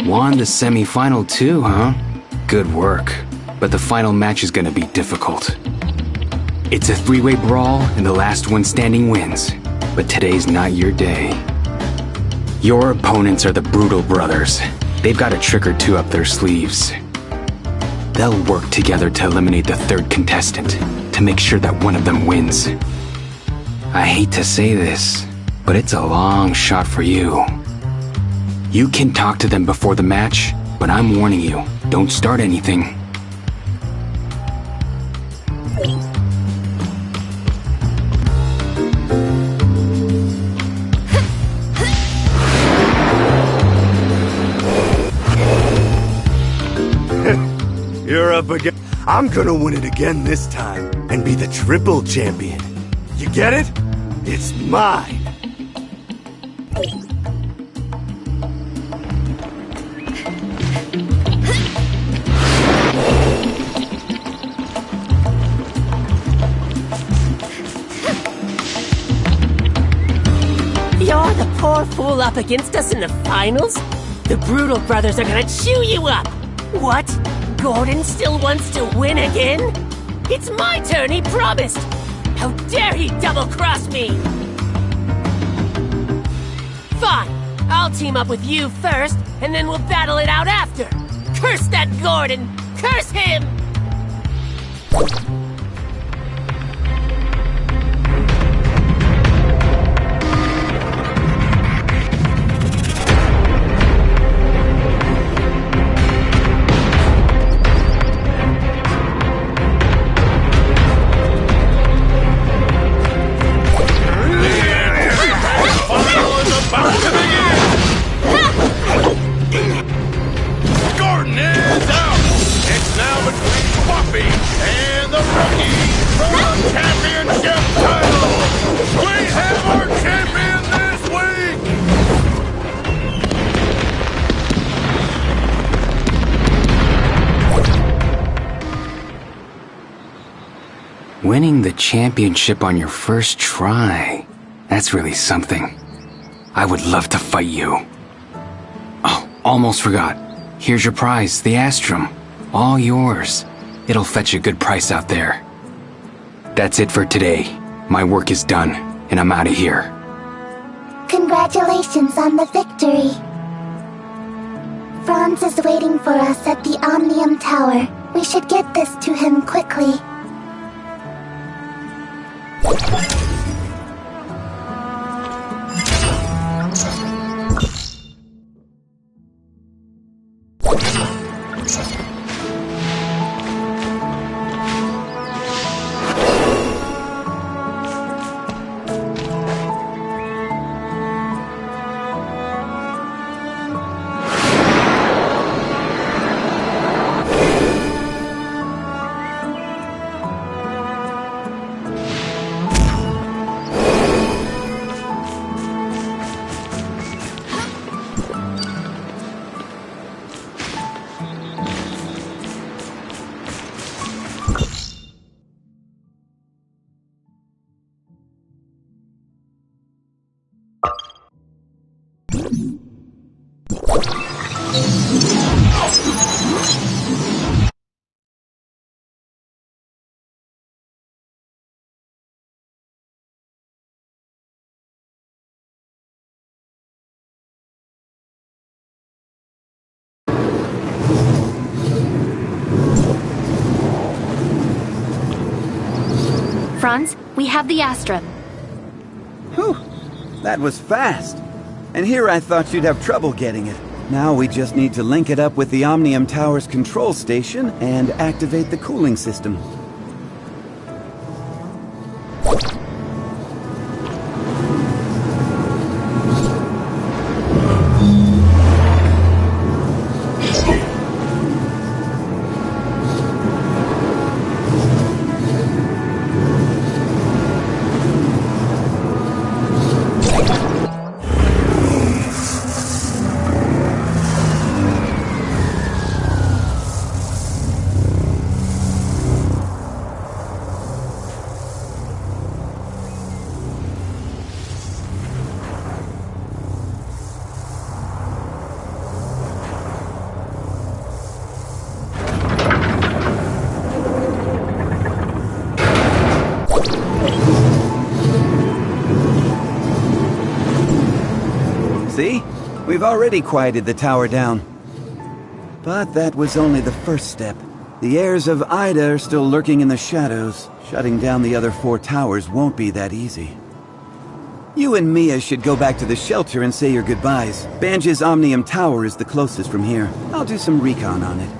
Won the semi-final too, huh? Good work. But the final match is gonna be difficult. It's a three-way brawl, and the last one standing wins. But today's not your day. Your opponents are the Brutal Brothers. They've got a trick or two up their sleeves. They'll work together to eliminate the third contestant, to make sure that one of them wins. I hate to say this, but it's a long shot for you. You can talk to them before the match, but I'm warning you, don't start anything. You're up again. I'm gonna win it again this time and be the triple champion. You get it? It's mine. You're the poor fool up against us in the finals? The Brutal Brothers are gonna chew you up! What? Gordon still wants to win again? It's my turn, he promised! How dare he double-cross me! Fine, I'll team up with you first, and then we'll battle it out after! Curse that Gordon! Curse him! Winning the championship on your first try. That's really something. I would love to fight you. Oh, almost forgot. Here's your prize, the Astrum. All yours. It'll fetch a good price out there. That's it for today. My work is done, and I'm out of here. Congratulations on the victory. Franz is waiting for us at the Omnium Tower. We should get this to him quickly. Franz, we have the Astrum. Whew, that was fast. And here I thought you'd have trouble getting it. Now we just need to link it up with the Omnium Tower's control station and activate the cooling system. See? We've already quieted the tower down. But that was only the first step. The heirs of Ida are still lurking in the shadows. Shutting down the other 4 towers won't be that easy. You and Mia should go back to the shelter and say your goodbyes. Banj's Omnium Tower is the closest from here. I'll do some recon on it.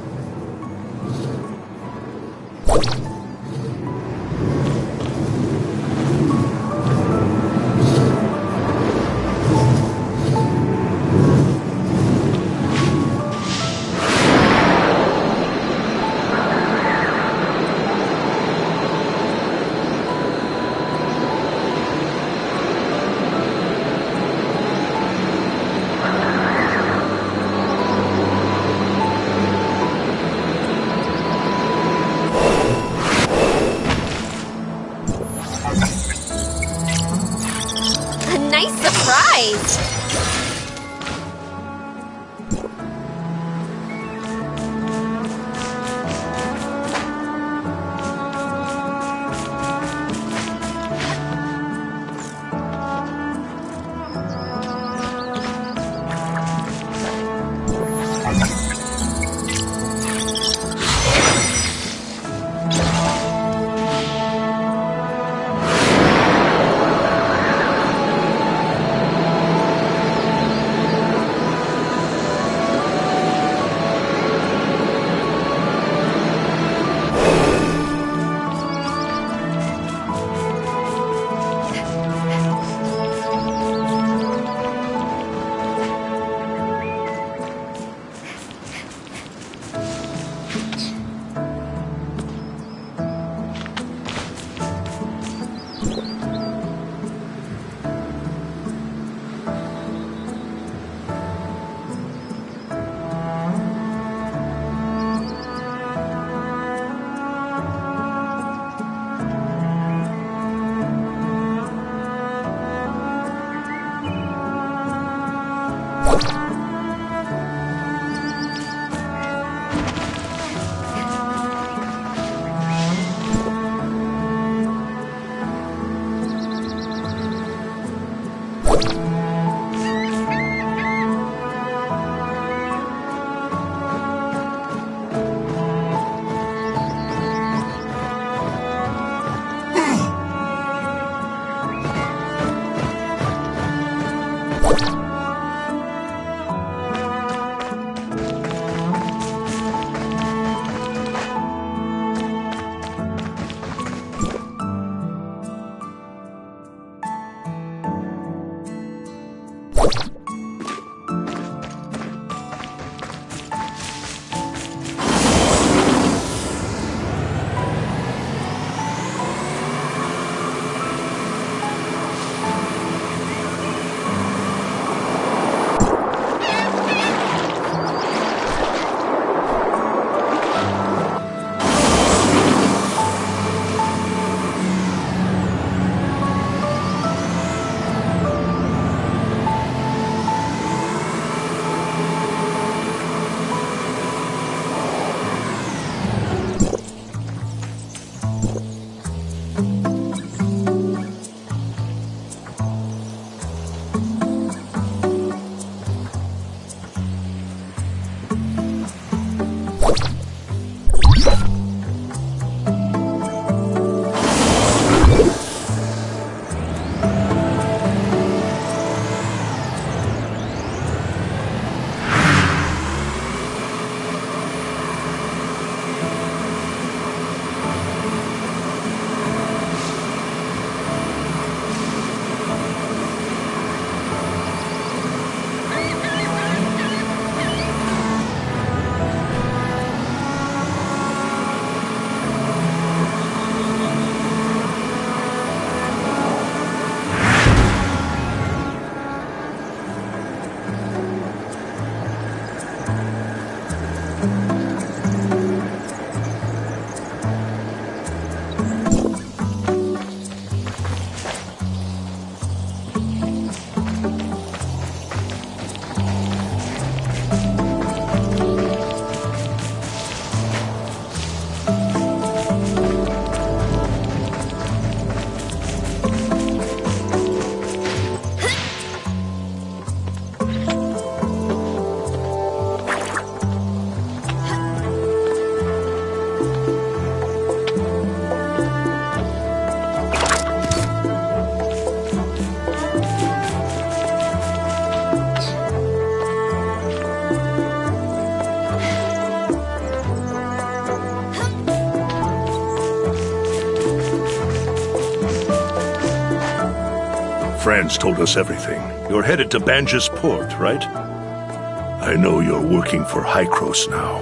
Franz told us everything. You're headed to Banges Port, right? I know you're working for Hykros now,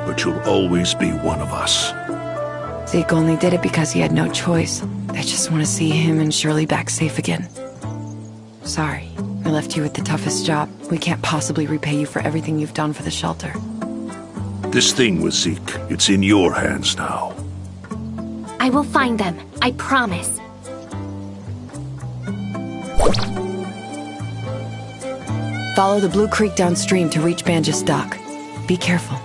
but you'll always be one of us. Zeke only did it because he had no choice. I just want to see him and Shirley back safe again. Sorry, I left you with the toughest job. We can't possibly repay you for everything you've done for the shelter. This thing with Zeke, it's in your hands now. I will find them. I promise. Follow the Blue Creek downstream to reach Banges Dock. Be careful.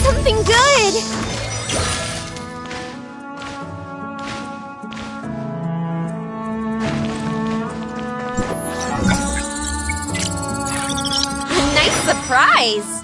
Something good! A nice surprise!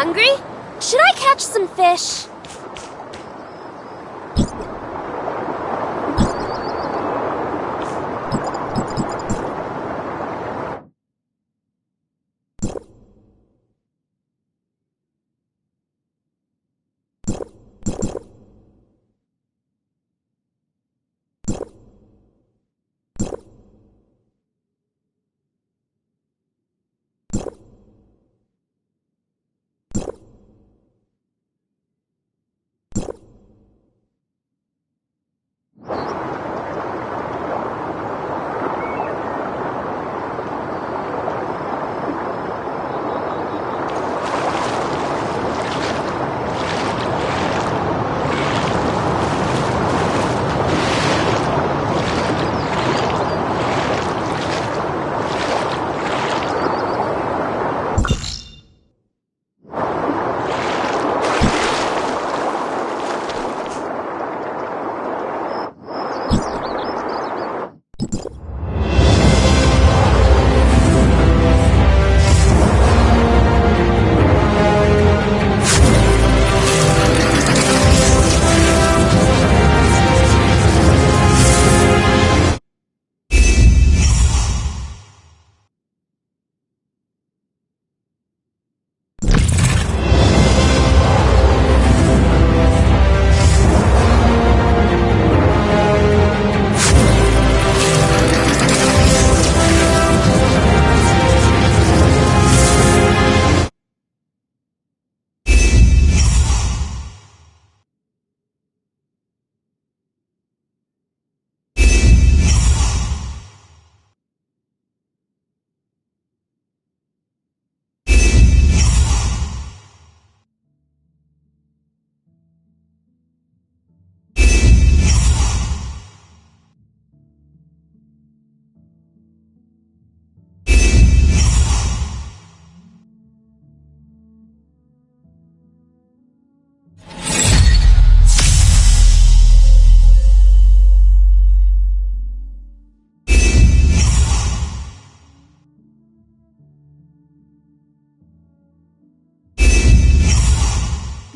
hungry? Should I catch some fish?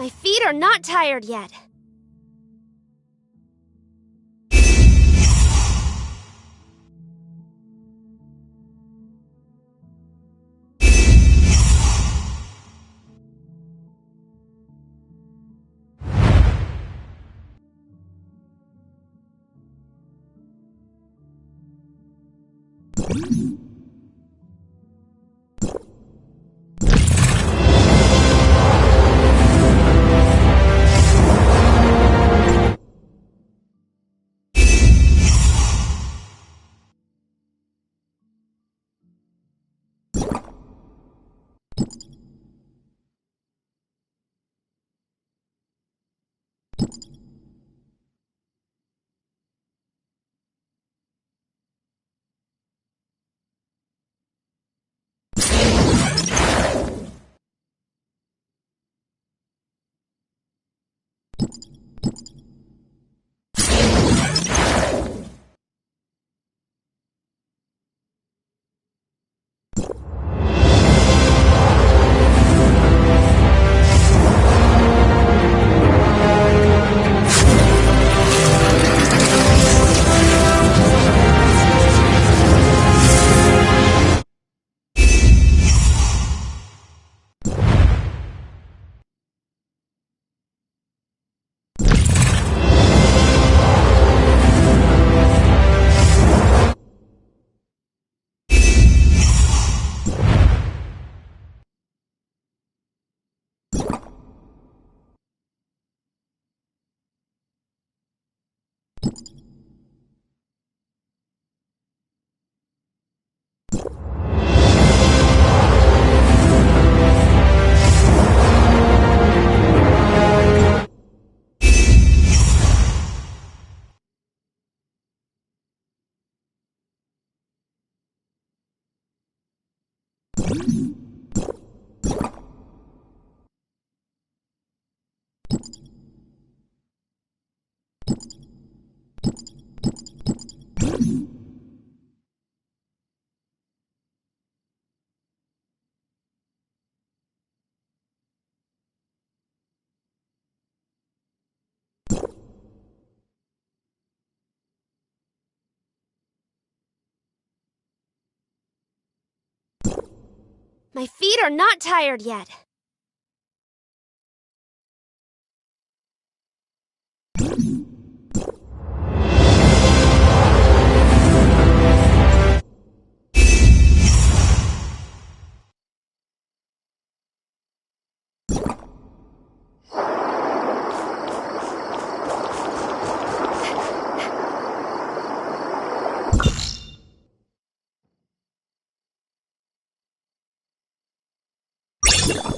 My feet are not tired yet. My feet are not tired yet. You